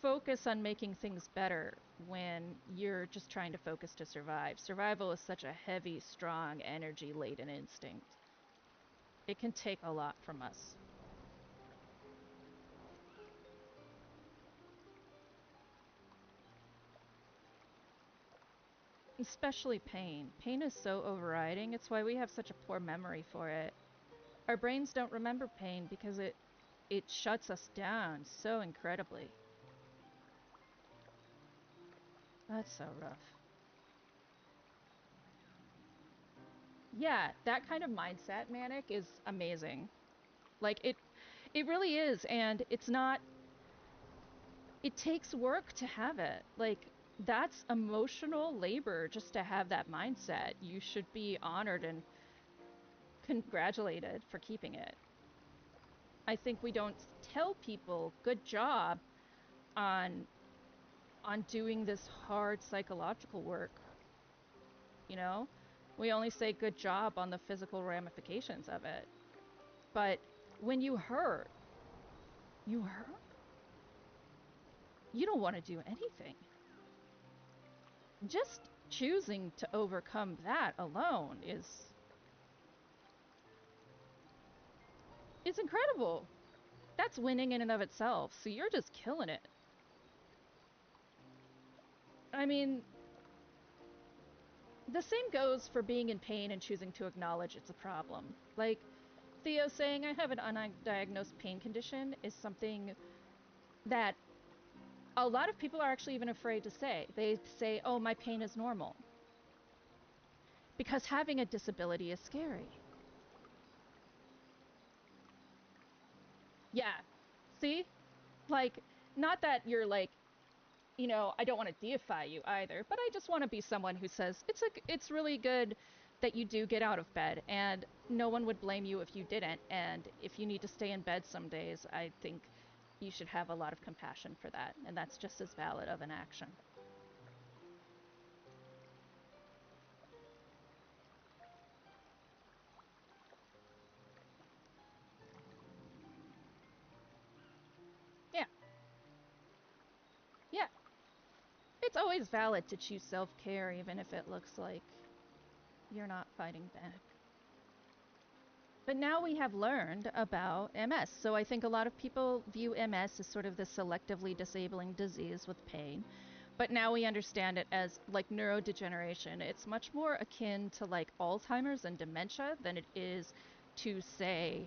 focus on making things better when you're just trying to focus to survive. Survival is such a heavy, strong, energy-laden instinct. It can take a lot from us. Especially pain. Pain is so overriding. It's why we have such a poor memory for it. Our brains don't remember pain because it shuts us down so incredibly. That's so rough. Yeah, that kind of mindset, Manic, is amazing. Like, it really is, and it's not... It takes work to have it. Like, that's emotional labor just to have that mindset. You should be honored and congratulated for keeping it. I think we don't tell people good job on doing this hard psychological work. You know, we only say good job on the physical ramifications of it. But when you hurt, you hurt. You don't want to do anything. Just choosing to overcome that alone is incredible. That's winning in and of itself. So you're just killing it. I mean, the same goes for being in pain and choosing to acknowledge it's a problem. Like Theo saying I have an undiagnosed pain condition is something that a lot of people are actually even afraid to say. They say, oh, my pain is normal. Because having a disability is scary. Yeah. See? Like, not that you're like, you know, I don't want to deify you either, but I just want to be someone who says it's really good that you do get out of bed, and no one would blame you if you didn't. And if you need to stay in bed some days, I think you should have a lot of compassion for that, and that's just as valid of an action. Yeah. Yeah. It's always valid to choose self-care, even if it looks like you're not fighting back. But now we have learned about MS. So I think a lot of people view MS as sort of this selectively disabling disease with pain. But now we understand it as like neurodegeneration. It's much more akin to like Alzheimer's and dementia than it is to, say,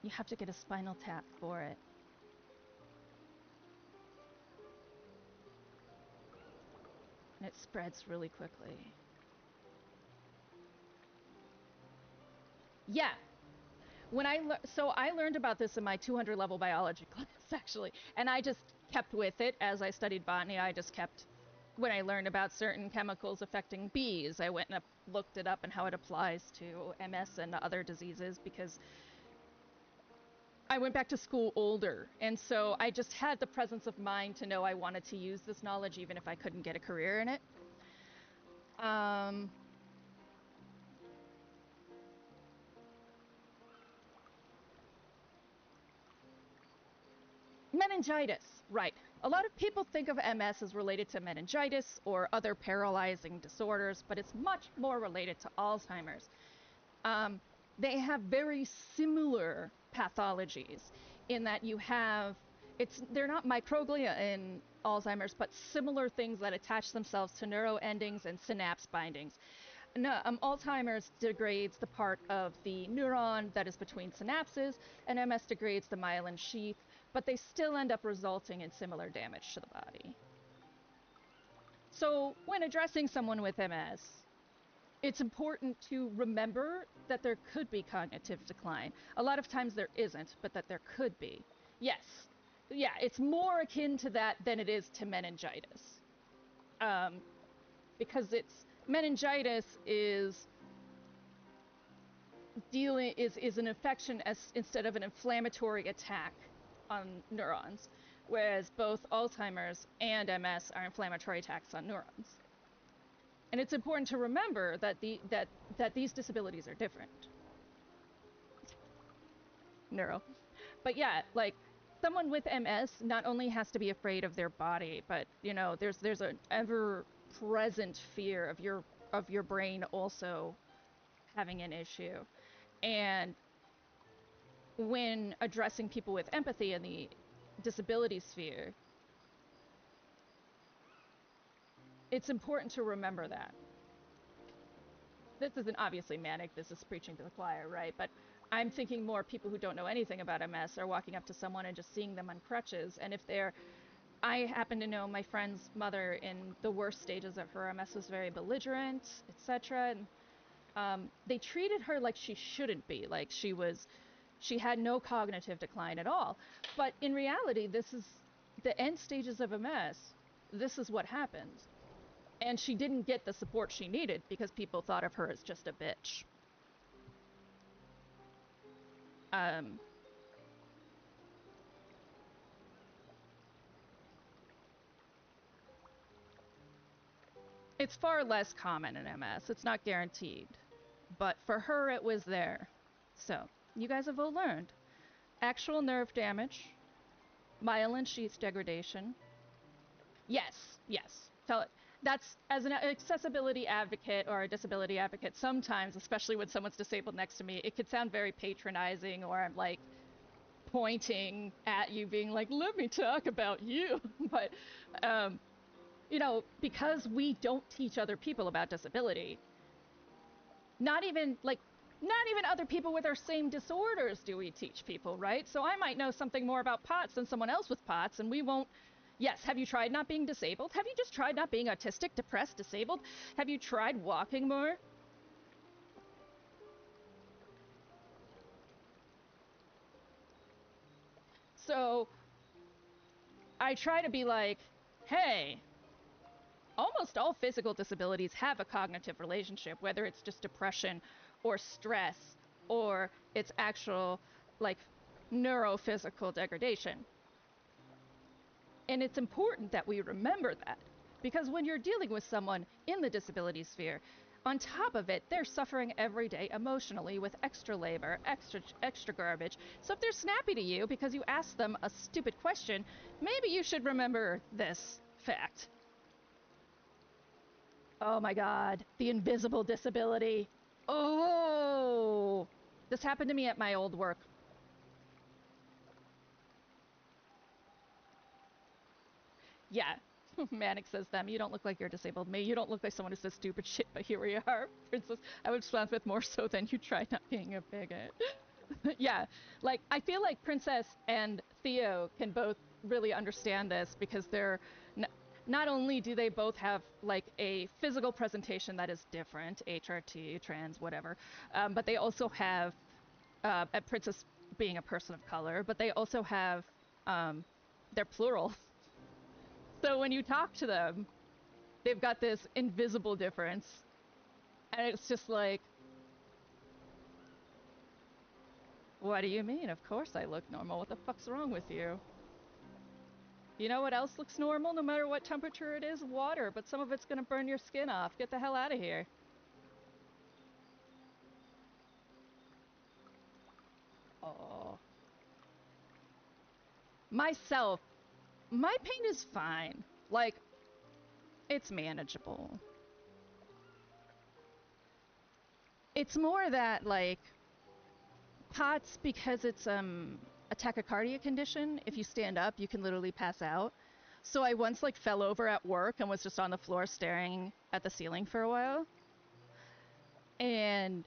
you have to get a spinal tap for it. And it spreads really quickly. Yeah. So I learned about this in my 200 level biology class, actually. And I just kept with it as I studied botany. When I learned about certain chemicals affecting bees, I went and looked it up and how it applies to MS and other diseases, because I went back to school older. And so I just had the presence of mind to know I wanted to use this knowledge even if I couldn't get a career in it. Meningitis, right. A lot of people think of MS as related to meningitis or other paralyzing disorders, but it's much more related to Alzheimer's. They have very similar pathologies in that they're not microglia in Alzheimer's, but similar things that attach themselves to neuroendings and synapse bindings. No, Alzheimer's degrades the part of the neuron that is between synapses, and MS degrades the myelin sheath, but they still end up resulting in similar damage to the body. So when addressing someone with MS, it's important to remember that there could be cognitive decline. A lot of times there isn't, but that there could be. Yes. Yeah, it's more akin to that than it is to meningitis. Because meningitis is an infection instead of an inflammatory attack on neurons, whereas both Alzheimer's and MS are inflammatory attacks on neurons. And it's important to remember that these disabilities are different. Neuro. But yeah, like someone with MS not only has to be afraid of their body, but you know, there's an ever present fear of your brain also having an issue. And when addressing people with empathy in the disability sphere, it's important to remember that. This isn't obviously manic, this is preaching to the choir, right? But I'm thinking more people who don't know anything about MS are walking up to someone and just seeing them on crutches. And I happen to know my friend's mother in the worst stages of her MS was very belligerent, etc. And they treated her like she shouldn't be, like she was She had no cognitive decline at all. But in reality, this is the end stages of MS. This is what happens. And she didn't get the support she needed because people thought of her as just a bitch. It's far less common in MS. It's not guaranteed. But for her, it was there. So, you guys have all learned. Actual nerve damage, myelin sheath degradation. Yes. So that's, as an accessibility advocate or a disability advocate, sometimes, especially when someone's disabled next to me, it could sound very patronizing, or I'm like pointing at you being like, let me talk about you. But, you know, because we don't teach other people about disability, not even other people with our same disorders do we teach people, right? So I might know something more about POTS than someone else with POTS, and we won't. Yes, have you tried not being disabled? Have you just tried not being autistic, depressed, disabled? Have you tried walking more? So I try to be like, hey, almost all physical disabilities have a cognitive relationship, whether it's just depression or stress or it's actual, like, neurophysical degradation. And it's important that we remember that, because when you're dealing with someone in the disability sphere, on top of it, they're suffering every day emotionally with extra labor, extra garbage. So if they're snappy to you because you asked them a stupid question, maybe you should remember this fact. Oh my God, the invisible disability. Oh, this happened to me at my old work. Yeah. Manic says them. You don't look like you're disabled. Me, you don't look like someone who says stupid shit, but here we are. Princess, I would respond with more so than you tried not being a bigot. Yeah, like, I feel like Princess and Theo can both really understand this, because they're not only do they both have like a physical presentation that is different, HRT, trans, whatever, but they also have, at Princess being a person of color, but they also have, they're plural. So when you talk to them, they've got this invisible difference. And it's just like, what do you mean? Of course I look normal. What the fuck's wrong with you? You know what else looks normal no matter what temperature it is? Water, but some of it's gonna burn your skin off. Get the hell out of here. Oh. Myself, my pain is fine. Like, it's manageable. It's more that, like, POTS, because it's a tachycardia condition, if you stand up, you can literally pass out. So I once, like, fell over at work and was just on the floor staring at the ceiling for a while. And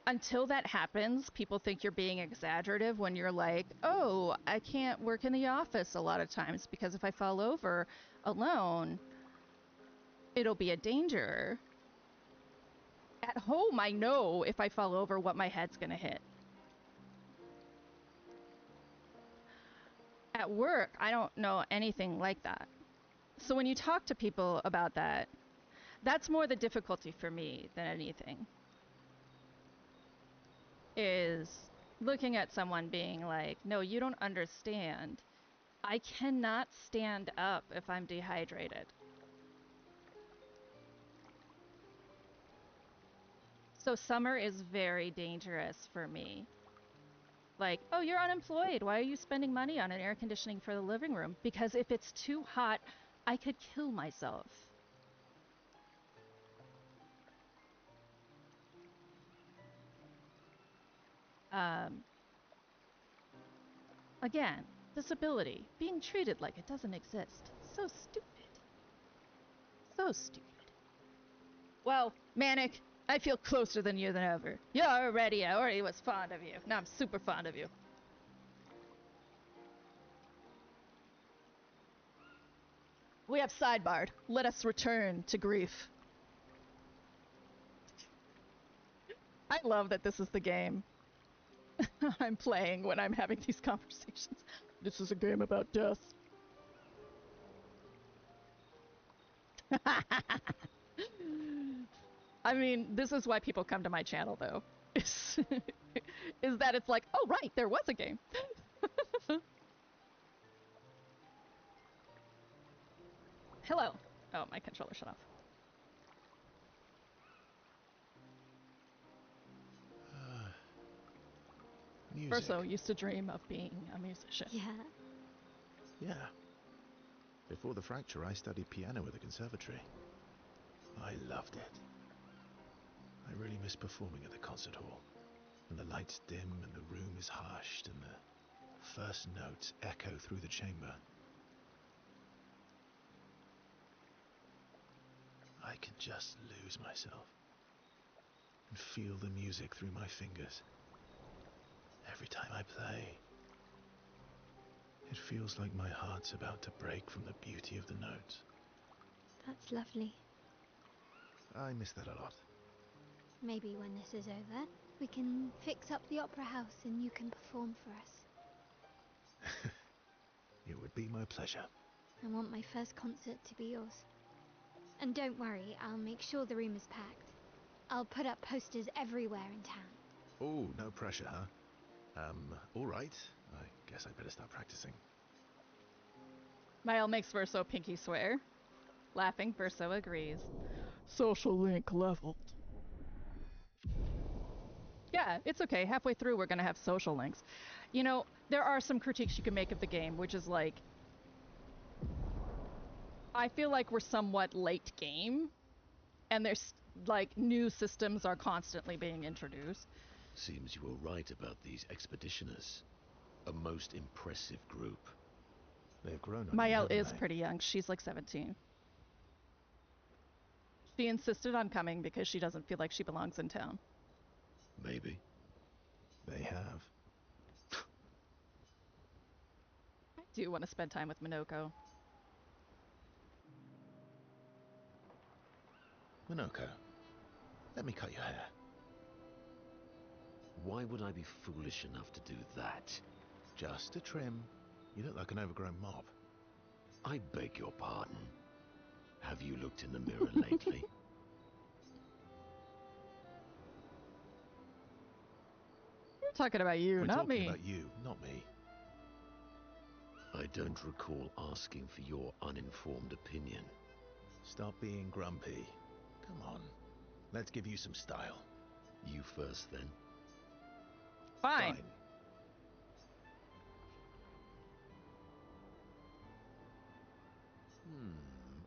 until that happens, people think you're being exaggerative when you're like, oh, I can't work in the office a lot of times because if I fall over alone, it'll be a danger. At home, I know if I fall over what my head's gonna hit. At work, I don't know anything like that. So when you talk to people about that, that's more the difficulty for me than anything. Is looking at someone being like, no, you don't understand. I cannot stand up if I'm dehydrated. So summer is very dangerous for me. Like, oh, you're unemployed. Why are you spending money on an air conditioning for the living room? Because if it's too hot, I could kill myself. Again, disability, being treated like it doesn't exist. So stupid. So stupid. Well, Manic, I feel closer than you than ever. I already was fond of you. Now I'm super fond of you. We have sidebarred. Let us return to grief. I love that this is the game. I'm playing when I'm having these conversations. This is a game about death. I mean, this is why people come to my channel, though. Is that it's like, oh, right, there was a game. Hello. Oh, my controller shut off. Music. Verso used to dream of being a musician. Yeah. Yeah. Before the fracture, I studied piano at the conservatory. I loved it. I really miss performing at the concert hall. And the lights dim and the room is hushed and the first notes echo through the chamber. I can just lose myself and feel the music through my fingers. Every time I play, it feels like my heart's about to break from the beauty of the notes. That's lovely. I miss that a lot. Maybe when this is over, we can fix up the opera house and you can perform for us. It would be my pleasure. I want my first concert to be yours. And don't worry, I'll make sure the room is packed. I'll put up posters everywhere in town. Oh, no pressure, huh? All right. I guess I'd better start practicing. Mile makes Verso pinky swear. Laughing, Verso agrees. Social link leveled. Yeah, it's okay. Halfway through, we're going to have social links. You know, there are some critiques you can make of the game, which is like, I feel like we're somewhat late game, and there's, like, new systems are constantly being introduced. Seems you were right about these expeditioners. A most impressive group. They've grown on Mael you, is haven't they? pretty young. She's like 17. She insisted on coming because she doesn't feel like she belongs in town. Maybe. They have. I do want to spend time with Minoko. Minoko, let me cut your hair. Why would I be foolish enough to do that? Just a trim. You look like an overgrown mop. I beg your pardon. Have you looked in the mirror lately? We're talking about you, We're not talking me. about you, not me. I don't recall asking for your uninformed opinion. Stop being grumpy. Come on. Let's give you some style. You first, then. Fine.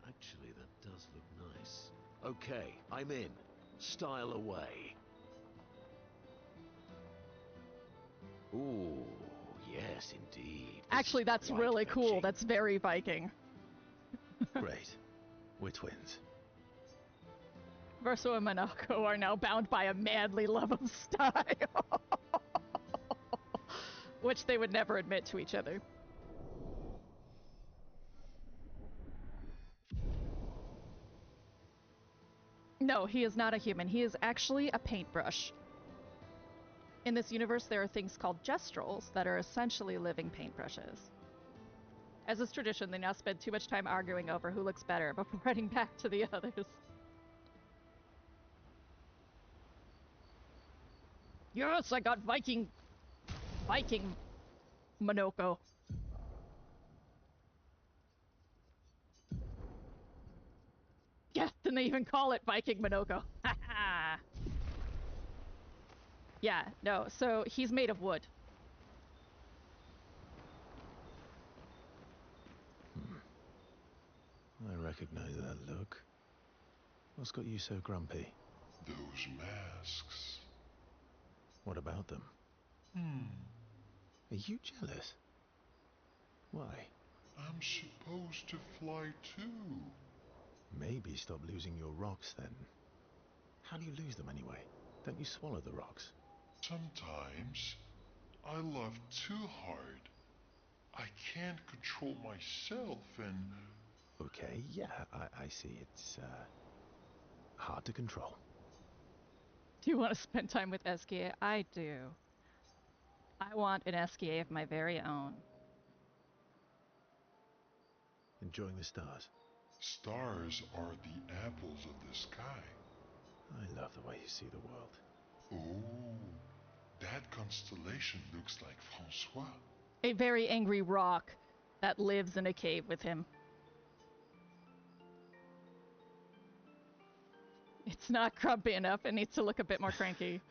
Actually, that does look nice. Okay, I'm in. Style away. Ooh, yes, indeed. This Actually, is that's quite really cool. fetching. That's very Viking. Great. We're twins. Verso and Minako are now bound by a manly love of style. Which they would never admit to each other. No, he is not a human. He is actually a paintbrush. In this universe, there are things called gestrels that are essentially living paintbrushes. As is tradition, they now spend too much time arguing over who looks better before heading back to the others. Yes, I got Viking Minoko. Yes, and they even call it Viking Minoko. Ha ha. Yeah, no, so he's made of wood. I recognize that look. What's got you so grumpy? Those masks. What about them? Are you jealous? Why? I'm supposed to fly too. Maybe stop losing your rocks then. How do you lose them anyway? Don't you swallow the rocks? Sometimes I love too hard. I can't control myself and... Okay, yeah, I see. It's, hard to control. Do you want to spend time with Eskia? I do. I want an SKA of my very own. Enjoying the stars? Stars are the apples of the sky. I love the way you see the world. Oh, that constellation looks like Francois. A very angry rock that lives in a cave with him. It's not grumpy enough. It needs to look a bit more cranky.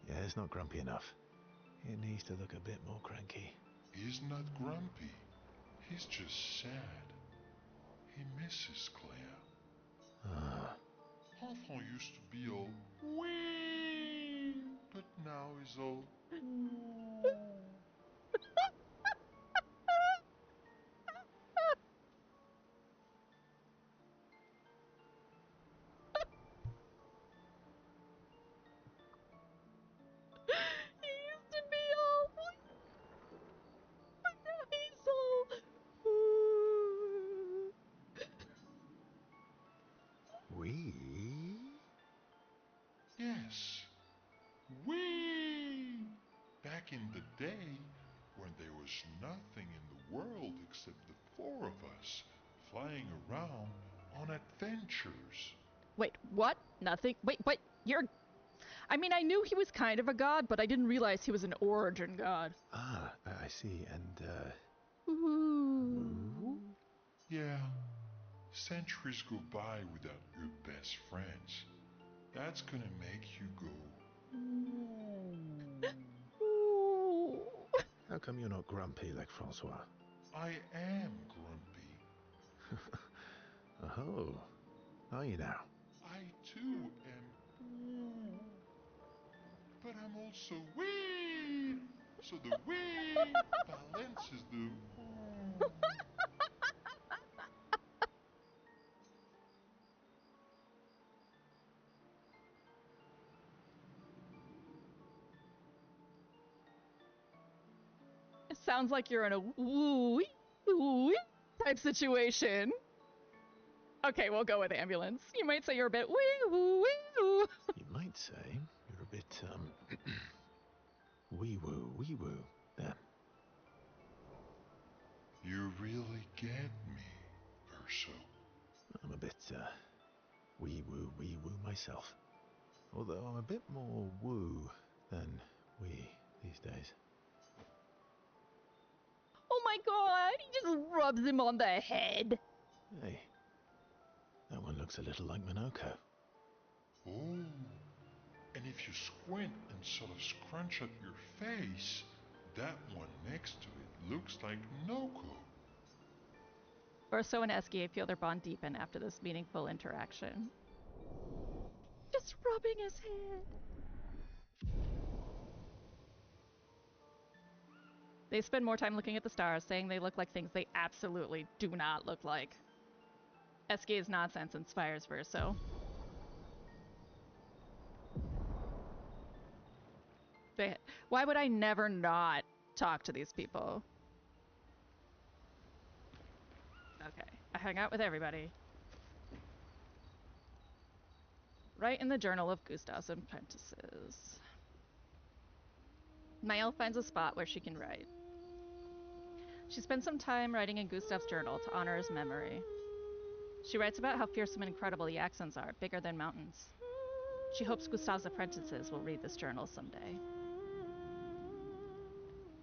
Yeah, it's not grumpy enough. It needs to look a bit more cranky. He's not grumpy. He's just sad. He misses Claire. Ah. Enfant used to be all wee, but now he's all ooh. He used to be all but now he's all We? Yes, wee. Back in the day, when there was nothing in the world except the four of us flying around on adventures. Wait, what? Nothing? Wait, you're... I mean, I knew he was kind of a god, but I didn't realize he was an origin god. Ah, I see. And, Ooh. Yeah, centuries go by without your best friends. That's gonna make you go. Ooh. how come you're not grumpy like Francois? I am grumpy. Oh, are you now? I too am. But I'm also wee. So the wee balances the. It sounds like you're in a woo type situation. Okay, we'll go with ambulance. You might say you're a bit wee woo. You might say you're a bit, wee woo, then. You really get me, Verso. I'm a bit, wee woo myself. Although I'm a bit more woo than wee these days. Oh my god, he just rubs him on the head. Hey, that one looks a little like Minoko. Oh, and if you squint and sort of scrunch up your face, that one next to it looks like Noko. Verso and Eskie feel their bond deepen after this meaningful interaction. Just rubbing his head. They spend more time looking at the stars, saying they look like things they absolutely do not look like. Eskie's nonsense inspires Verso. Why would I never not talk to these people? Okay, I hung out with everybody. Write in the journal of Gustav's apprentices. Niall finds a spot where she can write. She spends some time writing in Gustav's journal to honor his memory. She writes about how fearsome and incredible the accents are, bigger than mountains. She hopes Gustav's apprentices will read this journal someday.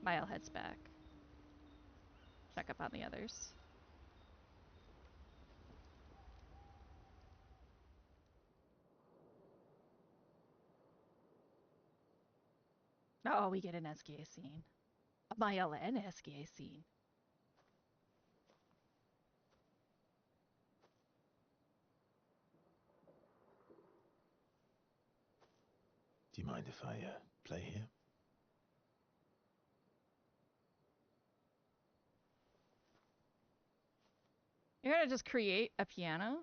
Niall heads back. Check up on the others. Oh, we get an SKA scene. A Niall and SKA scene. Do you mind if I, play here? You're gonna just create a piano?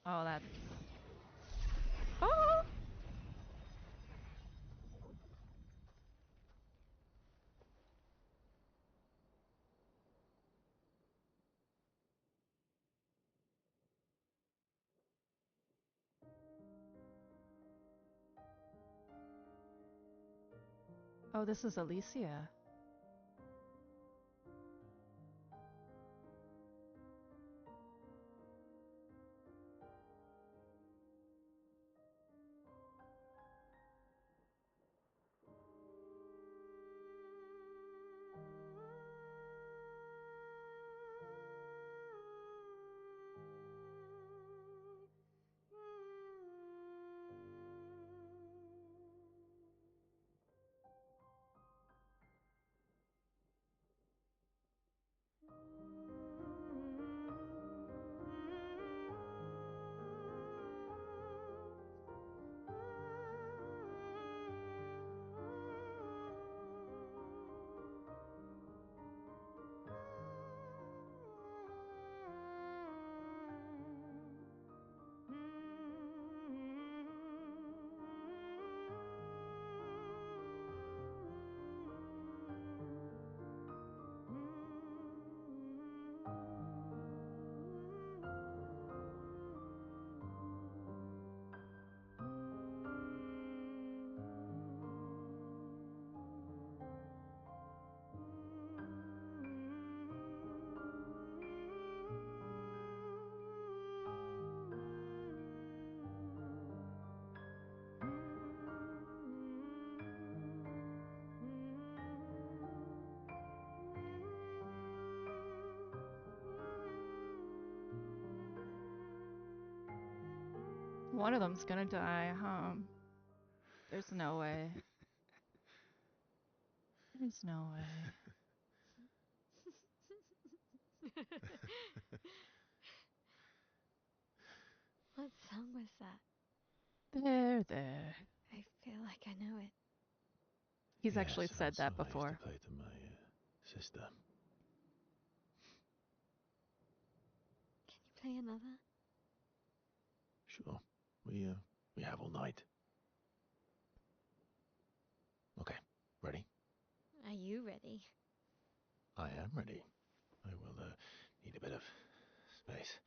Oh, that... Oh! Oh, this is Alicia. One of them's gonna die, huh? There's no way. There's no way. What song was that? There. I feel like I know it. He's Yes, actually said that's that song I before. used to play to my sister. Can you play another? Sure. We have all night. Okay, ready? Are you ready? I am ready. I will need a bit of space.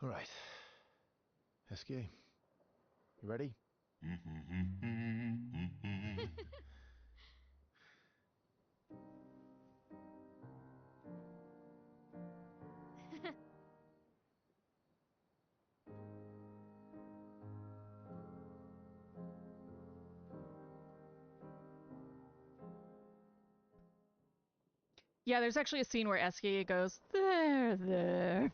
All right. Esquier, you ready? Yeah, there's actually a scene where Esquier goes, there.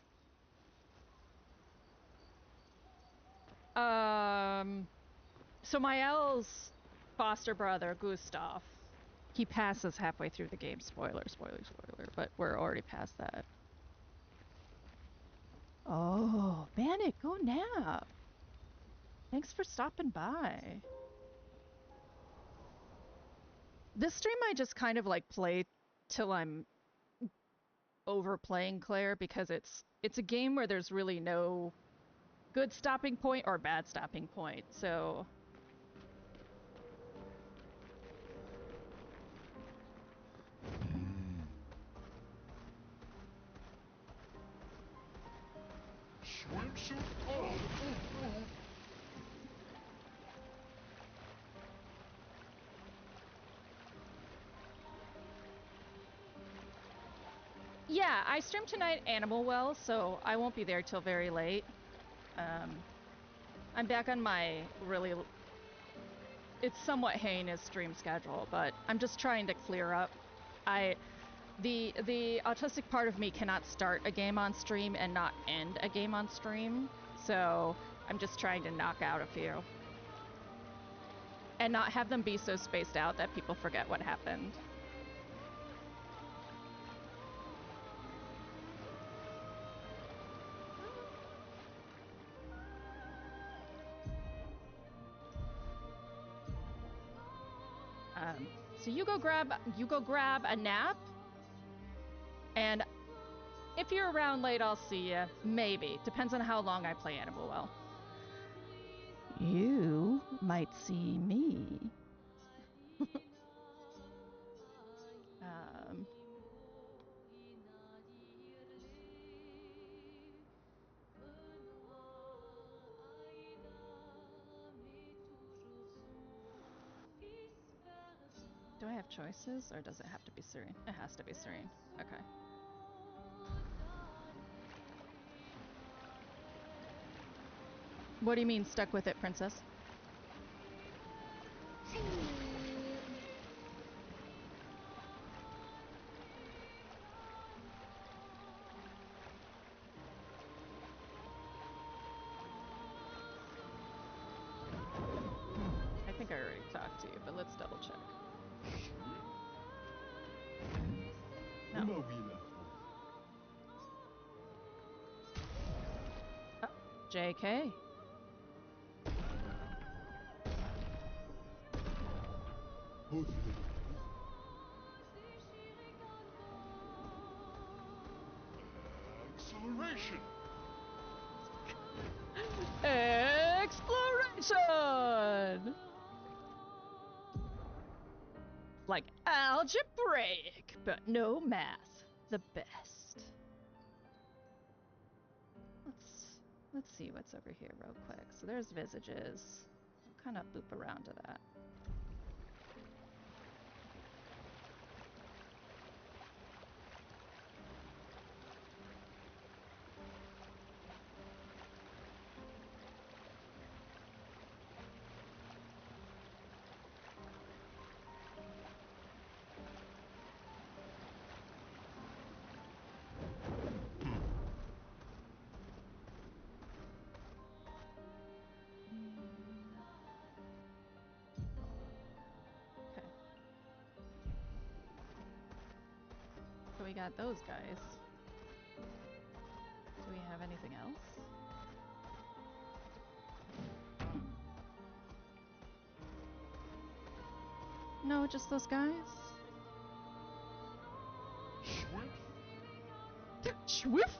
So Mael's foster brother, Gustav, he passes halfway through the game. Spoiler, but we're already past that. Oh, Bannock, go nap. Thanks for stopping by. This stream I just kind of like play till I'm overplaying Clair because it's a game where there's really no good stopping point or bad stopping point, so... Swimsuit? Oh. Yeah, I stream tonight Animal Well, so I won't be there till very late. I'm back on my really... It's somewhat heinous stream schedule, but I'm just trying to clear up. The autistic part of me cannot start a game on stream and not end a game on stream, so I'm just trying to knock out a few. And not have them be so spaced out that people forget what happened. So you go grab a nap, and if you're around late, I'll see you. Maybe. Depends on how long I play Animal Well. You might see me. Do I have choices, or does it have to be Serene? It has to be Serene. Okay. What do you mean, stuck with it, princess? I think I already talked to you, but let's double check. No. Oh, JK. Acceleration! Exploration! Like algebraic, but no math. The best. Let's see what's over here real quick. So there's visages. I'll kind of loop around to that. we got those guys. Do we have anything else? No, just those guys? Schwiff?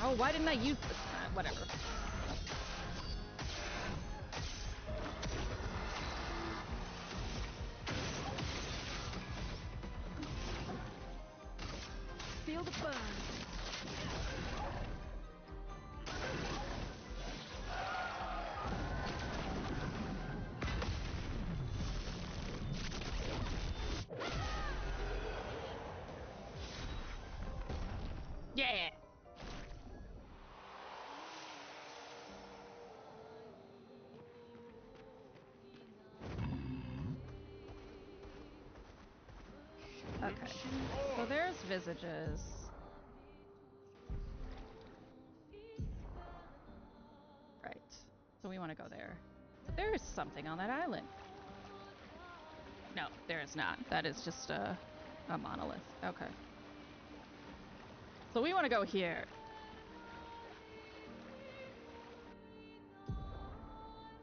Oh, why didn't I use this? Whatever. Feel the burn. Yeah. Okay. So there's visages. Right. So we want to go there. But there is something on that island. No, there is not. That is just a monolith. Okay. So we want to go here.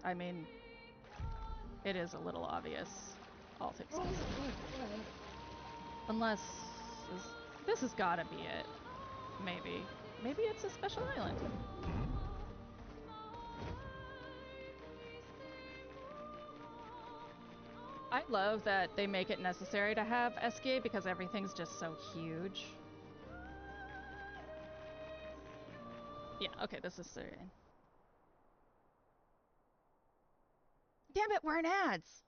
I mean, it is a little obvious. All things considered. Unless this has got to be it. Maybe. Maybe it's a special island. I love that they make it necessary to have SK because everything's just so huge. Yeah, okay, this is Syrian. Damn it, we're in ads!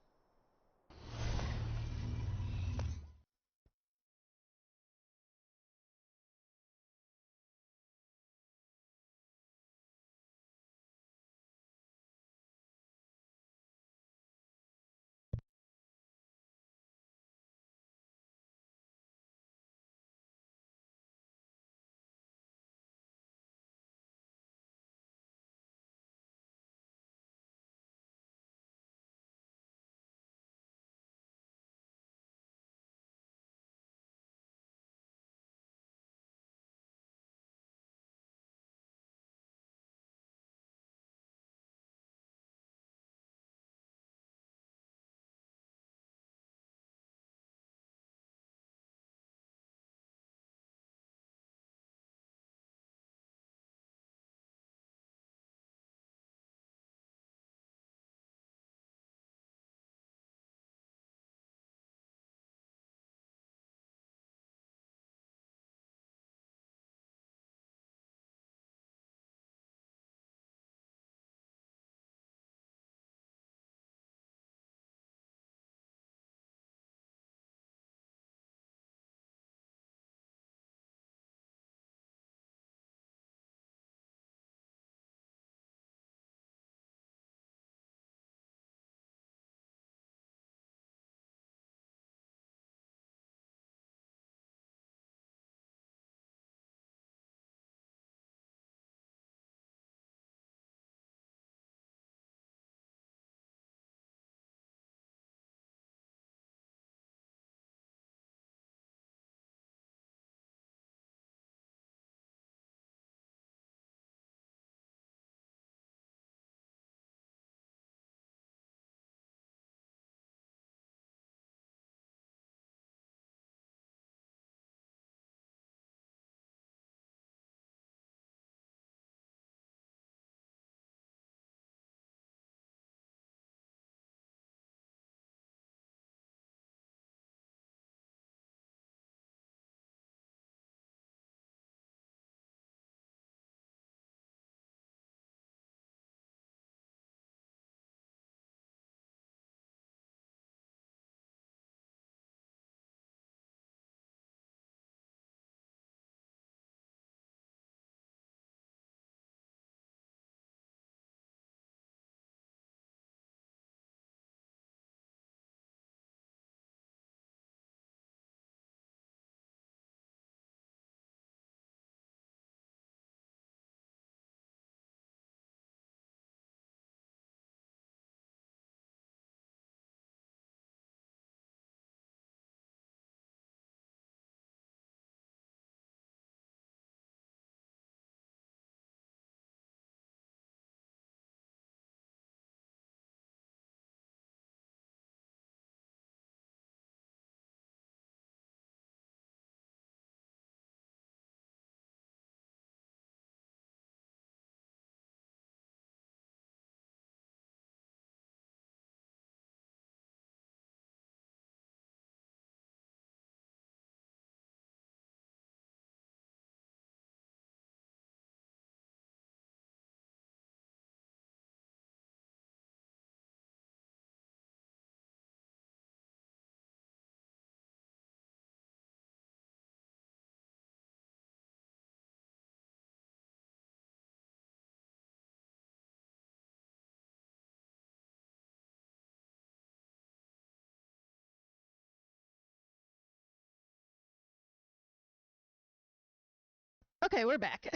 Okay, we're back.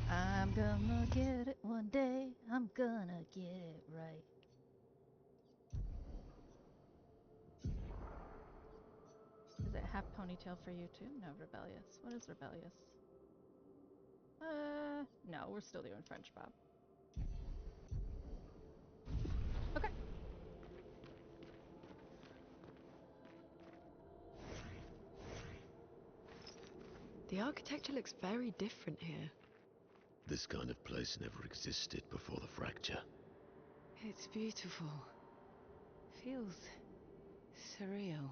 I'm gonna get it one day. I'm gonna get it right. Is it half ponytail for you too? No, rebellious. What is rebellious? No, we're still doing French Bob. Okay. The architecture looks very different here. This kind of place never existed before the fracture. It's beautiful. Feels surreal.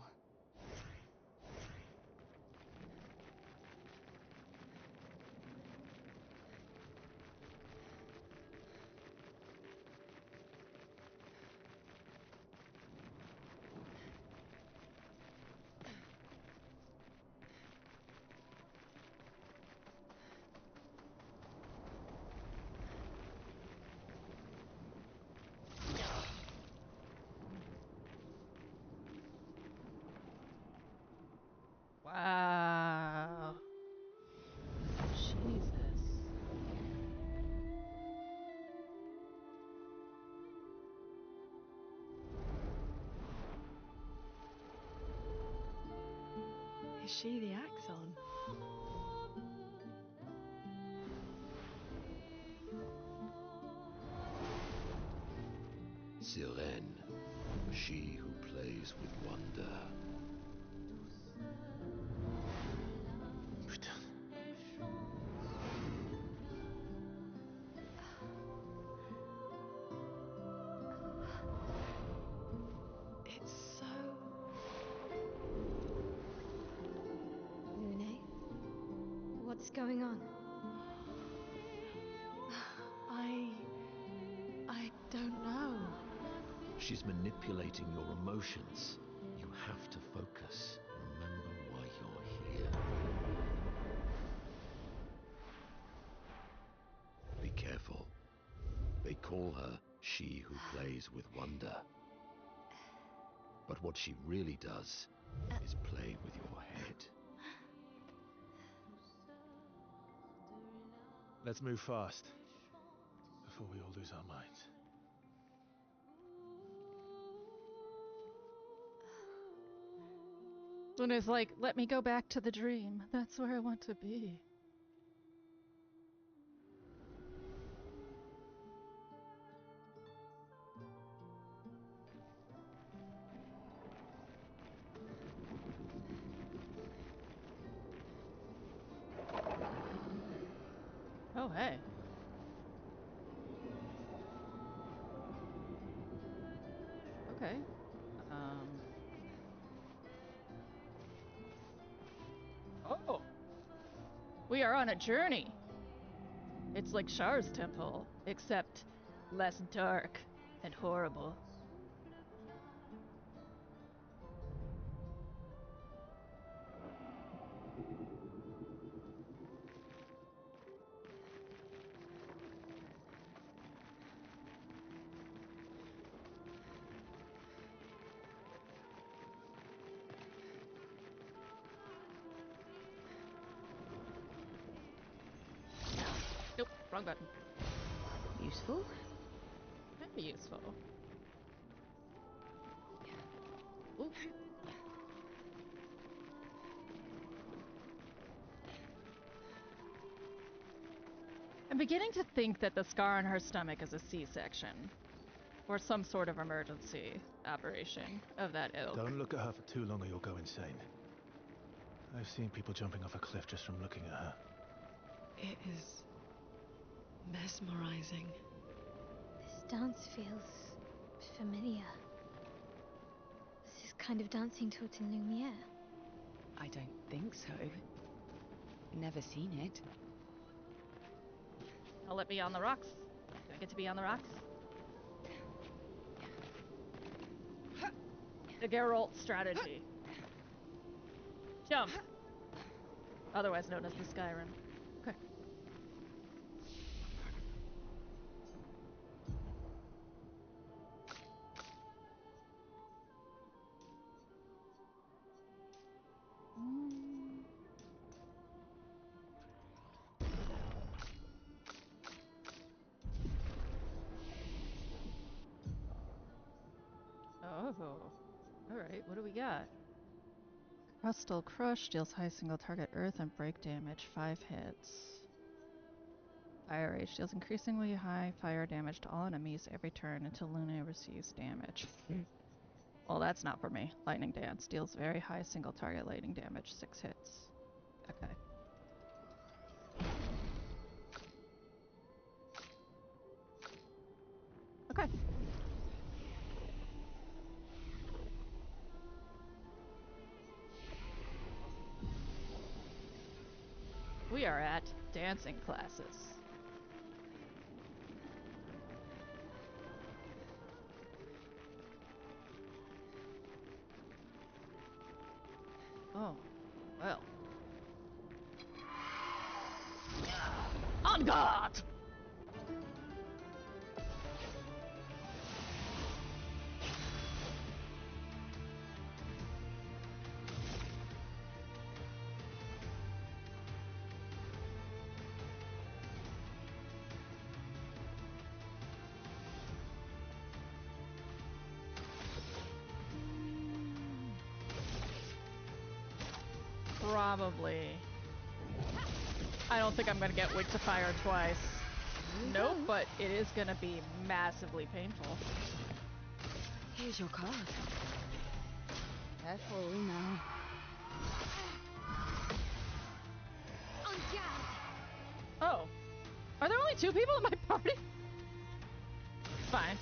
Wow. Jesus. Is she the Axon? Sirene, she who plays with wonder. Putain. It's so... Lune? What's going on? I don't know. She's manipulating your emotions. You have to focus. Remember why you're here. Be careful. They call her she who plays with wonder. But what she really does is play with your head. Let's move fast before we all lose our minds. Luna's like, let me go back to the dream. That's where I want to be. Oh, hey. Okay. Oh. We are on a journey. It's like Char's temple, except less dark and horrible. Nope, wrong button. Useful? Very useful. Ooh. I'm beginning to think that the scar on her stomach is a C-section. Or some sort of emergency operation of that ilk. Don't look at her for too long or you'll go insane. I've seen people jumping off a cliff just from looking at her. It is mesmerizing. This dance feels familiar. This is kind of dancing taught in Lumiere. I don't think so. Never seen it. I'll let me on the rocks. Do I get to be on the rocks? The Geralt strategy. Jump. Otherwise known as the Skyrim. Okay. Oh. Alright, what do we got? Crustal Crush deals high single target earth and break damage, 5 hits. Fire Rage deals increasingly high fire damage to all enemies every turn until Luna receives damage. Well, that's not for me. Lightning Dance deals very high single target lightning damage, 6 hits. Okay. Okay. We are at dancing classes. Oh, well. On guard! Probably. I don't think I'm gonna get Wake to Fire twice. Nope, but it is gonna be massively painful. Here's your card. Careful now. Oh. Are there only 2 people in my party? It's fine.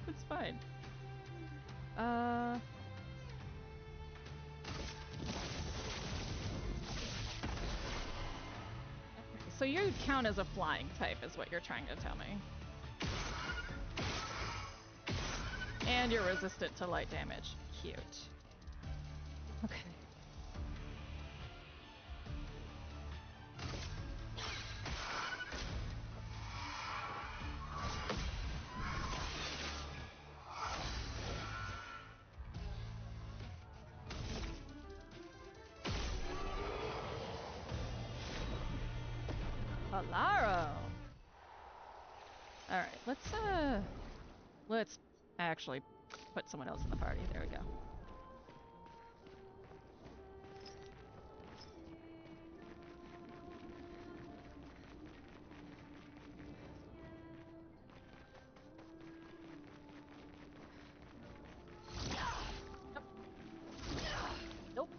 It's fine. So you count as a flying type is what you're trying to tell me. And you're resistant to light damage. Cute. Okay. Alaro! Alright, let's actually put someone else in the party. There we go. Nope.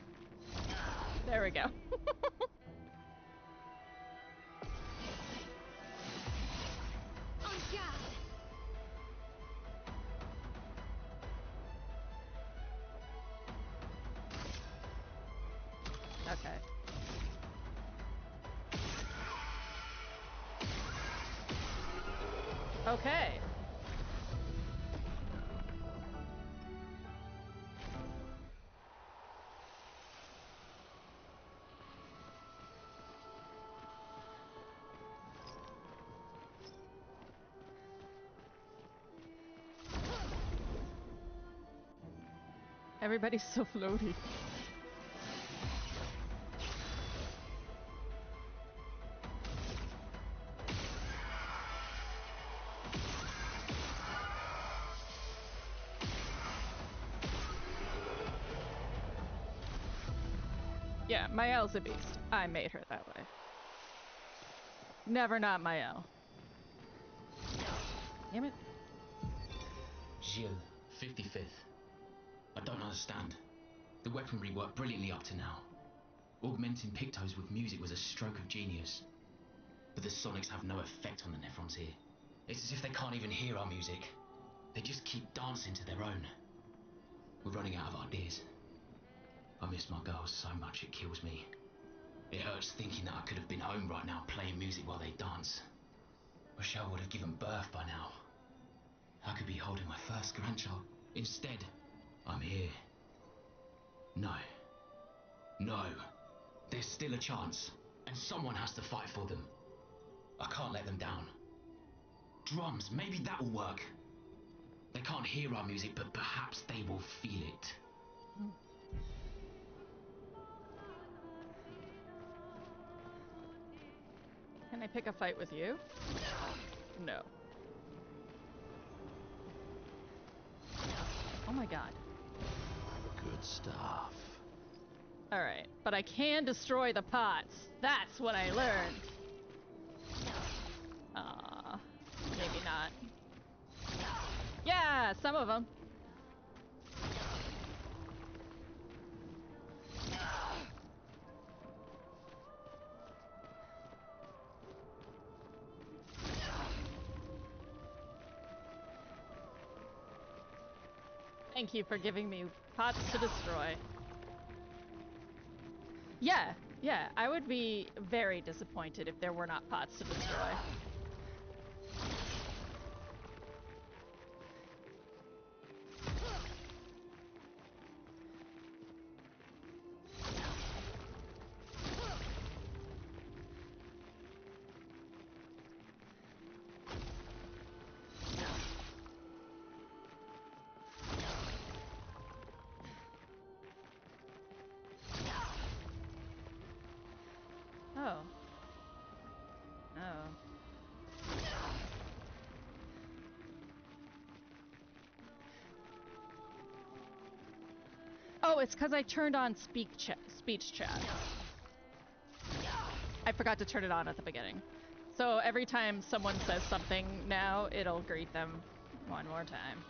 There we go. Okay. Okay. Everybody's so floaty. Yeah, Mael's a beast. I made her that way. Never not Mael. Damn it. Gilles, 55th. I don't understand. The weaponry worked brilliantly up to now. Augmenting Pictos with music was a stroke of genius. But the sonics have no effect on the Nephrons here. It's as if they can't even hear our music. They just keep dancing to their own. We're running out of ideas. I miss my girls so much it kills me. It hurts thinking that I could have been home right now playing music while they dance. Rochelle would have given birth by now. I could be holding my first grandchild. Instead, I'm here. No. No. There's still a chance, and someone has to fight for them. I can't let them down. Drums, maybe that will work. They can't hear our music, but perhaps they will feel it. Can I pick a fight with you? No. Oh my god. Good stuff. Alright, but I can destroy the pots. That's what I learned. Maybe not. Yeah, some of them. Thank you for giving me pots to destroy. Yeah, I would be very disappointed if there were not pots to destroy. Oh. Oh. Oh, it's because I turned on speech chat. I forgot to turn it on at the beginning. So every time someone says something now, it'll greet them one more time.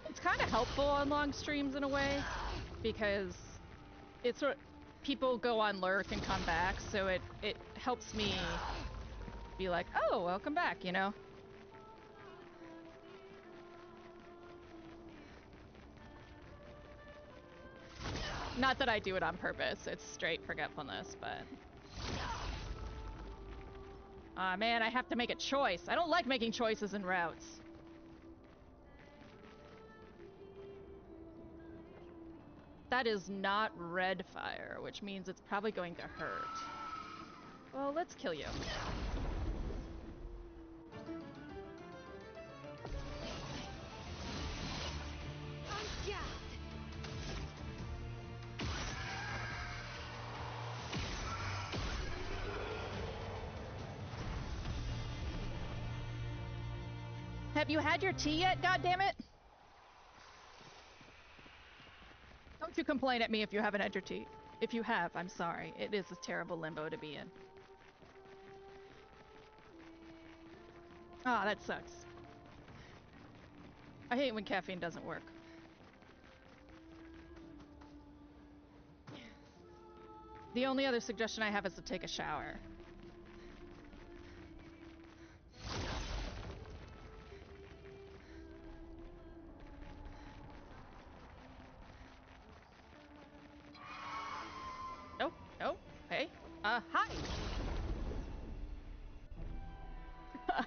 It's kind of helpful on long streams in a way, because it's sort of, people go on lurk and come back, so it helps me be like, oh, welcome back, you know? Not that I do it on purpose, it's straight forgetfulness, but... Aw, man, I have to make a choice. I don't like making choices in routes. That is not red fire, which means it's probably going to hurt. Well, let's kill you. Have you had your tea yet, goddammit? Don't you complain at me if you haven't had your tea. If you have, I'm sorry. It is a terrible limbo to be in. Ah, that sucks. I hate when caffeine doesn't work. The only other suggestion I have is to take a shower. Oh, hey. Hi!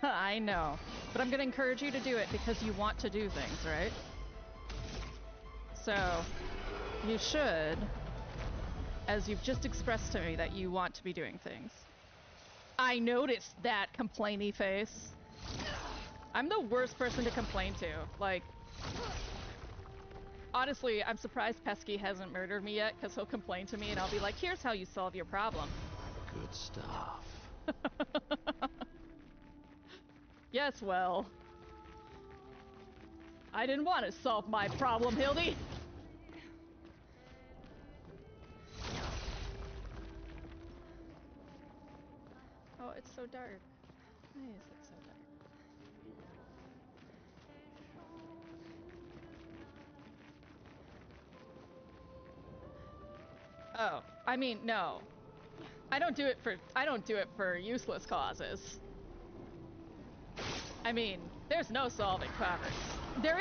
I know. But I'm gonna encourage you to do it because you want to do things, right? So, you should, as you've just expressed to me that you want to be doing things. I noticed that complainy face. I'm the worst person to complain to. Like, honestly, I'm surprised Pesky hasn't murdered me yet, because he'll complain to me and I'll be like, here's how you solve your problem. Good stuff. Yes, well. I didn't want to solve my problem, Hildy! Oh, it's so dark. Why is it so dark? Oh, I mean, no. I don't do it for useless causes. I mean, there's no solving poverty. There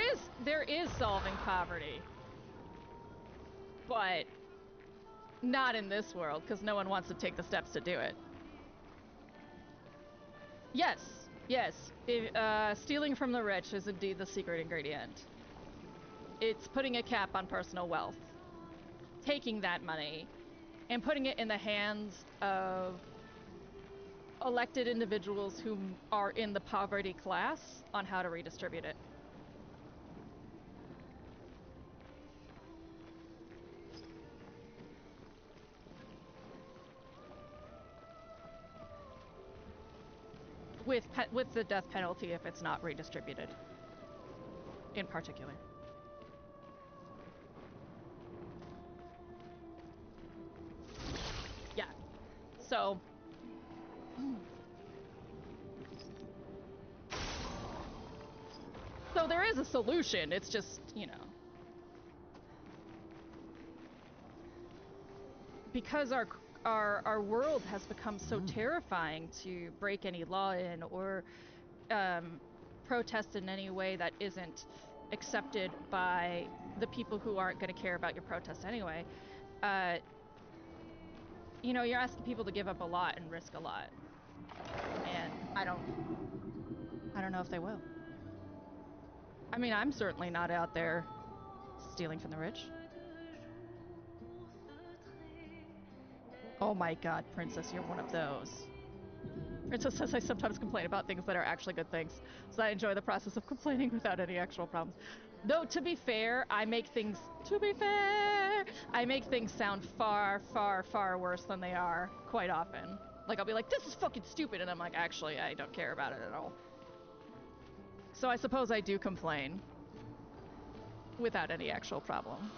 is solving poverty. But not in this world, because no one wants to take the steps to do it. Yes, stealing from the rich is indeed the secret ingredient. It's putting a cap on personal wealth. Taking that money and putting it in the hands of elected individuals who are in the poverty class on how to redistribute it. with the death penalty if it's not redistributed. In particular. Yeah. So. So there is a solution. It's just, you know. Because our world has become so terrifying to break any law in or protest in any way that isn't accepted by the people who aren't going to care about your protest anyway. You know, you're asking people to give up a lot and risk a lot. And I don't know if they will. I mean, I'm certainly not out there stealing from the rich. Oh my god, Princess, you're one of those. Princess says I sometimes complain about things that are actually good things, so I enjoy the process of complaining without any actual problems. Though, to be fair, I make things sound far, far, far worse than they are quite often. Like, I'll be like, this is fucking stupid, and I'm like, actually, I don't care about it at all. So I suppose I do complain without any actual problem.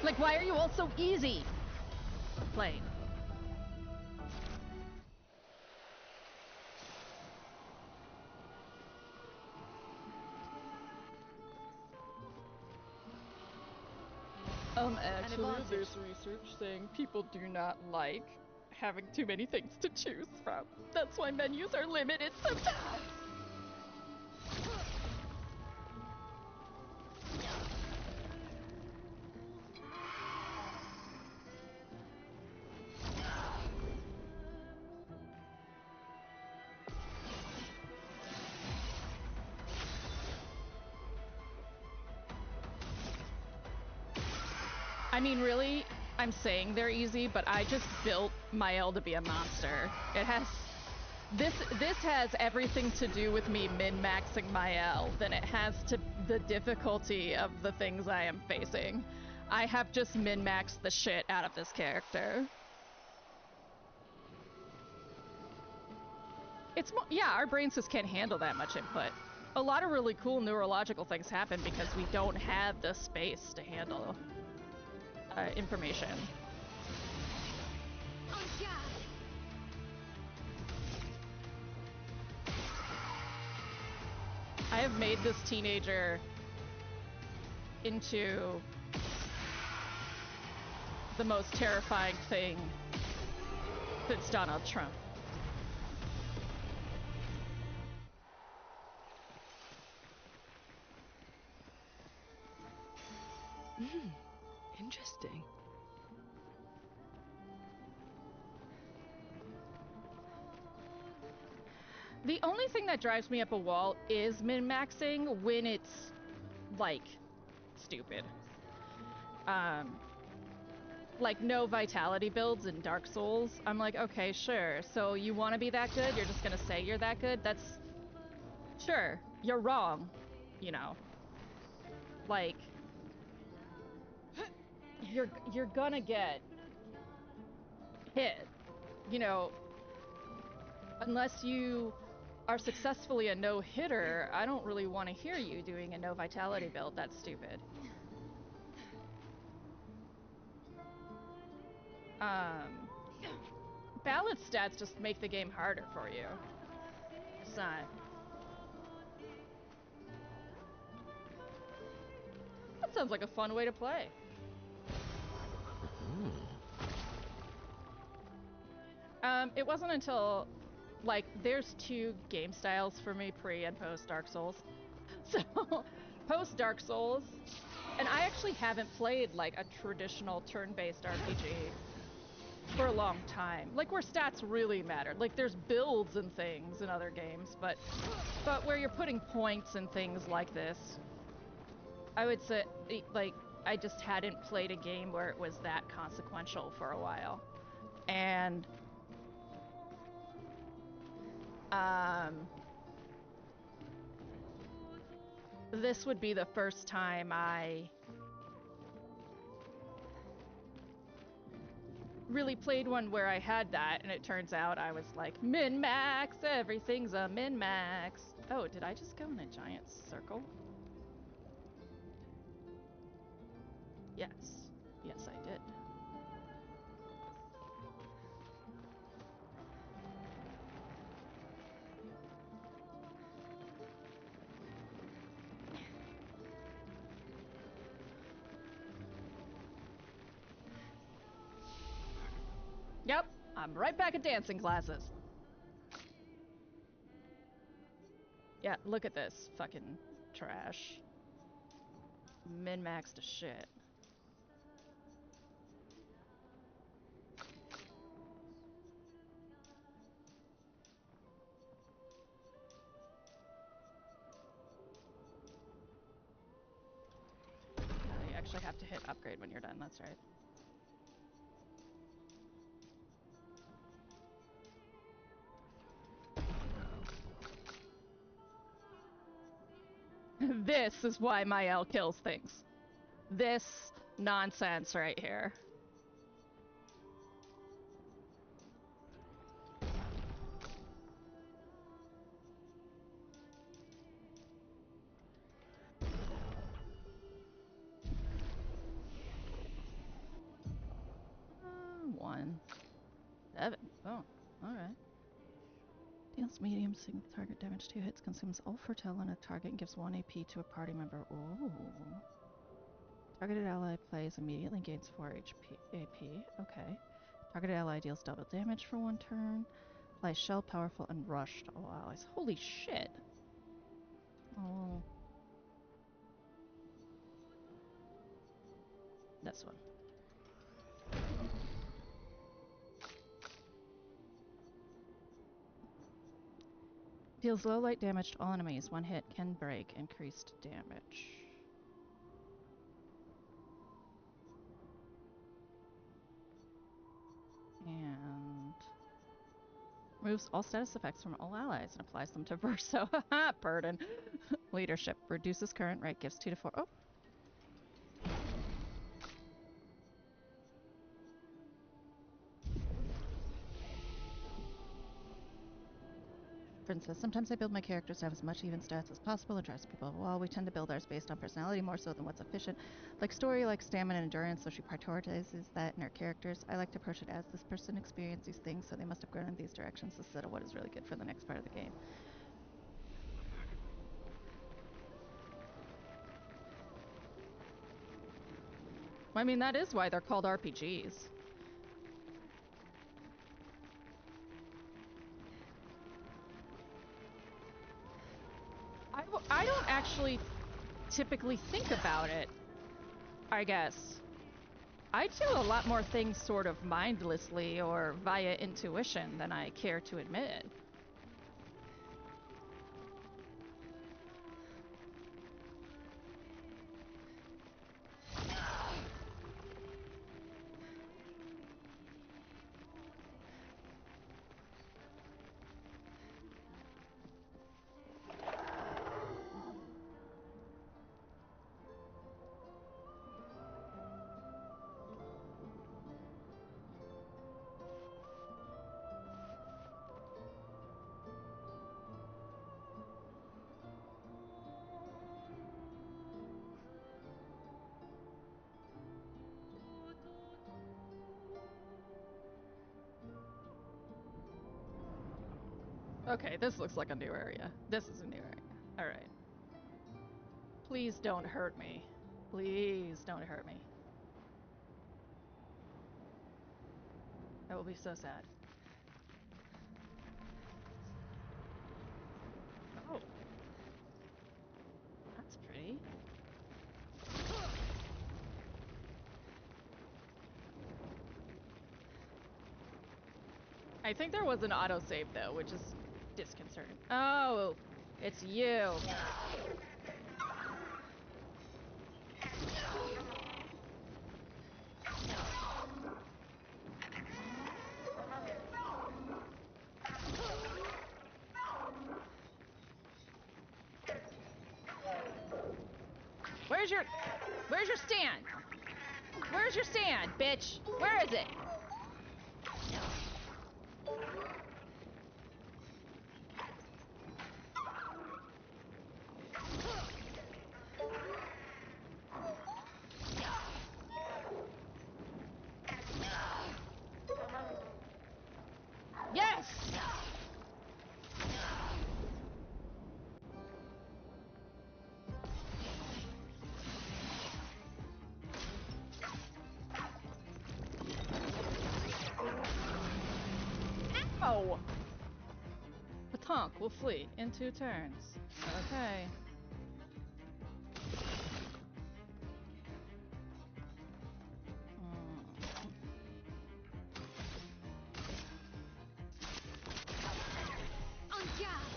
Like, why are you all so easy? Plain. Actually, there's research saying people do not like having too many things to choose from. That's why menus are limited sometimes. I mean, really, I'm saying they're easy, but I just built Mael to be a monster. It has... This has everything to do with me min-maxing Mael than it has to the difficulty of the things I am facing. I have just min-maxed the shit out of this character. It's more... Yeah, our brains just can't handle that much input. A lot of really cool neurological things happen because we don't have the space to handle information. I have made this teenager into the most terrifying thing since Donald Trump. Interesting. The only thing that drives me up a wall is min-maxing when it's, like, stupid. Like, no vitality builds in Dark Souls. I'm like, okay, sure. So you want to be that good? You're just gonna say you're that good? That's... Sure. You're wrong. You know. Like... You're gonna get hit. You know, unless you are successfully a no-hitter, I don't really want to hear you doing a no-vitality build. That's stupid. Ballad stats just make the game harder for you. It's not... That sounds like a fun way to play. It wasn't until, like, there's two game styles for me, pre and post Dark Souls. So, post Dark Souls, and I actually haven't played, like, a traditional turn-based RPG for a long time. Like, where stats really mattered. Like, there's builds and things in other games, but where you're putting points and things like this I would say, like, I just hadn't played a game where it was that consequential for a while. And, this would be the first time I really played one where I had that, and it turns out I was like, min-max, everything's a min-max. Oh, did I just go in a giant circle? Yes. Yes, I did. Yep, I'm right back at dancing classes. Yeah, look at this fucking trash. Min-maxed to shit. You actually have to hit upgrade when you're done, that's right. This is why my L kills things. This nonsense right here. One. 7. Oh, alright. Deals medium single target damage, 2 hits, consumes all fertile on a target, and gives 1 AP to a party member. Ooh. Targeted ally plays immediately gains 4 AP. Okay. Targeted ally deals double damage for 1 turn. Applies shell, powerful, and rush to all allies. Holy shit! Oh. This one. Deals low light damage to all enemies. 1 hit can break increased damage. And removes all status effects from all allies and applies them to Verso. Burden. Leadership. Reduces current rate, gives 2 to 4. Oh! Princess. Sometimes I build my characters to have as much even stats as possible and drives people well. We tend to build ours based on personality more so than what's efficient. Like story, like stamina and endurance, so she prioritizes that in her characters. I like to approach it as this person experienced these things, so they must have grown in these directions instead of what is really good for the next part of the game. I mean, that is why they're called RPGs. I don't actually typically think about it, I guess. I do a lot more things sort of mindlessly or via intuition than I care to admit. Okay, this looks like a new area. This is a new area. Alright. Please don't hurt me. Please don't hurt me. I will be so sad. Oh. That's pretty. I think there was an autosave though, which is disconcerting. Oh, it's you. Where's your stand? Where's your stand, bitch? Where is it? Yes! Ow! Patonk will flee in 2 turns. Okay.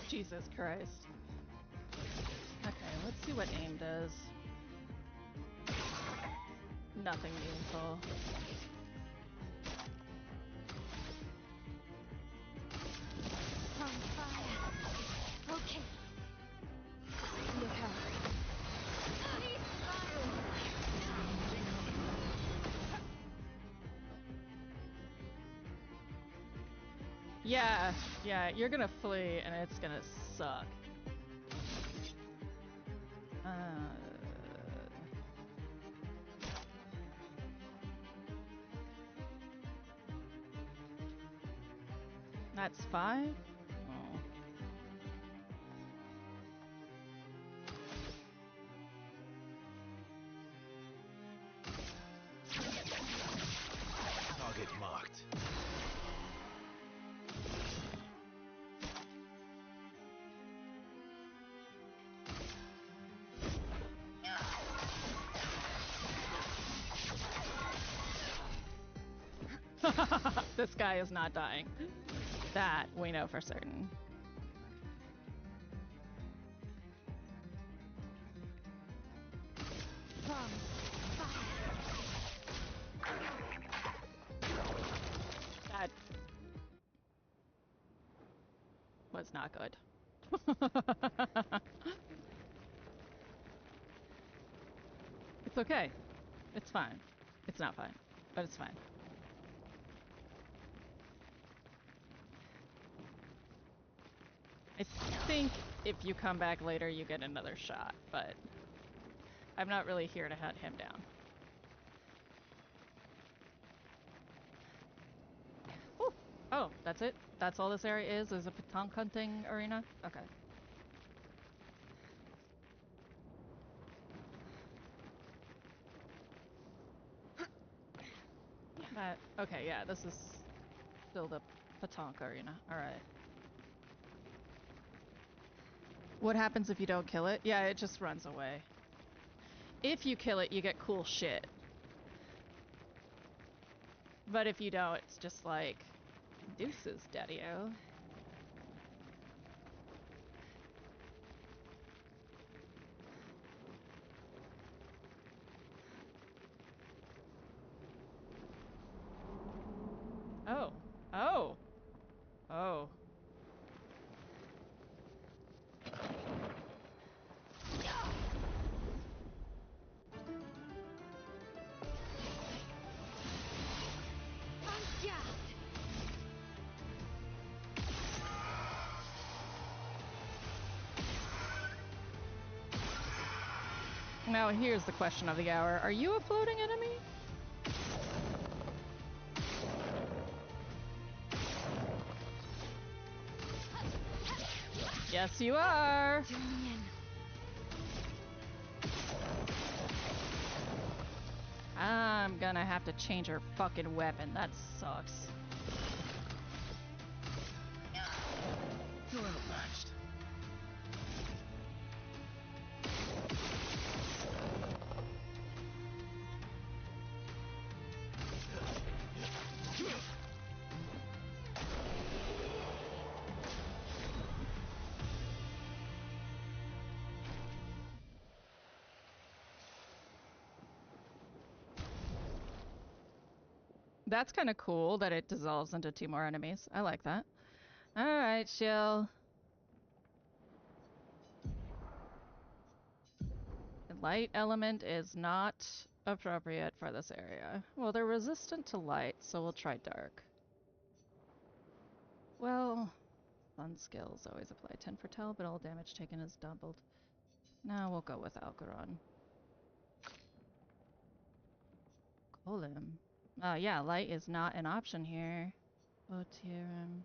Jesus Christ. Okay, let's see what aim does. Nothing meaningful. On fire. Okay. Look out. Yeah, you're gonna flee and it's gonna suck. That's 5? Oh. Target marked. This guy is not dying. That we know for certain. That was not good. It's okay. It's fine. It's not fine, but it's fine. I think if you come back later, you get another shot, but I'm not really here to hunt him down. Ooh. Oh, that's it? That's all this area is a petanque hunting arena? Okay. Okay, yeah, this is still the petanque arena. Alright. What happens if you don't kill it? Yeah, it just runs away. If you kill it, you get cool shit. But if you don't, it's just like, deuces, daddy-o. Oh. Oh. Oh. Now here's the question of the hour. Are you a floating enemy? Yes, you are. I'm gonna have to change her fucking weapon. That sucks. You're outmatched. That's kind of cool that it dissolves into 2 more enemies. I like that. Alright, chill. The light element is not appropriate for this area. Well, they're resistant to light, so we'll try dark. Well, sun skills always apply 10 foretell, but all damage taken is doubled. Now we'll go with Alcaron. Golem. Yeah, light is not an option here. Otirum.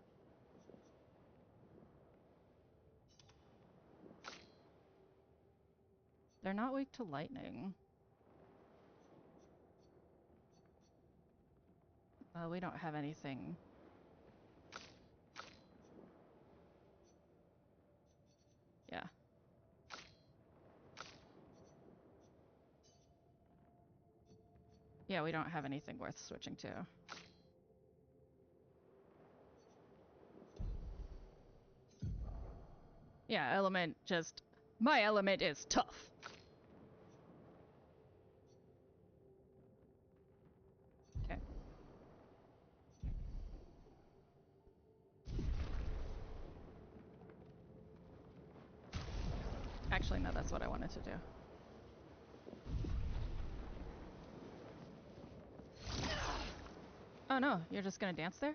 They're not weak to lightning. Well, we don't have anything. Yeah. Yeah, we don't have anything worth switching to. Yeah, element just... My element is tough! Okay. Actually, no, that's what I wanted to do. Oh no, you're just gonna dance there?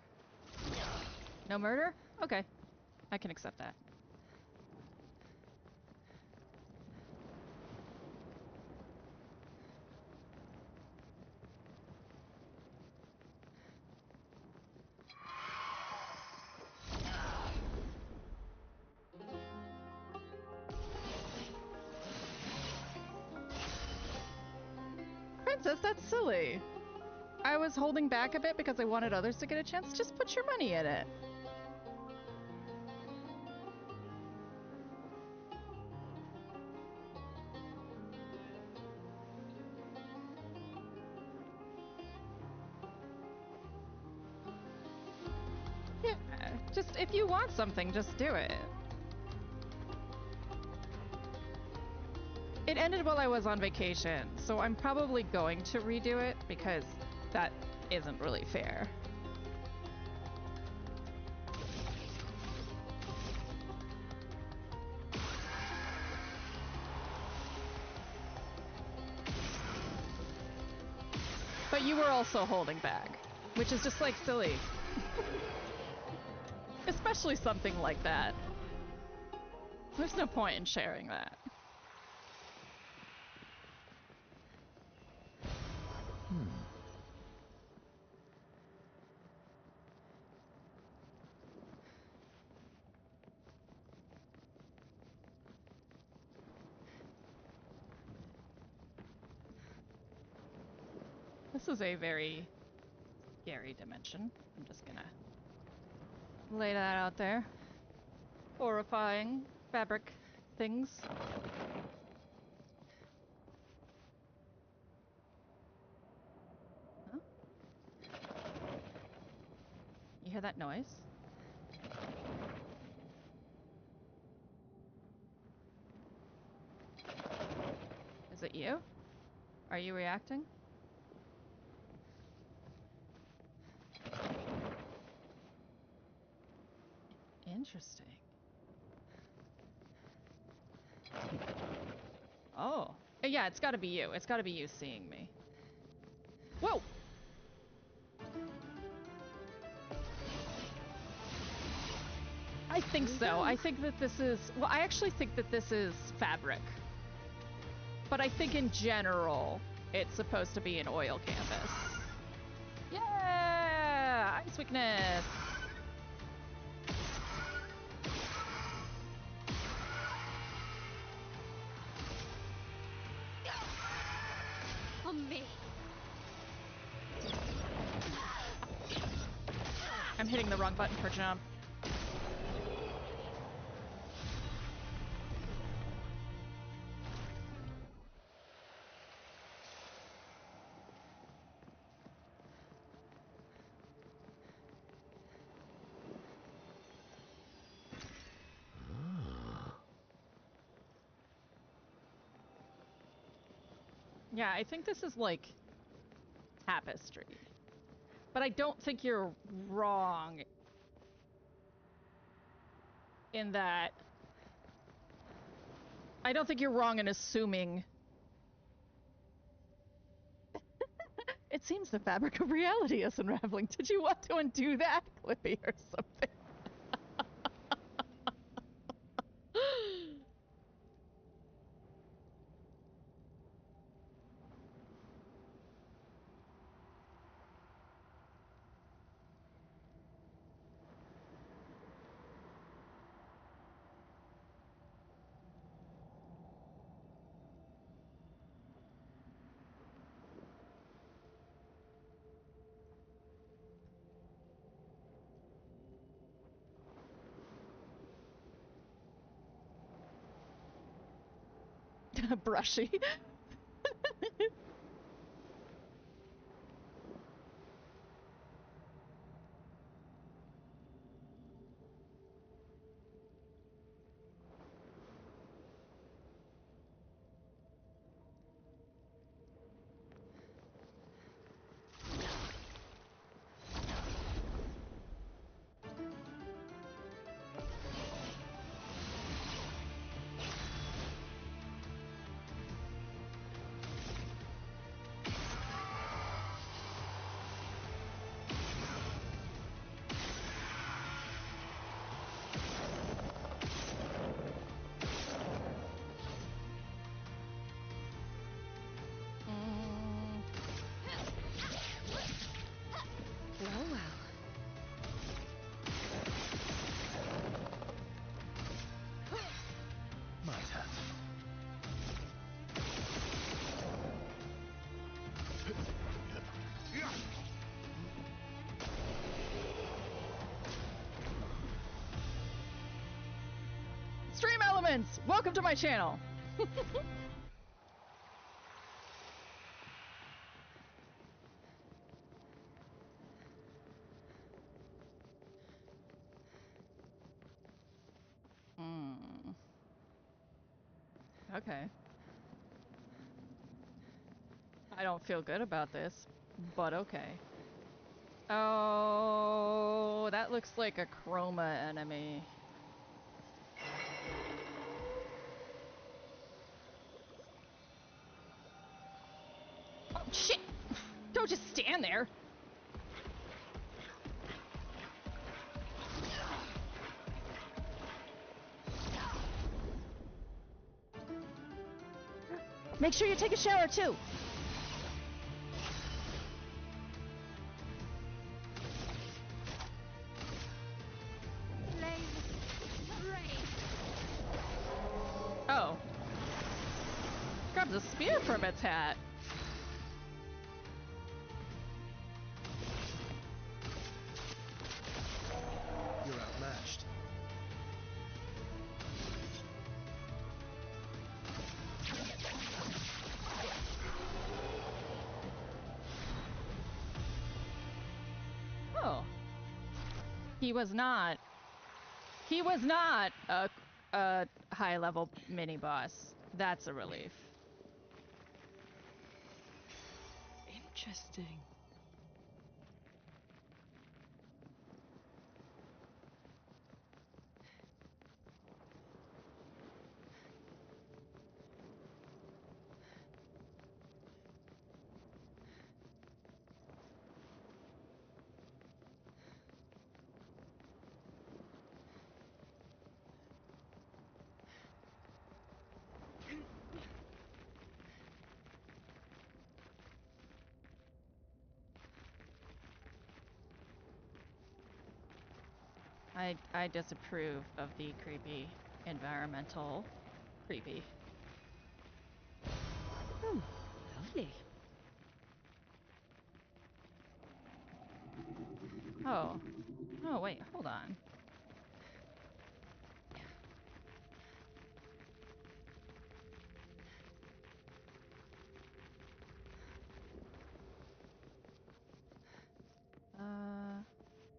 No murder? Okay. I can accept that. Princess, that's silly. I was holding back a bit because I wanted others to get a chance. Just put your money in it. Yeah, just if you want something, just do it. It ended while I was on vacation, so I'm probably going to redo it because that isn't really fair. But you were also holding back, which is just like silly. Especially something like that. There's no point in sharing that. This is a very scary dimension. I'm just gonna lay that out there. Horrifying fabric things. Huh? You hear that noise? Is it you? Are you reacting? Interesting. Oh. Yeah, it's gotta be you. It's gotta be you seeing me. Whoa! I think so. I think that this is... Well, I actually think that this is fabric. But I think in general, it's supposed to be an oil canvas. Yeah! Ice weakness! On me. I'm hitting the wrong button for jump. Yeah, I think this is like tapestry. But I don't think you're wrong in that. I don't think you're wrong in assuming. It seems the fabric of reality is unraveling. Did you want to undo that, Clippy, or something? Brushy. Stream Elements! Welcome to my channel! Okay. I don't feel good about this, but okay. Oh, that looks like a chroma enemy. Oh, shit! Don't just stand there! Make sure you take a shower, too! Oh. Grabs a spear from its hat. You're outmatched. Oh. He was not a high-level mini-boss. That's a relief. Interesting. I disapprove of the creepy environmental creepy. Lovely. Oh. Oh, wait, hold on.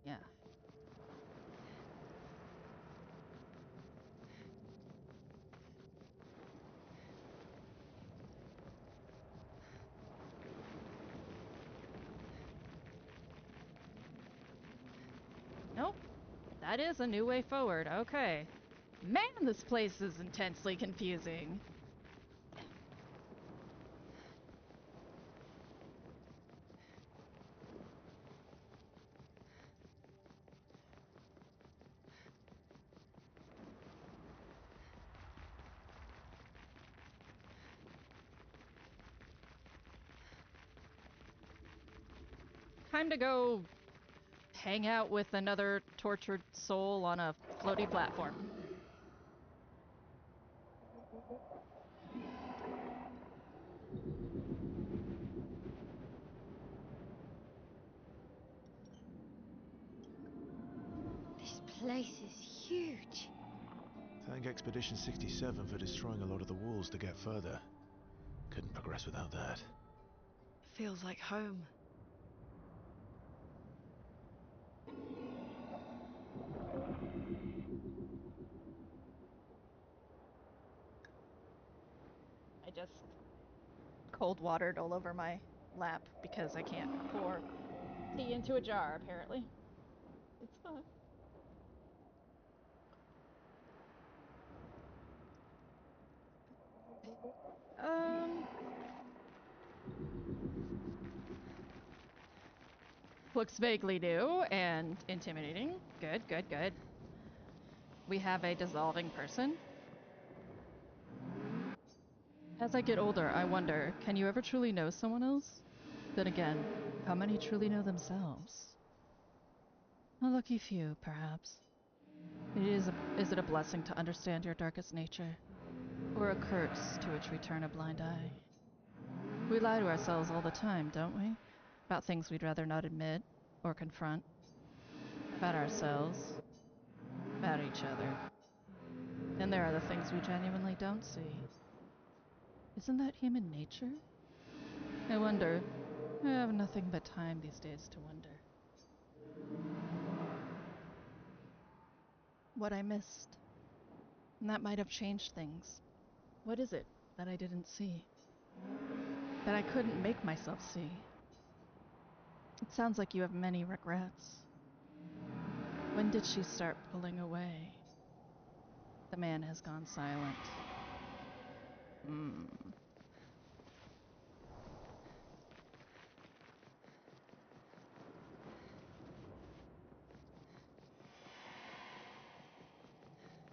Yeah. That is a new way forward. Okay. Man, this place is intensely confusing. Time to go hang out with another tortured soul on a floaty platform. This place is huge. Thank Expedition 67 for destroying a lot of the walls to get further. Couldn't progress without that. Feels like home. I just cold watered all over my lap because I can't pour tea into a jar, apparently. It's fine. Looks vaguely new and intimidating. Good, good, good. We have a dissolving person. As I get older, I wonder, can you ever truly know someone else? Then again, how many truly know themselves? A lucky few, perhaps. Is it a blessing to understand your darkest nature? Or a curse to which we turn a blind eye? We lie to ourselves all the time, don't we? About things we'd rather not admit or confront. About ourselves. About each other. And there are the things we genuinely don't see. Isn't that human nature? I wonder. I have nothing but time these days to wonder. What I missed. And that might have changed things. What is it that I didn't see? That I couldn't make myself see? It sounds like you have many regrets. When did she start pulling away? The man has gone silent.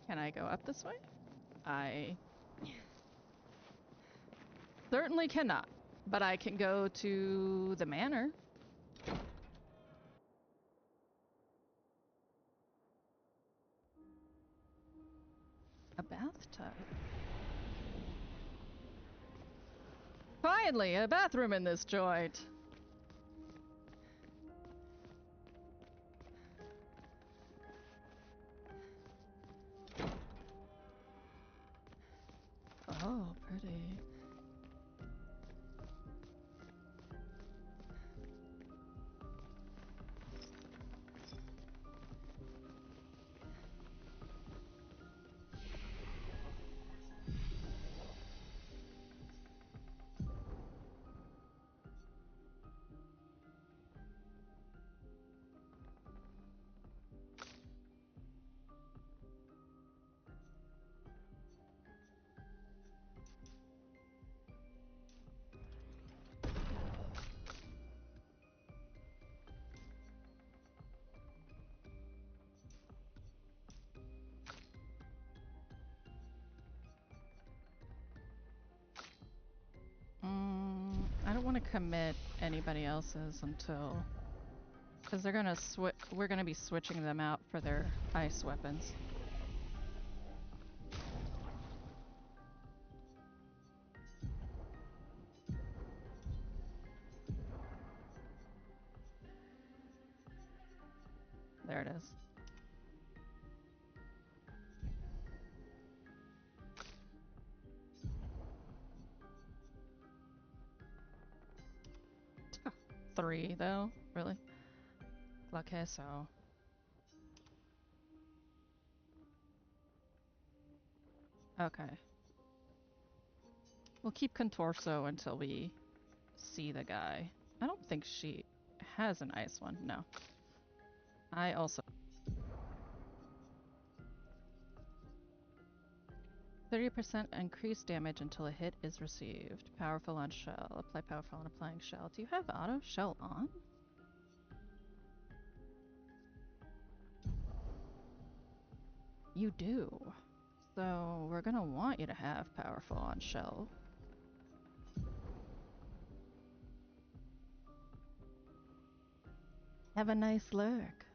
Can I go up this way? I certainly cannot, but I can go to the manor. A bathtub. Finally, a bathroom in this joint. Oh, pretty. I don't want to commit anybody else's until... Because they're gonna we're gonna be switching them out for their ice weapons. There it is. Three, though? Really? La queso. Okay. We'll keep Contorso until we see the guy. I don't think she has an ice one. No. I also... 30% increased damage until a hit is received. Powerful on shell. Apply powerful on applying shell. Do you have auto shell on? You do. So we're gonna want you to have powerful on shell. Have a nice lurk.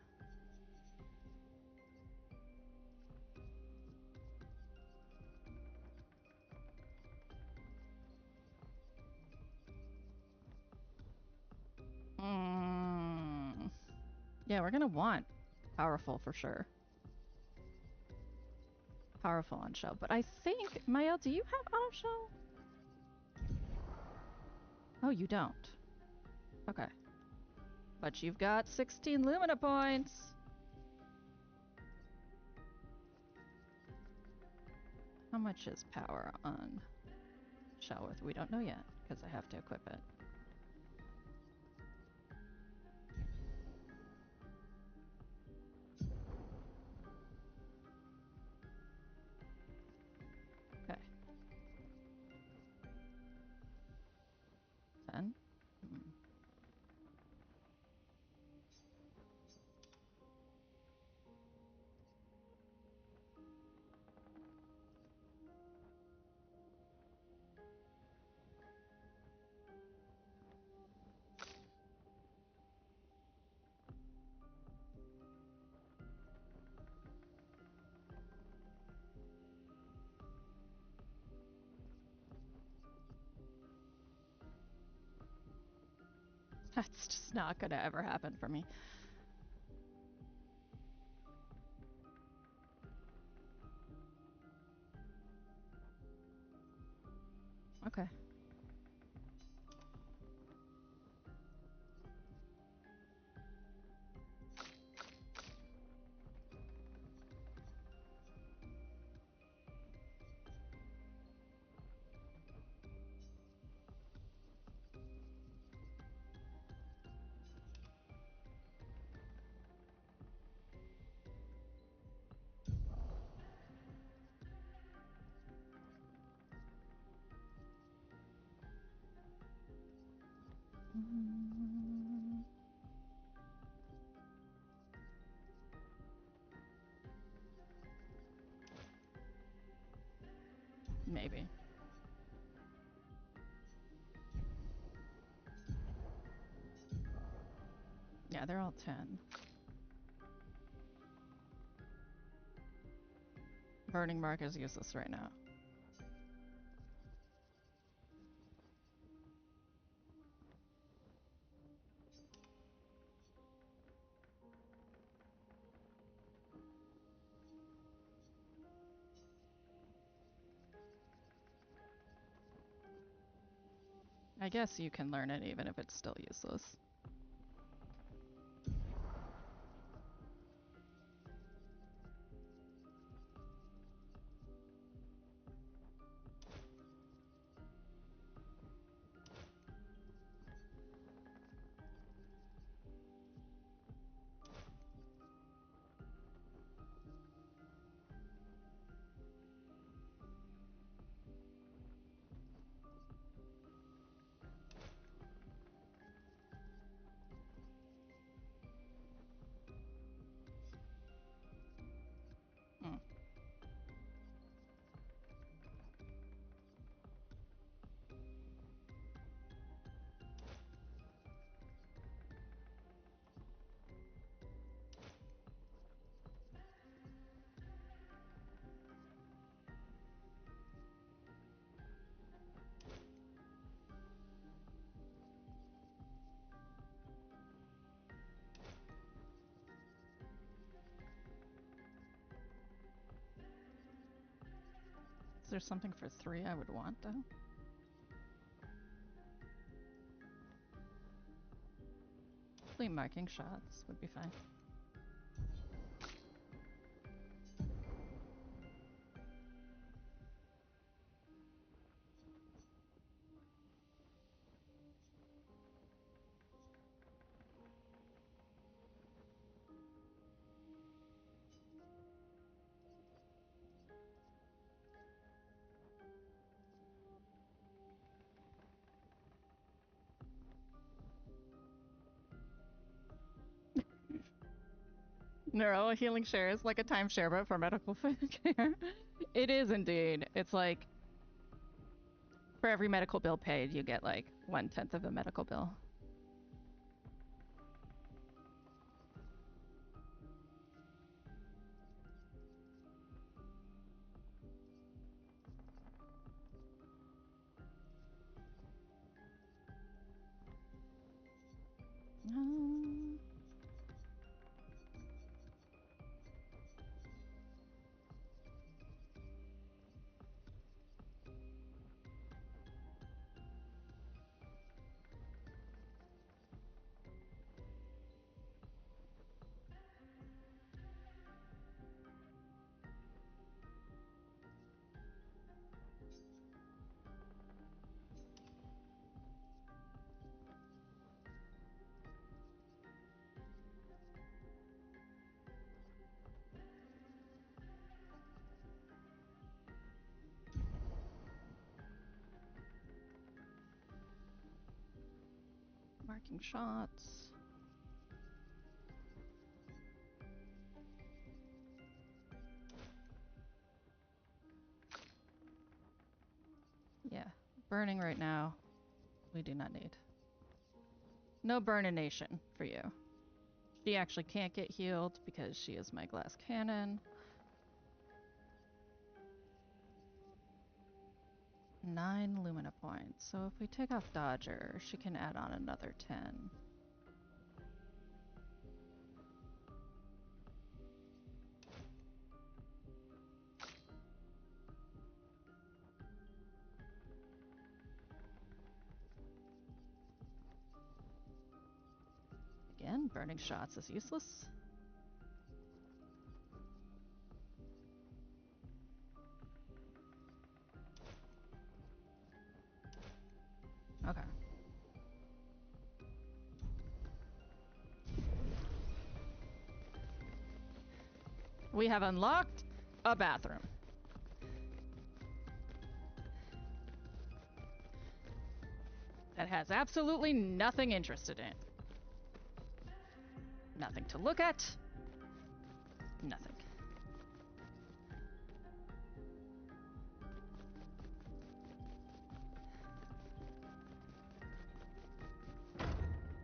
Yeah, we're gonna want powerful for sure. Powerful on shell, but I think, Mael, do you have auto shell? Oh, you don't. Okay. But you've got 16 Lumina points! How much is power on shell with? We don't know yet, because I have to equip it. Okay. 10. That's just not gonna ever happen for me. Okay. Maybe. Yeah, they're all 10. Burning Mark is useless right now. I guess you can learn it even if it's still useless. Is there something for 3 I would want, though? Actually, marking shots would be fine. Neuro healing share is like a timeshare, but for medical care. It is indeed. It's like for every medical bill paid, you get like 1/10 of a medical bill. Marking shots. Yeah, burning right now. We do not need. No burnination for you. She actually can't get healed because she is my glass cannon. 9 Lumina points. So if we take off Dodger, she can add on another 10. Again, burning shots is useless. Okay. We have unlocked a bathroom. That has absolutely nothing interested in it. Nothing to look at. Nothing.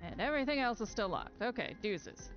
And everything else is still locked. Okay, deuces.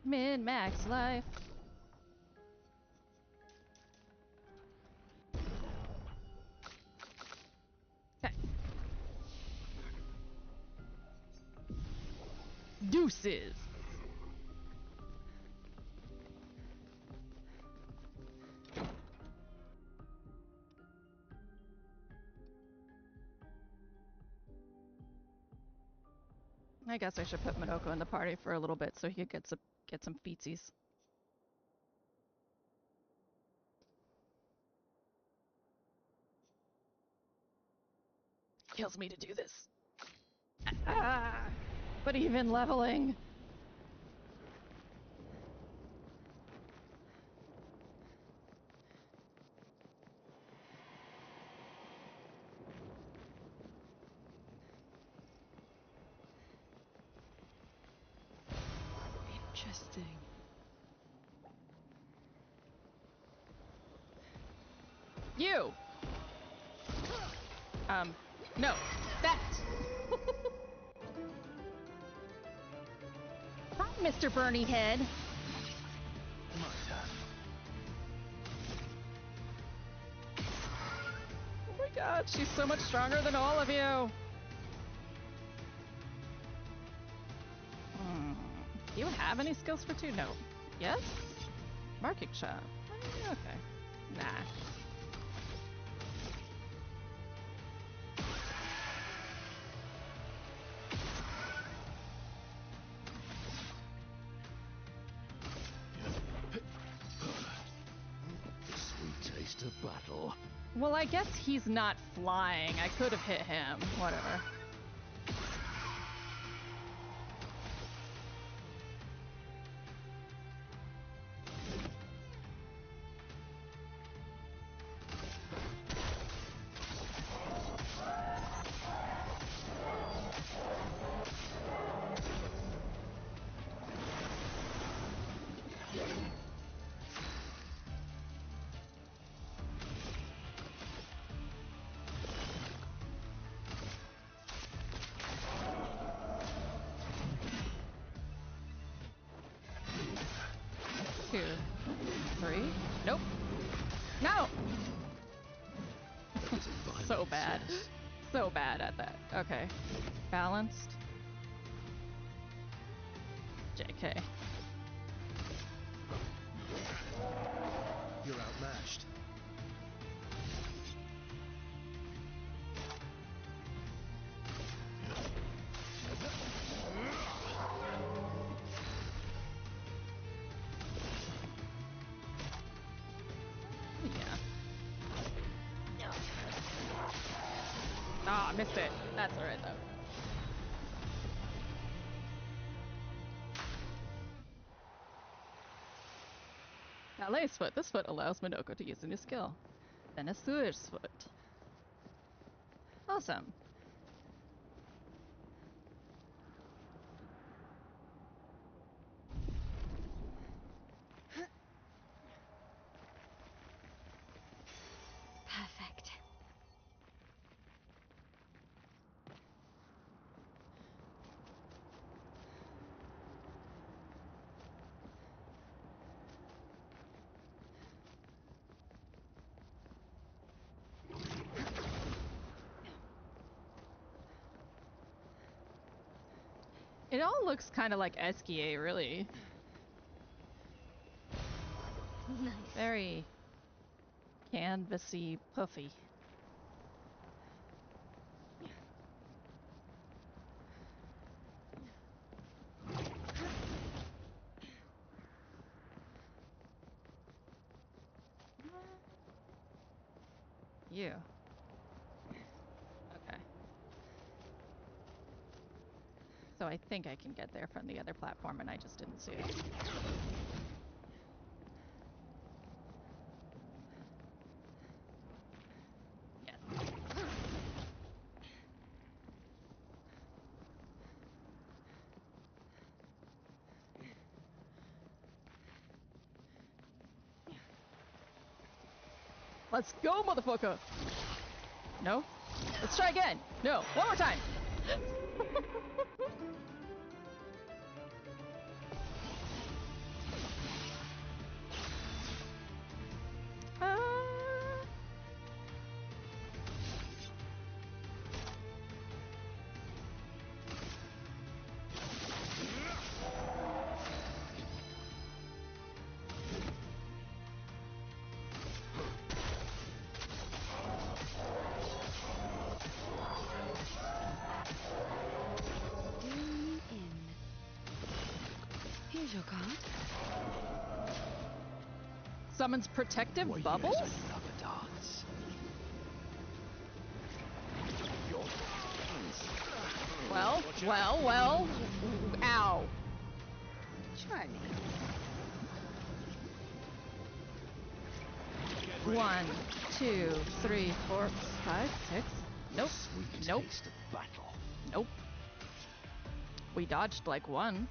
Min-max life. Okay. Deuces. I guess I should put Minoko in the party for a little bit so he could get some feetsies. Kills me to do this. Ah, but even leveling. Interesting. You! No. That! Hi, Mr. Bernie Head. Oh my god, she's so much stronger than all of you. Do you have any skills for 2? No. Yes? Marking shot. Okay. Nah. into battle. Well, I guess he's not flying. I could have hit him. Whatever. Two, three. Nope. No! So bad. So bad at that. Okay. Balanced. JK. You're outmatched. Yeah. Ah, missed it. That's alright though. Ballet's foot. This foot allows Minoko to use a new skill. Venezuela's foot. Awesome. Perfect. It all looks kind of like Esquier, really. Nice. Very canvasy, puffy. You. Okay. So I think I can get there from the other platform and I just didn't see it. Yes. Let's go, motherfucker! No? Let's try again! No! One more time! Here's your card. Summons protective Well, bubbles? here's another dance. Well. Ow. Try me. 1, 2, 3, 4, 5, 6. Nope. Sweet Nope. taste of battle. Nope. We dodged like one.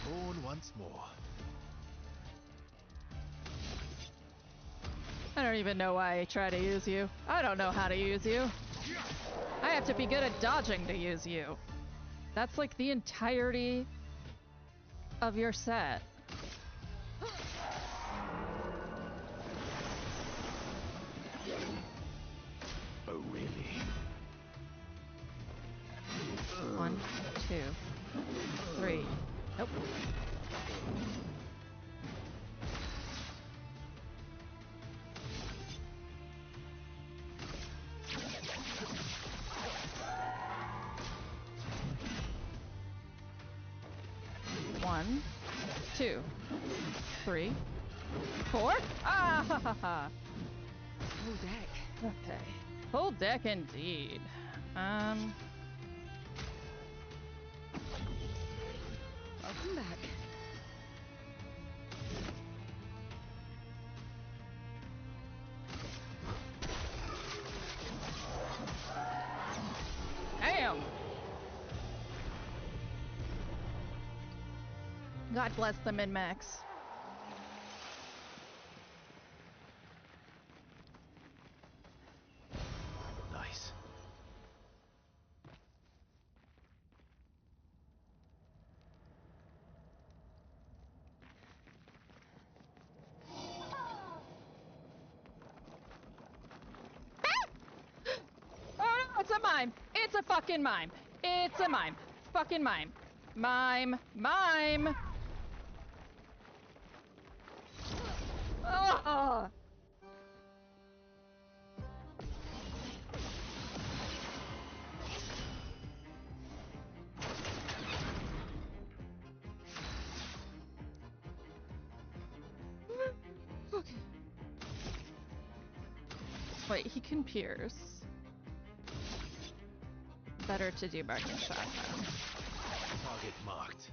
Born once more. I don't even know why I try to use you. I don't know how to use you. I have to be good at dodging to use you. That's like the entirety of your set. Oh, really? 1, 2, 3. Nope. One, 2, 3. 4? Ah ha ha ha. Full deck. Okay. Full deck indeed. Welcome back. Damn! God bless the min-max. Nice. Oh no, it's a mime! It's a fucking mime! It's a mime! Fucking mime! Mime! Mime! Oh! Okay. Wait, he can pierce. Better to do barking shotgun. Target marked.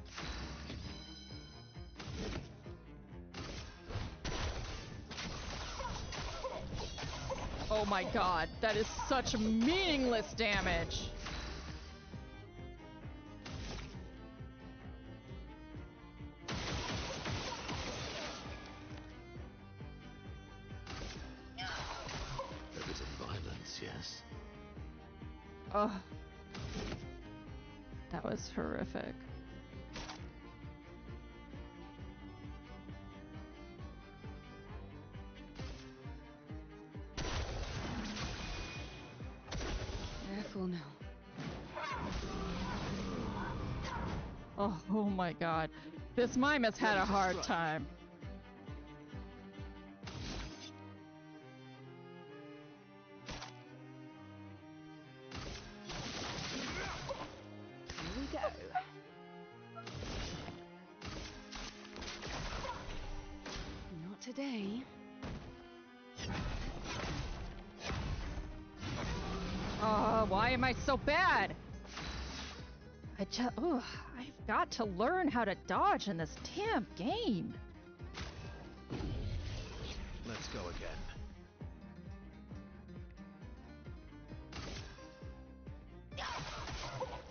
Oh my god, that is such meaningless damage. A bit of violence, yes. Oh. That was horrific. Careful now. Oh my god. This mime has had a hard time. Here we go. Not today. Oh, why am I so bad? I've got to learn how to dodge in this damn game. Let's go again.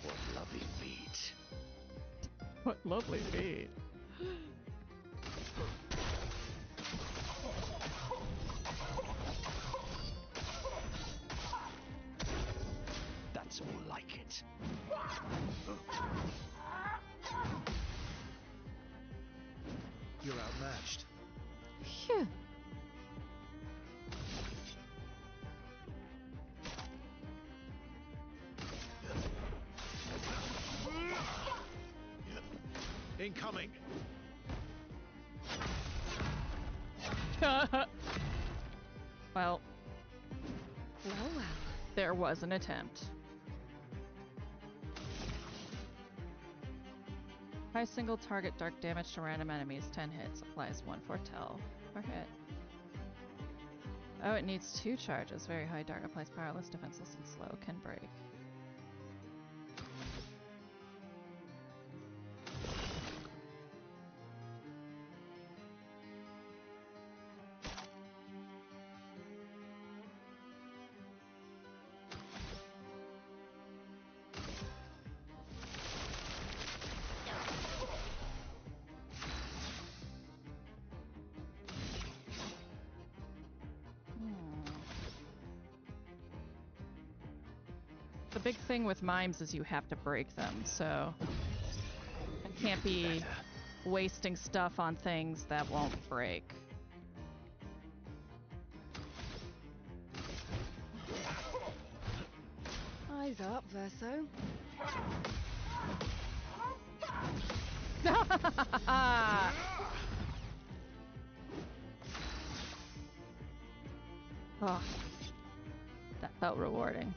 What lovely feet. What lovely feet. That's more like it. You're outmatched. Phew. Incoming. Well, Well. there was an attempt. High single target dark damage to random enemies, 10 hits, applies 1 foretell per hit. Oh, it needs 2 charges. Very high dark, applies powerless, defenseless, and slow, can break. The big thing with mimes is you have to break them, so I can't be wasting stuff on things that won't break. Eyes up, Verso. Oh, that felt rewarding.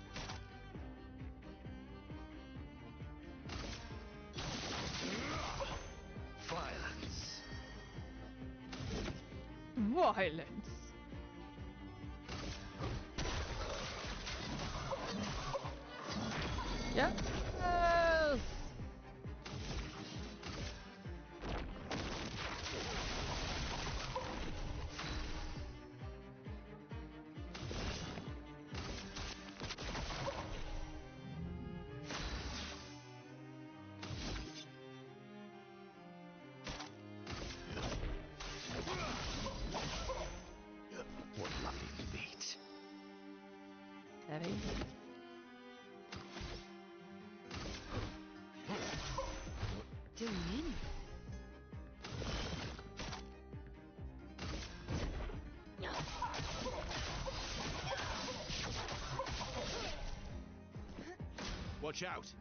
Violence. Violence. Yes. What lucky feet. Heavy. Doing in. Watch out!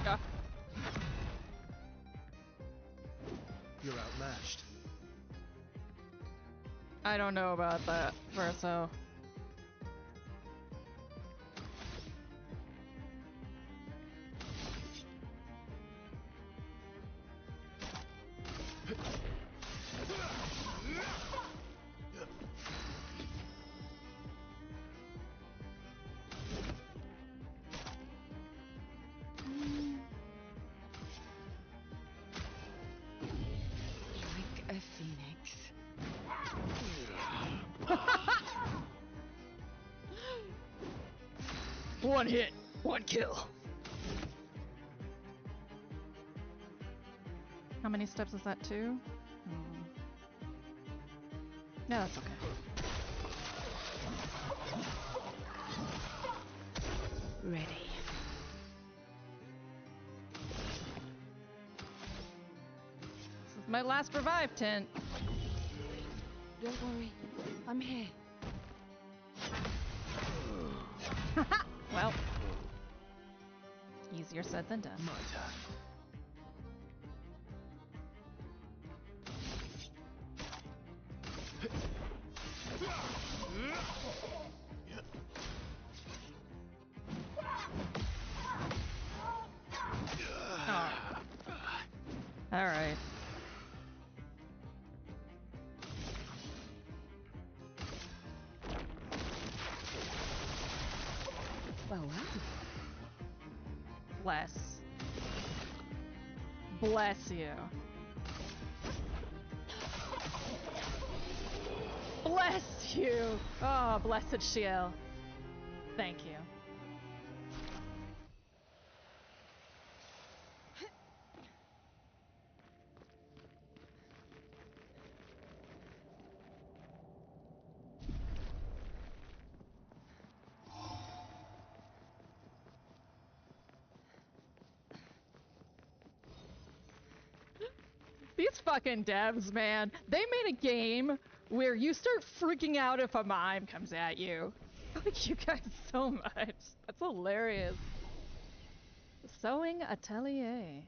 Yeah. You're outmatched. I don't know about that, Verso. Like a phoenix. One hit, one kill. How many steps is that? 2? No, that's okay. Ready. This is my last revive tent. Don't worry. I'm here. Well, easier said than done. My turn. All right. Well. Bless. Bless you. Bless you. Oh, blessed shield. Thank you. These fucking devs, man. They made a game where you start freaking out if a mime comes at you. I like you guys so much. That's hilarious. The Sewing Atelier.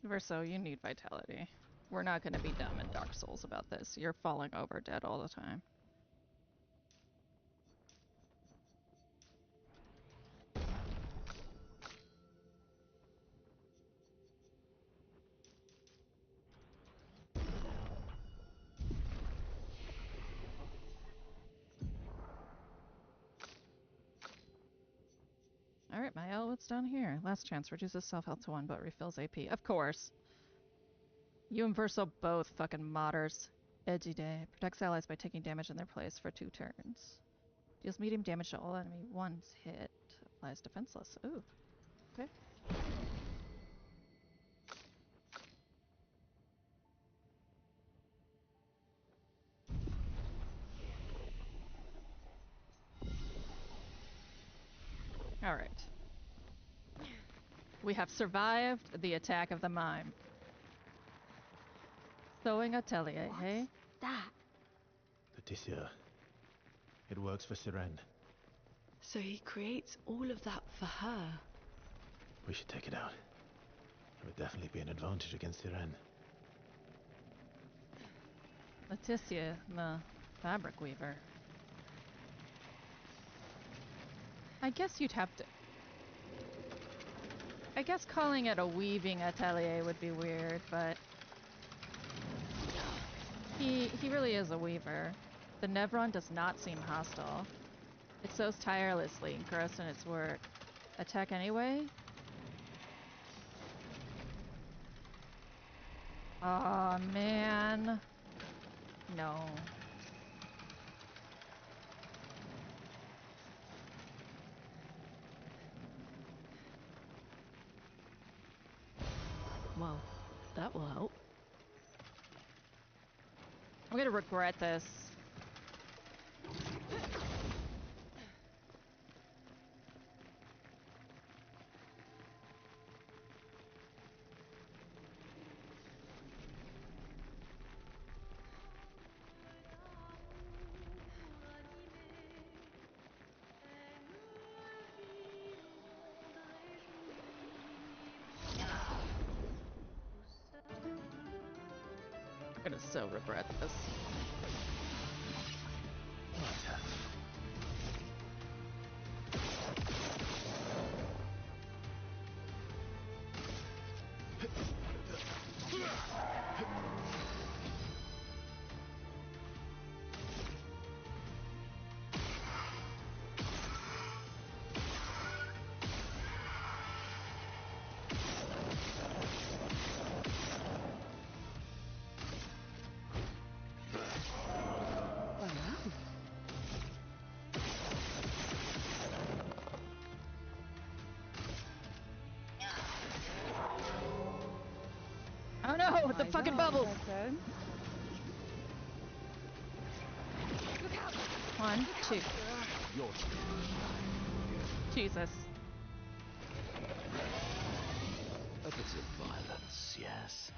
Verso, you need vitality. We're not going to be dumb in Dark Souls about this. You're falling over dead all the time. Alright, Mael, what's down here? Last chance, reduces self-health to 1 but refills AP. Of course. You and Verso both fucking modders. Edgy day. Protects allies by taking damage in their place for 2 turns. Deals medium damage to all enemy once hit. Applies defenseless. Ooh. Okay. Alright. We have survived the attack of the mime. Sewing Atelier, What's hey? that? The tissue. It works for Siren. So he creates all of that for her. We should take it out. It would definitely be an advantage against Irene. Leticia, the fabric weaver. I guess you'd have to... I guess calling it a weaving atelier would be weird, but... He really is a weaver. The Nevron does not seem hostile. It sows tirelessly, engrossed in its work. Attack anyway? Aw, man. No. Well, that will help. I'm gonna regret this. I'm gonna so regret this. Oh no, the fucking bubbles! One, two. Jesus. A bit of violence, yes.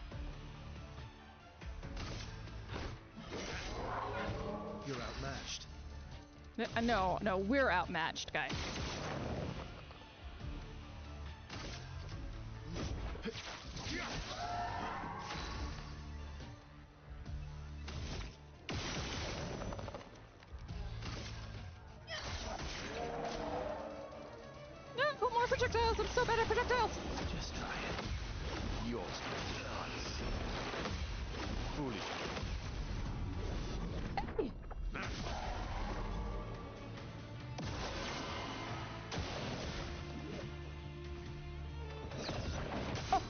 You're outmatched. No, we're outmatched, guys. No, more projectiles! I'm so bad at projectiles! Just try it. Yours. Foolish. Hey! Oh.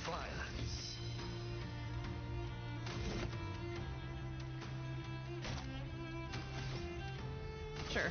Violence. Sure.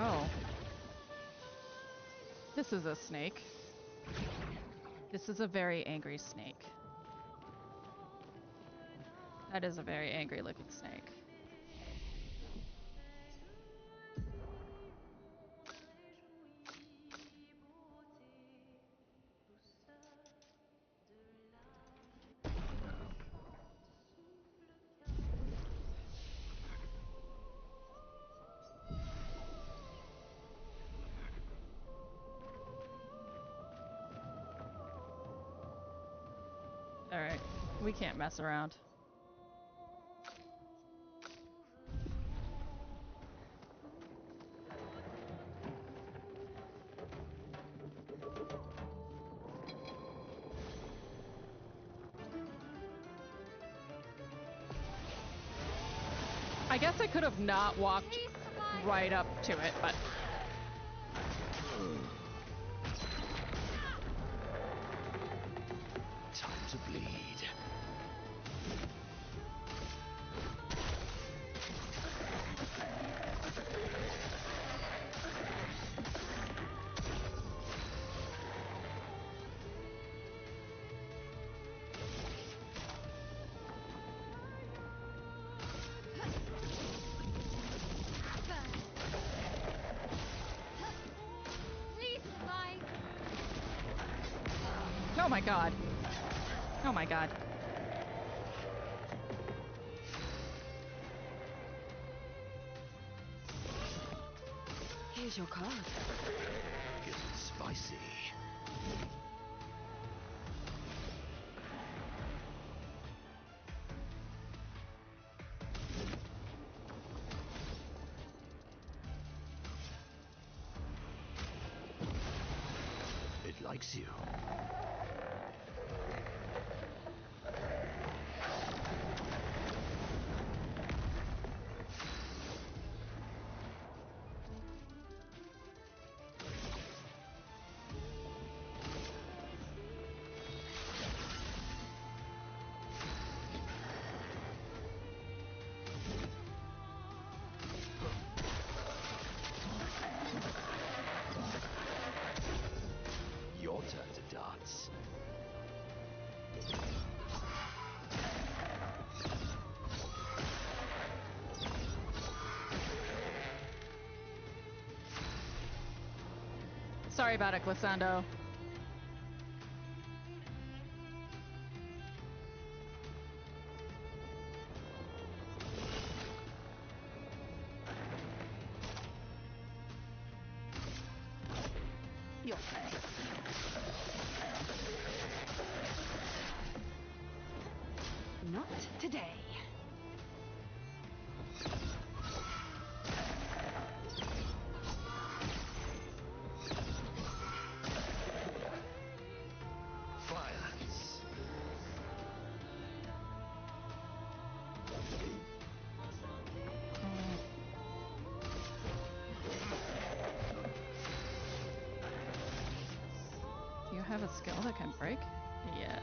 Oh. This is a snake. This is a very angry snake. That is a very angry looking snake. Alright. We can't mess around. I guess I could have not walked right up to it, but... Time to bleed. Oh my god. Oh my god. Here's your card. Getting spicy. It likes you. Your turn to dance. Sorry about it, Glissando. Your turn. Not today. Violence. You have a skill that can break? Yes.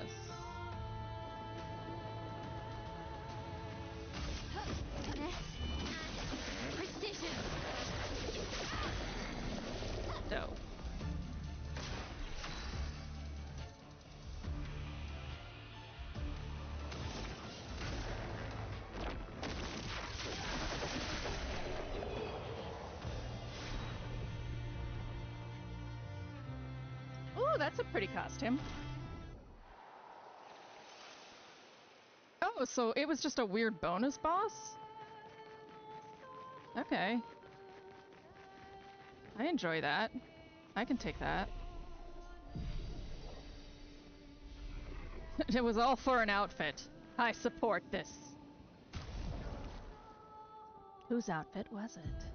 Precision. Dope. Ooh, that's a pretty costume. Oh, so it was just a weird bonus boss? Okay. I enjoy that. I can take that. It was all for an outfit. I support this. Whose outfit was it?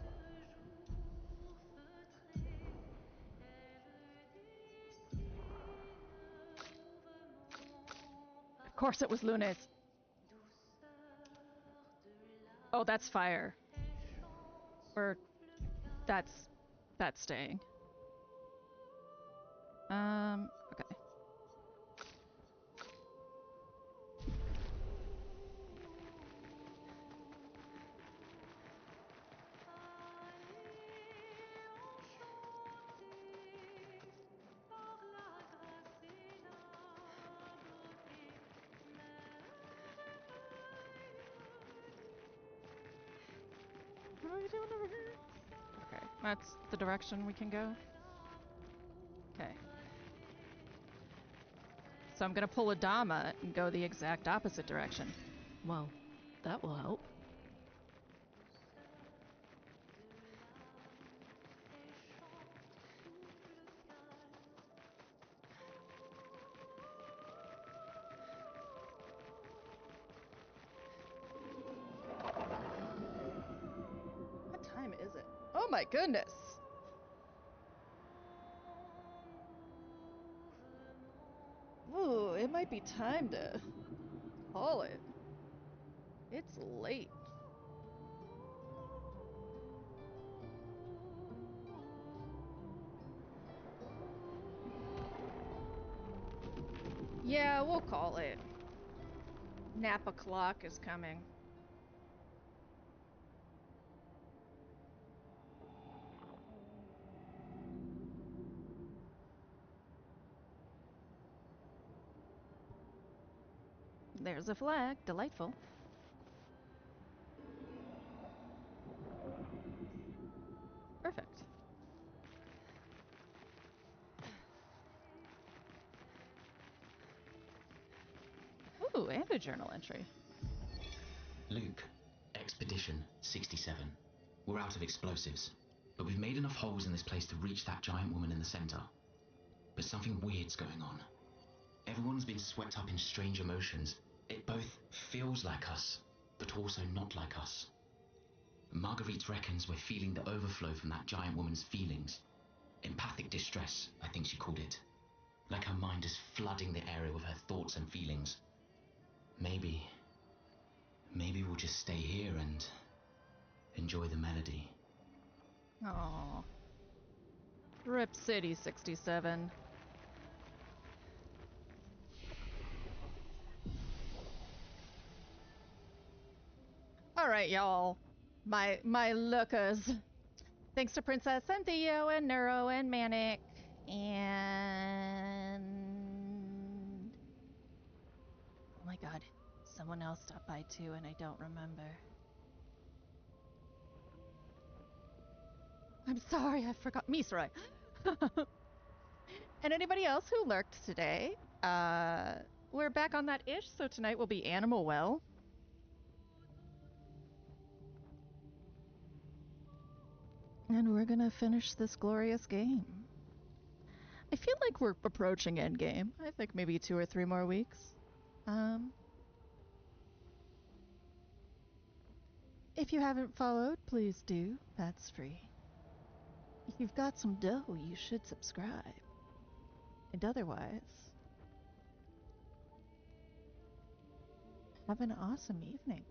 Of course it was Luna's. Oh, that's fire. Or that's staying. Okay. What are you doing over here? Okay, that's the direction we can go. Okay. So I'm gonna pull a Dama and go the exact opposite direction. Well, that will help. my goodness. Ooh, it might be time to call it. It's late. Yeah, we'll call it. Nap o'clock is coming. There's a flag. Delightful. Perfect. Ooh, and a journal entry. Luke, Expedition 67. We're out of explosives, but we've made enough holes in this place to reach that giant woman in the center. But something weird's going on. Everyone's been swept up in strange emotions. It both feels like us, but also not like us. Marguerite reckons we're feeling the overflow from that giant woman's feelings. Empathic distress, I think she called it. Like her mind is flooding the area with her thoughts and feelings. Maybe we'll just stay here and enjoy the melody. Aww. Rip City 67. Alright, y'all. My lookers. Thanks to Princess and Theo and Neuro and Manic and... Oh my god. Someone else stopped by too and I don't remember. I'm sorry, I forgot. Misrai. And anybody else who lurked today. We're back on that ish, so tonight will be Animal Well. And we're gonna finish this glorious game. I feel like we're approaching endgame. I think maybe 2 or 3 more weeks. If you haven't followed, please do. That's free. If you've got some dough, you should subscribe. And otherwise, have an awesome evening.